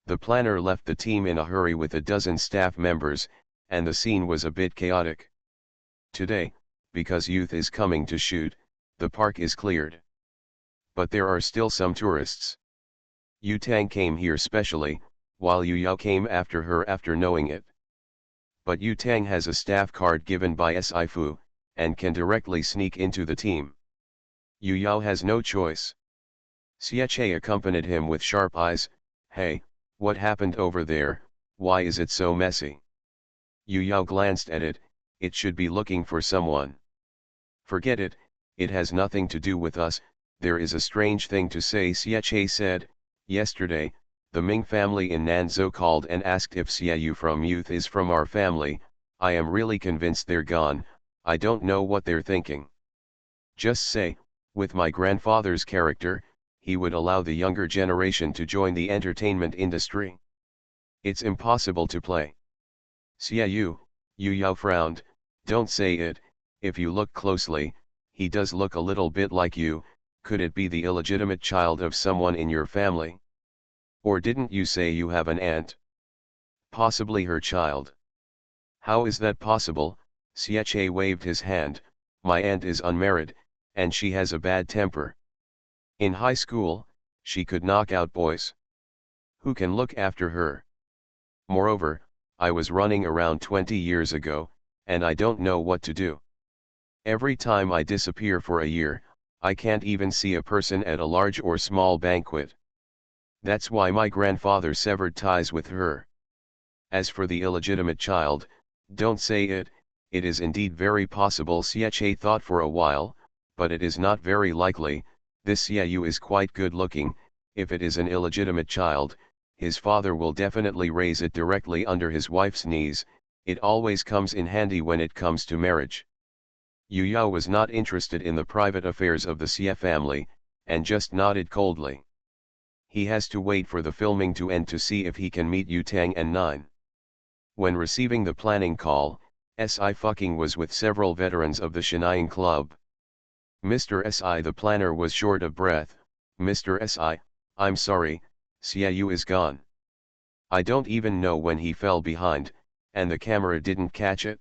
The planner left the team in a hurry with a dozen staff members, and the scene was a bit chaotic. Today, because youth is coming to shoot, the park is cleared. But there are still some tourists. Yu Tang came here specially, while Yu Yao came after her after knowing it. But Yu Tang has a staff card given by Si Fu, and can directly sneak into the team. Yu Yao has no choice. Xie Che accompanied him with sharp eyes. "Hey, what happened over there? Why is it so messy?" Yu Yao glanced at it. "It should be looking for someone." "Forget it, it has nothing to do with us." "There is a strange thing to say," Xie Che said. "Yesterday, the Ming family in Nanzhou called and asked if Xiaoyu from youth is from our family. I am really convinced they're gone. I don't know what they're thinking. Just say, with my grandfather's character, he would allow the younger generation to join the entertainment industry. It's impossible to play." "Xiaoyu," Yu Yao frowned. "Don't say it. If you look closely, he does look a little bit like you. Could it be the illegitimate child of someone in your family? Or didn't you say you have an aunt? Possibly her child." "How is that possible?" Xie Che waved his hand. "My aunt is unmarried, and she has a bad temper. In high school, she could knock out boys. Who can look after her? Moreover, I was running around 20 years ago, and I don't know what to do. Every time I disappear for a year, I can't even see a person at a large or small banquet. That's why my grandfather severed ties with her. As for the illegitimate child, don't say it, It is indeed very possible, Ch thought for a while, but it is not very likely. This Xiaoyu is quite good looking. If it is an illegitimate child, his father will definitely raise it directly under his wife's knees. It always comes in handy when it comes to marriage. Yu Yao was not interested in the private affairs of the Xie family, and just nodded coldly. He has to wait for the filming to end to see if he can meet Yu Tang and Nine. When receiving the planning call, Sci-Fucking was with several veterans of the Shenyang Club. Mr. Si, the planner, was short of breath. Mr. Si, I'm sorry, Xiaoyu is gone. I don't even know when he fell behind, and the camera didn't catch it.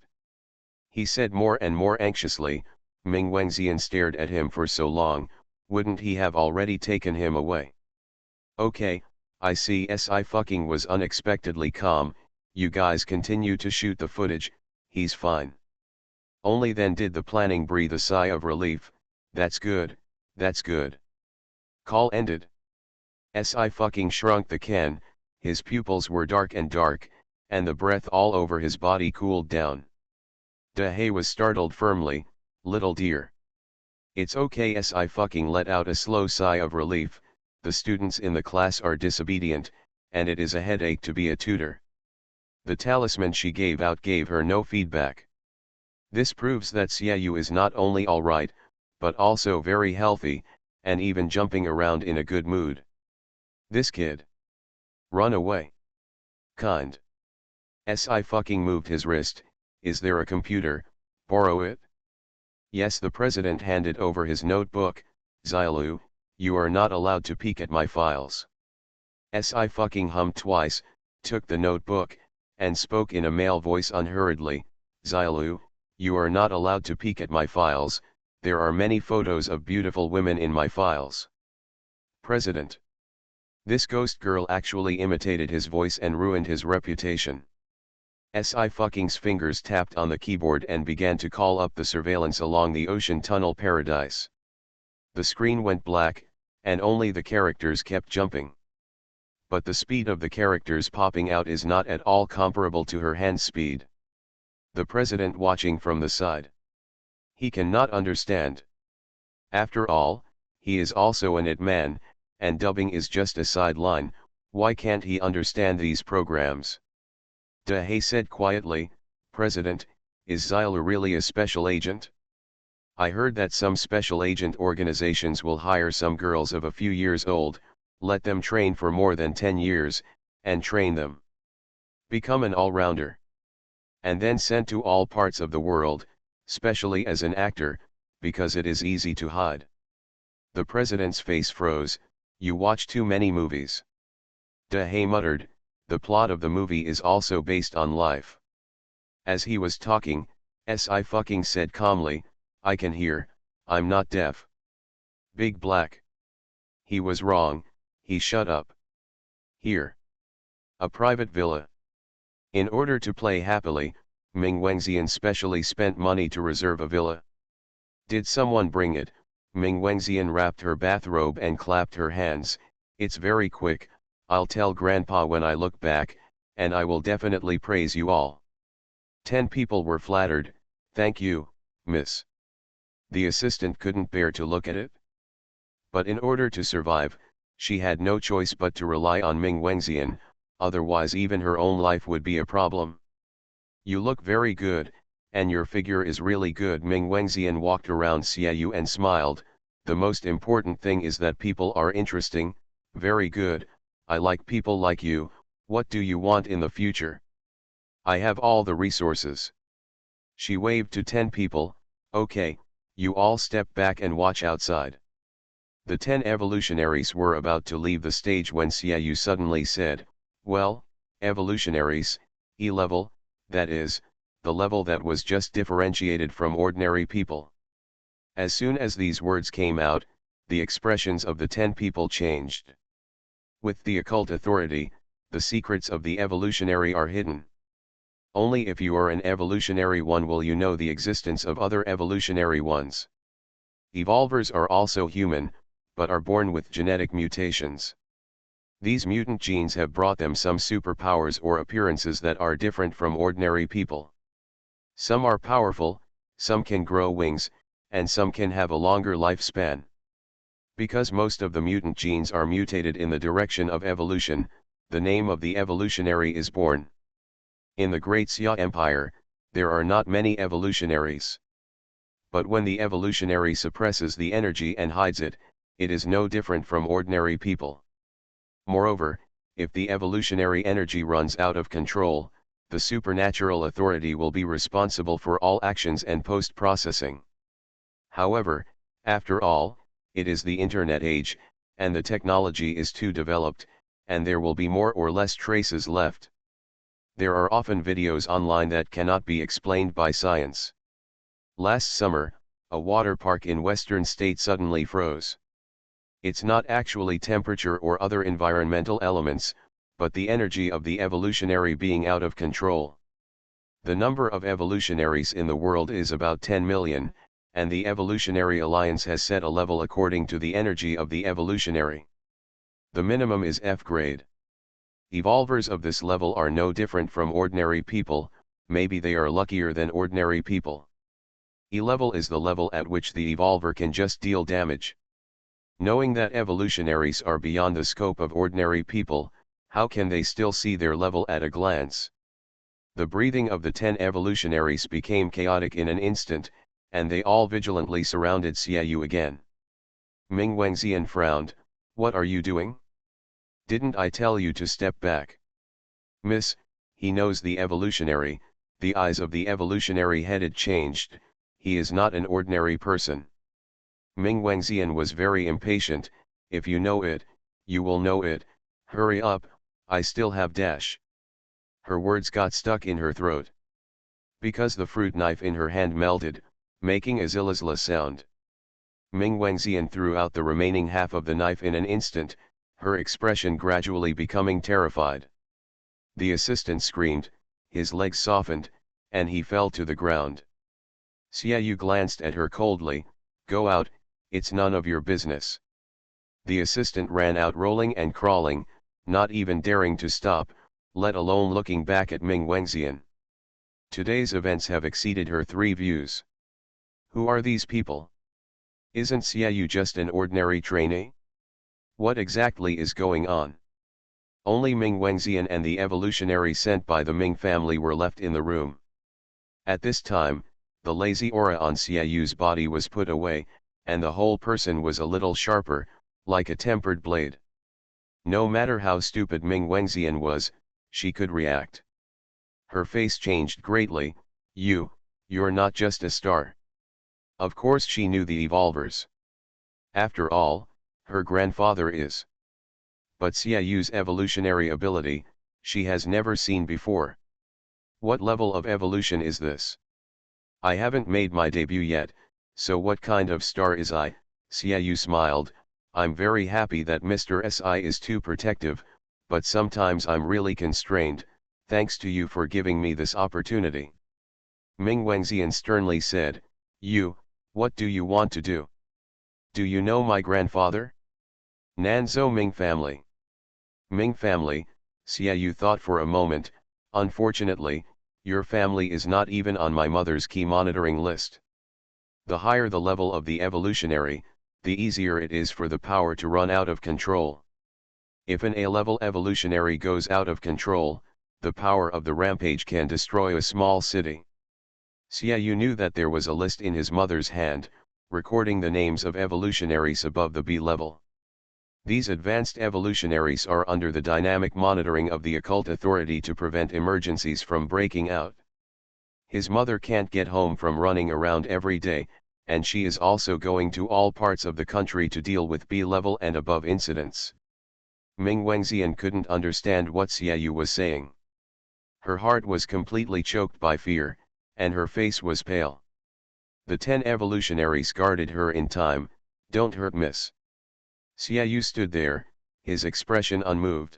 He said more and more anxiously. Ming Wangxian stared at him for so long, wouldn't he have already taken him away? Okay, I see. Sci-Fucking was unexpectedly calm. You guys continue to shoot the footage, he's fine. Only then did the planning breathe a sigh of relief. That's good, that's good. Call ended. Sci-Fucking shrunk the can, his pupils were dark, and the breath all over his body cooled down. Dahe was startled firmly. Little dear. It's okay. Sci-Fucking let out a slow sigh of relief. The students in the class are disobedient, and it is a headache to be a tutor. The talisman she gave out gave her no feedback. This proves that Xiaoyu is not only alright, but also very healthy, and even jumping around in a good mood. This kid. Run away. Kind. Sci-Fucking moved his wrist. Is there a computer? Borrow it? Yes. The president handed over his notebook. Xiaolu, you are not allowed to peek at my files. Sci-Fucking hummed twice, took the notebook, and spoke in a male voice unhurriedly. Xiaolu, you are not allowed to peek at my files. There are many photos of beautiful women in my files. President. This ghost girl actually imitated his voice and ruined his reputation. Sci-Fucking's fingers tapped on the keyboard and began to call up the surveillance along the ocean tunnel paradise. The screen went black, and only the characters kept jumping. But the speed of the characters popping out is not at all comparable to her hand speed. The president watching from the side. He cannot understand. After all, he is also an IT man, and dubbing is just a sideline. Why can't he understand these programs? Dahe said quietly, President, is Xiaolu really a special agent? I heard that some special agent organizations will hire some girls of a few years old, let them train for more than 10 years, and train them. Become an all-rounder. And then sent to all parts of the world, especially as an actor, because it is easy to hide. The president's face froze. You watch too many movies. Dahe muttered, the plot of the movie is also based on life. As he was talking, Sci-Fucking said calmly, I can hear, I'm not deaf. Big Black. He was wrong, he shut up. Here. A private villa. In order to play happily, Ming Wangxian specially spent money to reserve a villa. Did someone bring it? Ming Wangxian wrapped her bathrobe and clapped her hands. It's very quick, I'll tell Grandpa when I look back, and I will definitely praise you all. 10 people were flattered. Thank you, miss. The assistant couldn't bear to look at it. But in order to survive, she had no choice but to rely on Ming Wangxian, otherwise even her own life would be a problem. You look very good, and your figure is really good. Ming Wangxian walked around Xiaoyu and smiled. The most important thing is that people are interesting. Very good, I like people like you. What do you want in the future? I have all the resources. She waved to 10 people. Okay, you all step back and watch outside. The 10 evolutionaries were about to leave the stage when Xiaoyu suddenly said, well, evolutionaries, E-level, that is, the level that was just differentiated from ordinary people. As soon as these words came out, the expressions of the 10 people changed. With the occult authority, the secrets of the evolutionary are hidden. Only if you are an evolutionary one will you know the existence of other evolutionary ones. Evolvers are also human, but are born with genetic mutations. These mutant genes have brought them some superpowers or appearances that are different from ordinary people. Some are powerful, some can grow wings, and some can have a longer lifespan. Because most of the mutant genes are mutated in the direction of evolution, the name of the evolutionary is born. In the Great Xia Empire, there are not many evolutionaries. But when the evolutionary suppresses the energy and hides it, it is no different from ordinary people. Moreover, if the evolutionary energy runs out of control, the supernatural authority will be responsible for all actions and post-processing. However, after all, it is the internet age, and the technology is too developed, and there will be more or less traces left. There are often videos online that cannot be explained by science. Last summer, a water park in western state suddenly froze. It's not actually temperature or other environmental elements, but the energy of the evolutionary being out of control. The number of evolutionaries in the world is about 10 million, and the Evolutionary Alliance has set a level according to the energy of the evolutionary. The minimum is F grade. Evolvers of this level are no different from ordinary people, maybe they are luckier than ordinary people. E level is the level at which the evolver can just deal damage. Knowing that evolutionaries are beyond the scope of ordinary people, how can they still see their level at a glance? The breathing of the 10 evolutionaries became chaotic in an instant, and they all vigilantly surrounded Xiaoyu again. Ming Wangxian frowned. What are you doing? Didn't I tell you to step back? Miss, he knows the evolutionary. The eyes of the evolutionary headed changed. He is not an ordinary person. Ming Wangxian was very impatient. If you know it, you will know it. Hurry up, I still have dash. Her words got stuck in her throat. Because the fruit knife in her hand melted, making a zilazla sound. Ming Wangxian threw out the remaining half of the knife in an instant, her expression gradually becoming terrified. The assistant screamed, his legs softened, and he fell to the ground. Xiaoyu glanced at her coldly. Go out, it's none of your business. The assistant ran out rolling and crawling, not even daring to stop, let alone looking back at Ming Wangxian. Today's events have exceeded her 3 views. Who are these people? Isn't Xiaoyu just an ordinary trainee? What exactly is going on? Only Ming Wangxian and the evolutionary sent by the Ming family were left in the room. At this time, the lazy aura on Xiaoyu's body was put away, and the whole person was a little sharper, like a tempered blade. No matter how stupid Ming Wangxian was, she could react. Her face changed greatly. You're not just a star. Of course she knew the evolvers. After all, her grandfather is. But Xiaoyu's evolutionary ability, she has never seen before. What level of evolution is this? I haven't made my debut yet, so what kind of star is I? Xiaoyu smiled. I'm very happy that Mr. Si is too protective, but sometimes I'm really constrained, thanks to you for giving me this opportunity. Ming Wangxian sternly said, what do you want to do? Do you know my grandfather? Nanzhou Ming family. Ming family, Xiaoyu thought for a moment. Unfortunately, your family is not even on my mother's key monitoring list. The higher the level of the evolutionary, the easier it is for the power to run out of control. If an A-level evolutionary goes out of control, the power of the rampage can destroy a small city. Xiaoyu knew that there was a list in his mother's hand, recording the names of evolutionaries above the B level. These advanced evolutionaries are under the dynamic monitoring of the occult authority to prevent emergencies from breaking out. His mother can't get home from running around every day, and she is also going to all parts of the country to deal with B-level and above incidents. Ming Wangxian couldn't understand what Xiaoyu was saying. Her heart was completely choked by fear, and her face was pale. The 10 evolutionaries guarded her in time. Don't hurt miss. Xiaoyu stood there, his expression unmoved.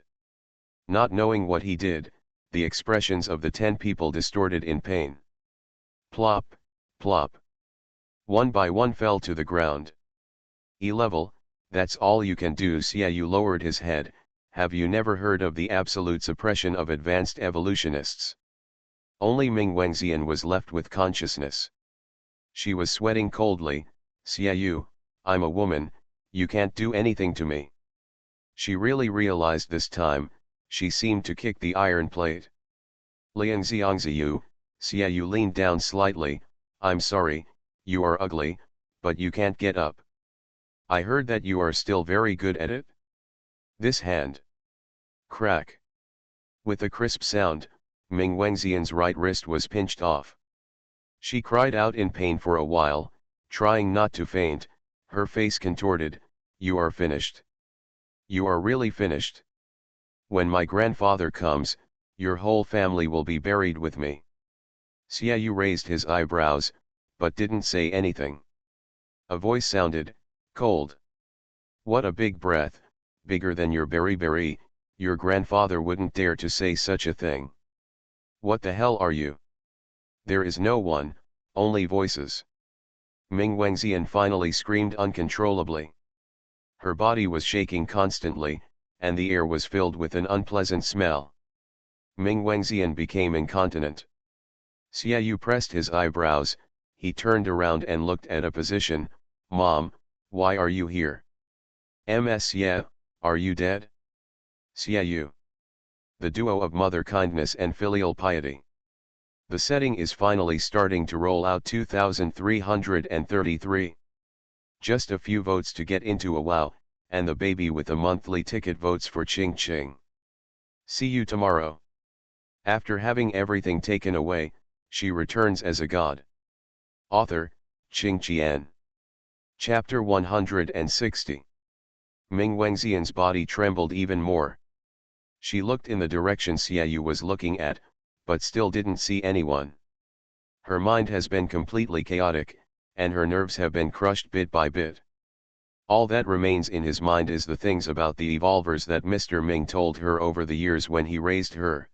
Not knowing what he did, the expressions of the 10 people distorted in pain. Plop, plop. One by one fell to the ground. E-level, that's all you can do. Xiaoyu lowered his head. Have you never heard of the absolute suppression of advanced evolutionists? Only Ming Wengxian was left with consciousness. She was sweating coldly. Xiaoyu, I'm a woman, you can't do anything to me. She really realized this time, she seemed to kick the iron plate. Liang Xiangziyu, Xiaoyu leaned down slightly. I'm sorry, you are ugly, but you can't get up. I heard that you are still very good at it. This hand. Crack. With a crisp sound, Ming Wengxian's right wrist was pinched off. She cried out in pain for a while, trying not to faint, her face contorted. You are finished. You are really finished. When my grandfather comes, your whole family will be buried with me. Xiaoyu raised his eyebrows, but didn't say anything. A voice sounded, cold. What a big breath, bigger than your berry, your grandfather wouldn't dare to say such a thing. What the hell are you? There is no one, only voices. Ming Wengxian finally screamed uncontrollably. Her body was shaking constantly, and the air was filled with an unpleasant smell. Ming Wengxian became incontinent. Xiaoyu pressed his eyebrows, he turned around and looked at a position. Mom, why are you here? Xie, are you dead? Xiaoyu. The duo of mother kindness and filial piety. The setting is finally starting to roll out 2333. Just a few votes to get into a wow, and the baby with a monthly ticket votes for Ching Ching. See you tomorrow. After having everything taken away, she returns as a god. Author, Ching Qian. Chapter 160. Ming Wengxian's body trembled even more. She looked in the direction Xiaoyu was looking at, but still didn't see anyone. Her mind has been completely chaotic, and her nerves have been crushed bit by bit. All that remains in his mind is the things about the evolvers that Mr. Ming told her over the years when he raised her.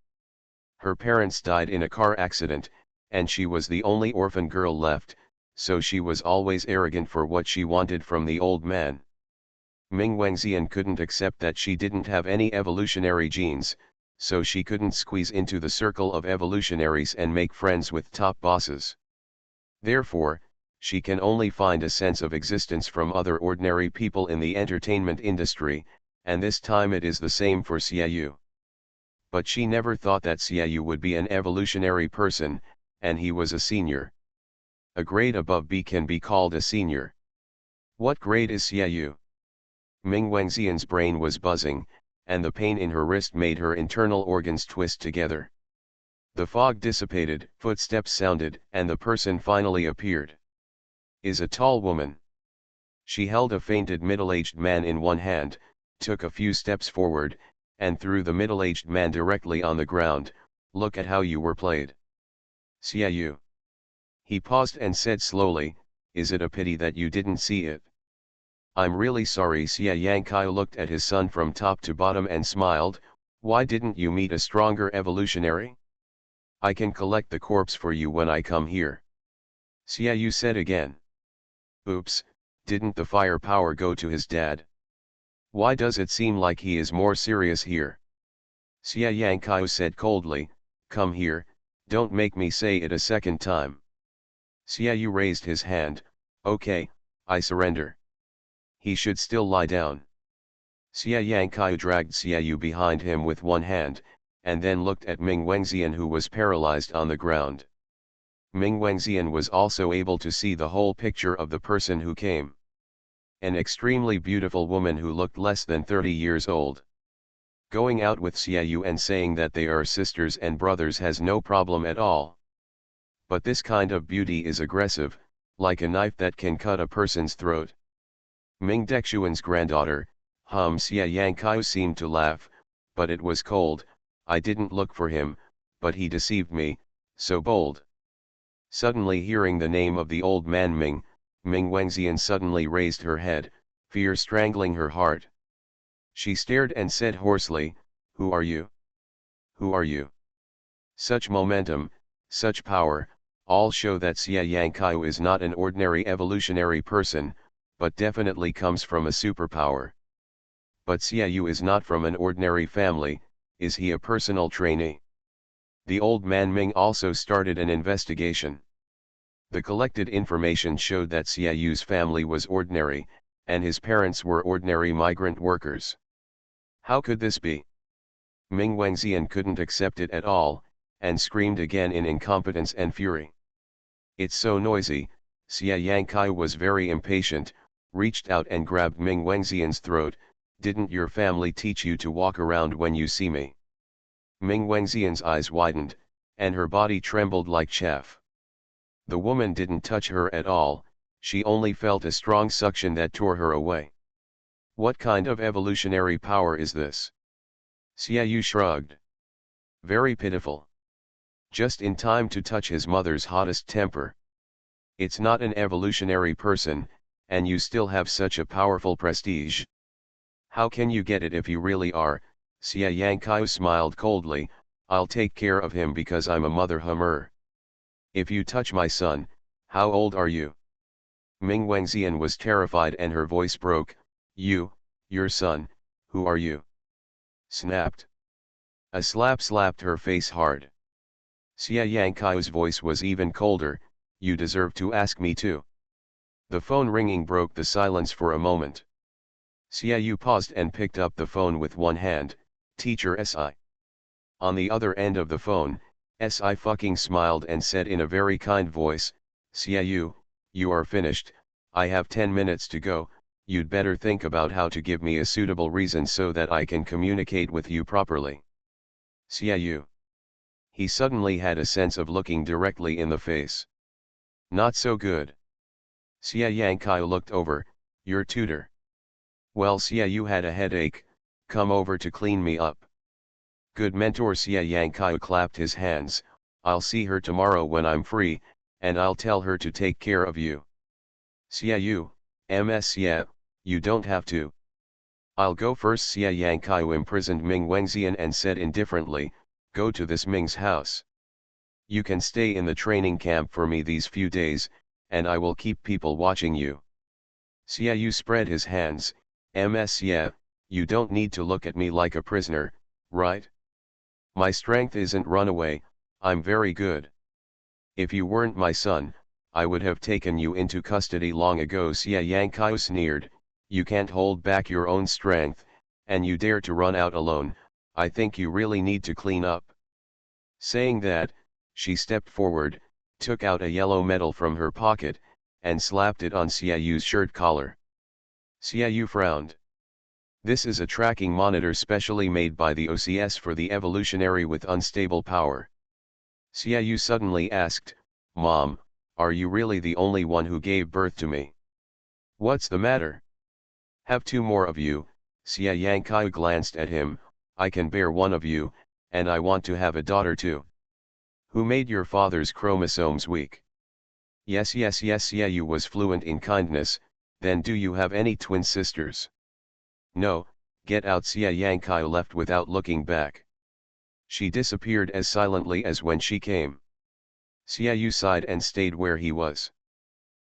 Her parents died in a car accident, and she was the only orphan girl left, so she was always arrogant for what she wanted from the old man. Ming Wengxian couldn't accept that she didn't have any evolutionary genes, so she couldn't squeeze into the circle of evolutionaries and make friends with top bosses. Therefore, she can only find a sense of existence from other ordinary people in the entertainment industry, and this time it is the same for Xiaoyu. But she never thought that Xiaoyu would be an evolutionary person, and he was a senior. A grade above B can be called a senior. What grade is Xiaoyu? Ming Wengxian's brain was buzzing, and the pain in her wrist made her internal organs twist together. The fog dissipated, footsteps sounded, and the person finally appeared. Is a tall woman. She held a fainted middle-aged man in one hand, took a few steps forward, and threw the middle-aged man directly on the ground. Look at how you were played. Xiaoyu. He paused and said slowly, is it a pity that you didn't see it? I'm really sorry. Xia Yankai looked at his son from top to bottom and smiled. Why didn't you meet a stronger evolutionary? I can collect the corpse for you when I come here. Xiaoyu said again. Oops, didn't the firepower go to his dad? Why does it seem like he is more serious here? Xia Yankai said coldly, come here, don't make me say it a second time. Xiaoyu raised his hand, okay, I surrender. He should still lie down. Xia Yankai dragged Xiaoyu behind him with one hand, and then looked at Ming Wengxian who was paralyzed on the ground. Ming Wengxian was also able to see the whole picture of the person who came. An extremely beautiful woman who looked less than 30 years old. Going out with Xiaoyu and saying that they are sisters and brothers has no problem at all. But this kind of beauty is aggressive, like a knife that can cut a person's throat. Ming Dexuan's granddaughter, Xia Yankai seemed to laugh, but it was cold. I didn't look for him, but he deceived me, so bold. Suddenly hearing the name of the old man Ming Wengxian suddenly raised her head, fear strangling her heart. She stared and said hoarsely, who are you? Who are you? Such momentum, such power, all show that Xia Yankai is not an ordinary evolutionary person, but definitely comes from a superpower. But Xiaoyu is not from an ordinary family, is he a personal trainee? The old man Ming also started an investigation. The collected information showed that Xiaoyu's family was ordinary, and his parents were ordinary migrant workers. How could this be? Ming Wangxian couldn't accept it at all, and screamed again in incompetence and fury. It's so noisy. Xia Yangkai was very impatient, reached out and grabbed Ming Wangxian's throat. Didn't your family teach you to walk around when you see me? Ming Wangxian's eyes widened, and her body trembled like chaff. The woman didn't touch her at all, she only felt a strong suction that tore her away. What kind of evolutionary power is this? Xiaoyu shrugged. Very pitiful. Just in time to touch his mother's hottest temper. It's not an evolutionary person, and you still have such a powerful prestige. How can you get it if you really are? Xia Yangkai smiled coldly. I'll take care of him because I'm a mother hummer. If you touch my son, how old are you? Ming Wangxian was terrified and her voice broke. Your son, who are you? Snapped. A slap slapped her face hard. Xia Yangkai's voice was even colder. You deserve to ask me too. The phone ringing broke the silence for a moment. Xiaoyu paused and picked up the phone with one hand. Teacher Si. On the other end of the phone, Si fucking smiled and said in a very kind voice, Xiaoyu, you are finished, I have 10 minutes to go, you'd better think about how to give me a suitable reason so that I can communicate with you properly. Xiaoyu. He suddenly had a sense of looking directly in the face. Not so good. Xia Yangkai looked over. Your tutor. Well, Xiaoyu had a headache, come over to clean me up. Good mentor. Xia Yangkai clapped his hands. I'll see her tomorrow when I'm free, and I'll tell her to take care of you. Xiaoyu, Xia, you don't have to. I'll go first. Xia Yangkai imprisoned Ming Wangxian and said indifferently, go to this Ming's house. You can stay in the training camp for me these few days, and I will keep people watching you. Xiaoyu spread his hands. Xia, you don't need to look at me like a prisoner, right? My strength isn't run away, I'm very good. If you weren't my son, I would have taken you into custody long ago. Xia Yangkai sneered, you can't hold back your own strength, and you dare to run out alone, I think you really need to clean up. Saying that, she stepped forward, took out a yellow medal from her pocket, and slapped it on Xiaoyu's shirt collar. Xiaoyu frowned. This is a tracking monitor specially made by the OCS for the evolutionary with unstable power. Xiaoyu suddenly asked, Mom, are you really the only one who gave birth to me? What's the matter? Have two more of you. Xia Yangkai glanced at him. I can bear one of you, and I want to have a daughter too. Who made your father's chromosomes weak? Yes. Xiaoyu was fluent in kindness. Then do you have any twin sisters? No, get out. Xia Yangkai left without looking back. She disappeared as silently as when she came. Xiaoyu sighed and stayed where he was.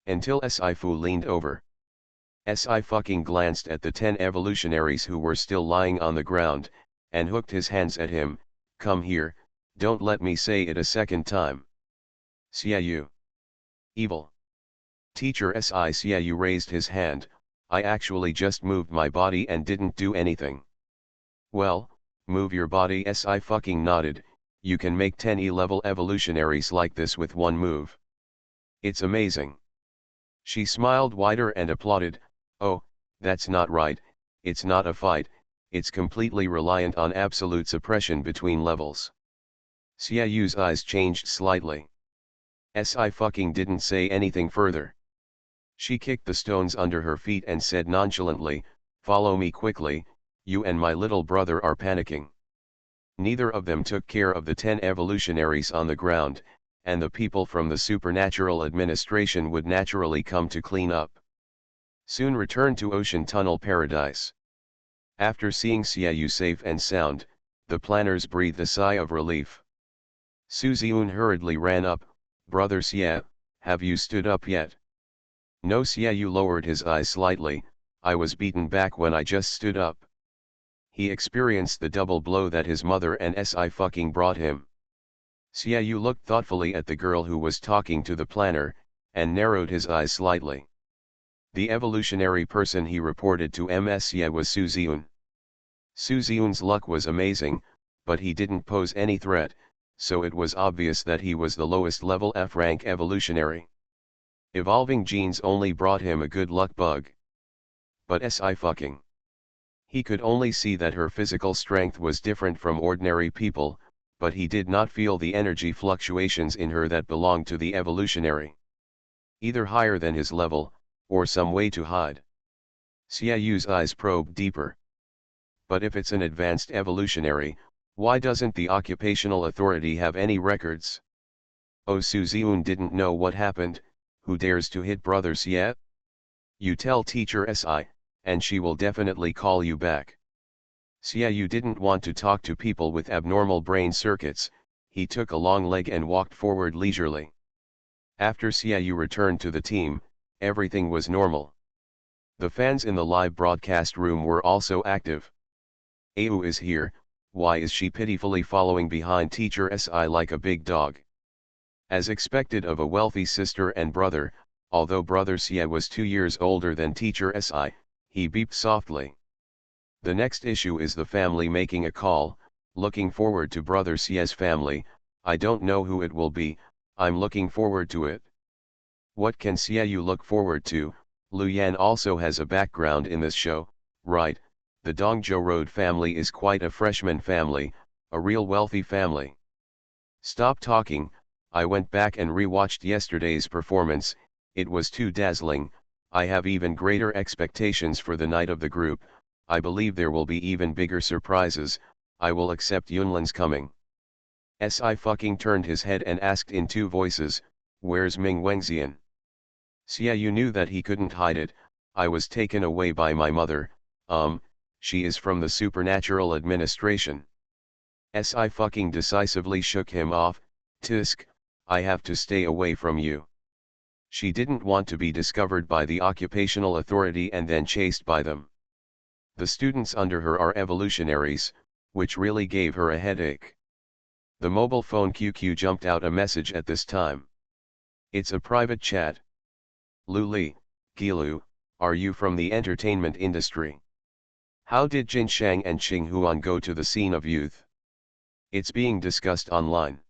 Until Si Fu leaned over. Si fucking glanced at the 10 evolutionaries who were still lying on the ground, and hooked his hands at him. Come here, don't let me say it a second time. Xiaoyu. Evil. Teacher Si. Xiaoyu raised his hand. I actually just moved my body and didn't do anything. Well, move your body. Si fucking nodded. You can make 10 E-level evolutionaries like this with one move. It's amazing. She smiled wider and applauded. Oh, that's not right, it's not a fight, it's completely reliant on absolute suppression between levels. Xiaoyu's eyes changed slightly. Si fucking didn't say anything further. She kicked the stones under her feet and said nonchalantly, follow me quickly, you and my little brother are panicking. Neither of them took care of the 10 evolutionaries on the ground, and the people from the supernatural administration would naturally come to clean up. Soon return to Ocean Tunnel Paradise. After seeing Xiaoyu safe and sound, the planners breathed a sigh of relief. Su Ziun hurriedly ran up. Brother Xia, have you stood up yet? No. Xiaoyu lowered his eyes slightly. I was beaten back when I just stood up. He experienced the double blow that his mother and Si fucking brought him. Xiaoyu looked thoughtfully at the girl who was talking to the planner, and narrowed his eyes slightly. The evolutionary person he reported to MSCA was Su Ziyun. Su Ziyun's luck was amazing, but he didn't pose any threat, so it was obvious that he was the lowest level F-rank evolutionary. Evolving genes only brought him a good luck bug. But Sci-fucking. He could only see that her physical strength was different from ordinary people, but he did not feel the energy fluctuations in her that belonged to the evolutionary. Either higher than his level, or some way to hide. Xiaoyu's eyes probed deeper. But if it's an advanced evolutionary, why doesn't the occupational authority have any records? Oh, Su Ziyun didn't know what happened. Who dares to hit brother Xie? You tell teacher Si, and she will definitely call you back. Xiaoyu didn't want to talk to people with abnormal brain circuits. He took a long leg and walked forward leisurely. After Xiaoyu returned to the team, everything was normal. The fans in the live broadcast room were also active. Ayu is here. Why is she pitifully following behind teacher Si like a big dog? As expected of a wealthy sister and brother, although brother Xie was 2 years older than teacher Si, he beeped softly. The next issue is the family making a call. Looking forward to brother Xie's family. I don't know who it will be, I'm looking forward to it. What can Xiaoyu look forward to? Lu Yan also has a background in this show, right? The Dongzhou Road family is quite a freshman family, a real wealthy family. Stop talking. I went back and rewatched yesterday's performance. It was too dazzling. I have even greater expectations for the night of the group. I believe there will be even bigger surprises. I will accept Yunlin's coming. Si fucking turned his head and asked in two voices, where's Ming Wengxian? Xiaoyu knew that he couldn't hide it. I was taken away by my mother. She is from the supernatural administration. Si fucking decisively shook him off. Tisk, I have to stay away from you. She didn't want to be discovered by the occupational authority and then chased by them. The students under her are evolutionaries, which really gave her a headache. The mobile phone QQ jumped out a message at this time. It's a private chat. Lu Li, Gilu, are you from the entertainment industry? How did Jin Shang and Qing Huan go to the scene of youth? It's being discussed online.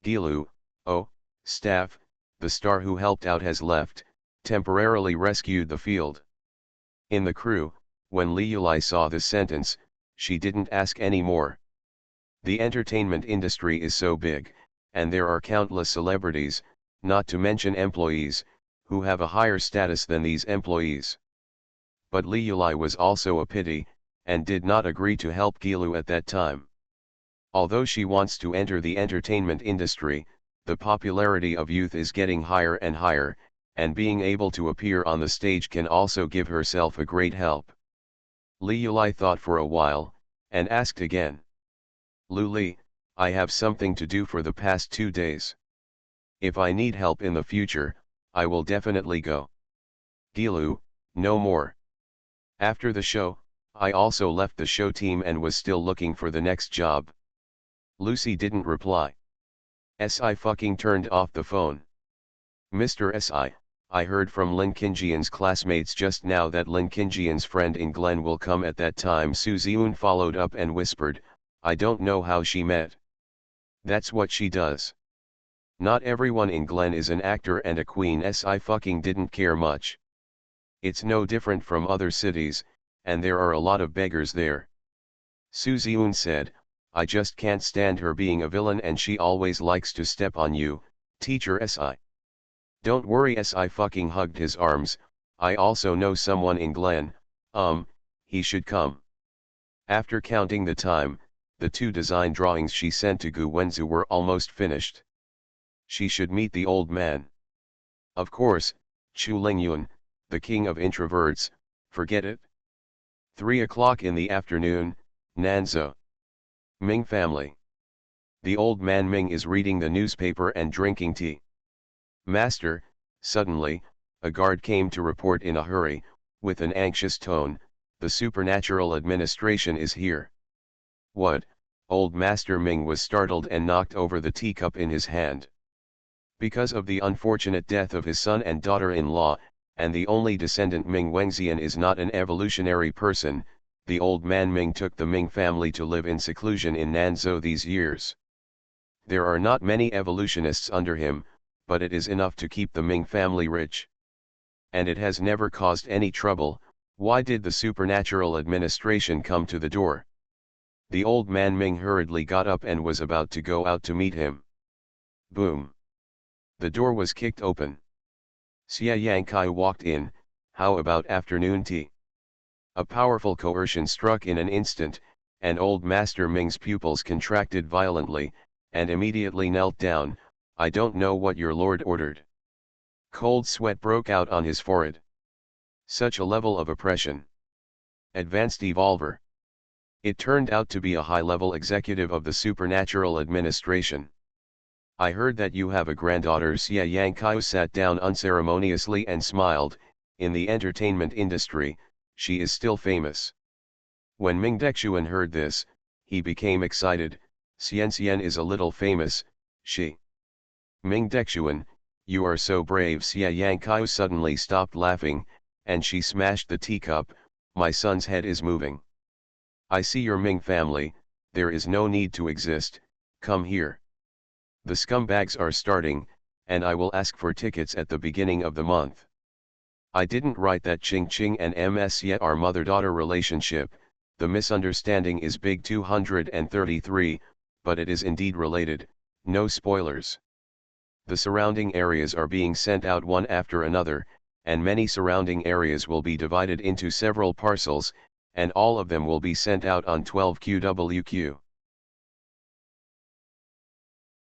Gilu, oh, staff, the star who helped out has left, temporarily rescued the field. In the crew, when Li Yulai saw this sentence, she didn't ask any more. The entertainment industry is so big, and there are countless celebrities, not to mention employees, who have a higher status than these employees. But Li Yulai was also a pity, and did not agree to help Gilu at that time. Although she wants to enter the entertainment industry, the popularity of youth is getting higher and higher, and being able to appear on the stage can also give herself a great help. Li Yulai thought for a while, and asked again. Lu Li, I have something to do for the past 2 days. If I need help in the future, I will definitely go. Gilu, no more. After the show, I also left the show team and was still looking for the next job. Lucy didn't reply. Si fucking turned off the phone. Mr. Si, I heard from Lin Qingjian's classmates just now that Lin Qingjian's friend in Glen will come at that time. Su Ziyun followed up and whispered, I don't know how she met. That's what she does. Not everyone in Glen is an actor and a queen. Si fucking didn't care much. It's no different from other cities, and there are a lot of beggars there. Su Ziyun said, I just can't stand her being a villain and she always likes to step on you, teacher Si. Don't worry. Si fucking hugged his arms. I also know someone in Glen, he should come. After counting the time, the 2 design drawings she sent to Gu Wenzu were almost finished. She should meet the old man. Of course, Chu Lingyun, the king of introverts, forget it. 3 o'clock in the afternoon, Nanzhou. Ming family. The old man Ming is reading the newspaper and drinking tea. Master, suddenly, a guard came to report in a hurry, with an anxious tone, the supernatural administration is here. What? Old Master Ming was startled and knocked over the teacup in his hand. Because of the unfortunate death of his son and daughter-in-law, and the only descendant Ming Wengxian is not an evolutionary person, the old man Ming took the Ming family to live in seclusion in Nanzhou these years. There are not many evolutionists under him, but it is enough to keep the Ming family rich. And it has never caused any trouble. Why did the supernatural administration come to the door? The old man Ming hurriedly got up and was about to go out to meet him. Boom! The door was kicked open. Xie Yangkai walked in. How about afternoon tea? A powerful coercion struck in an instant, and old Master Ming's pupils contracted violently, and immediately knelt down. I don't know what your lord ordered. Cold sweat broke out on his forehead. Such a level of oppression. Advanced Evolver. It turned out to be a high-level executive of the supernatural administration. I heard that you have a granddaughter. Xie Yangkai sat down unceremoniously and smiled. In the entertainment industry, she is still famous. When Ming Dexuan heard this, he became excited. Xian is a little famous, she. Ming Dexuan, you are so brave. Xie Yangkai suddenly stopped laughing, and she smashed the teacup. My son's head is moving. I see your Ming family, there is no need to exist, come here. The scumbags are starting, and I will ask for tickets at the beginning of the month. I didn't write that Ching Ching and MS yet our mother-daughter relationship, the misunderstanding is big. 233, but it is indeed related, no spoilers. The surrounding areas are being sent out one after another, and many surrounding areas will be divided into several parcels, and all of them will be sent out on 12 QWQ.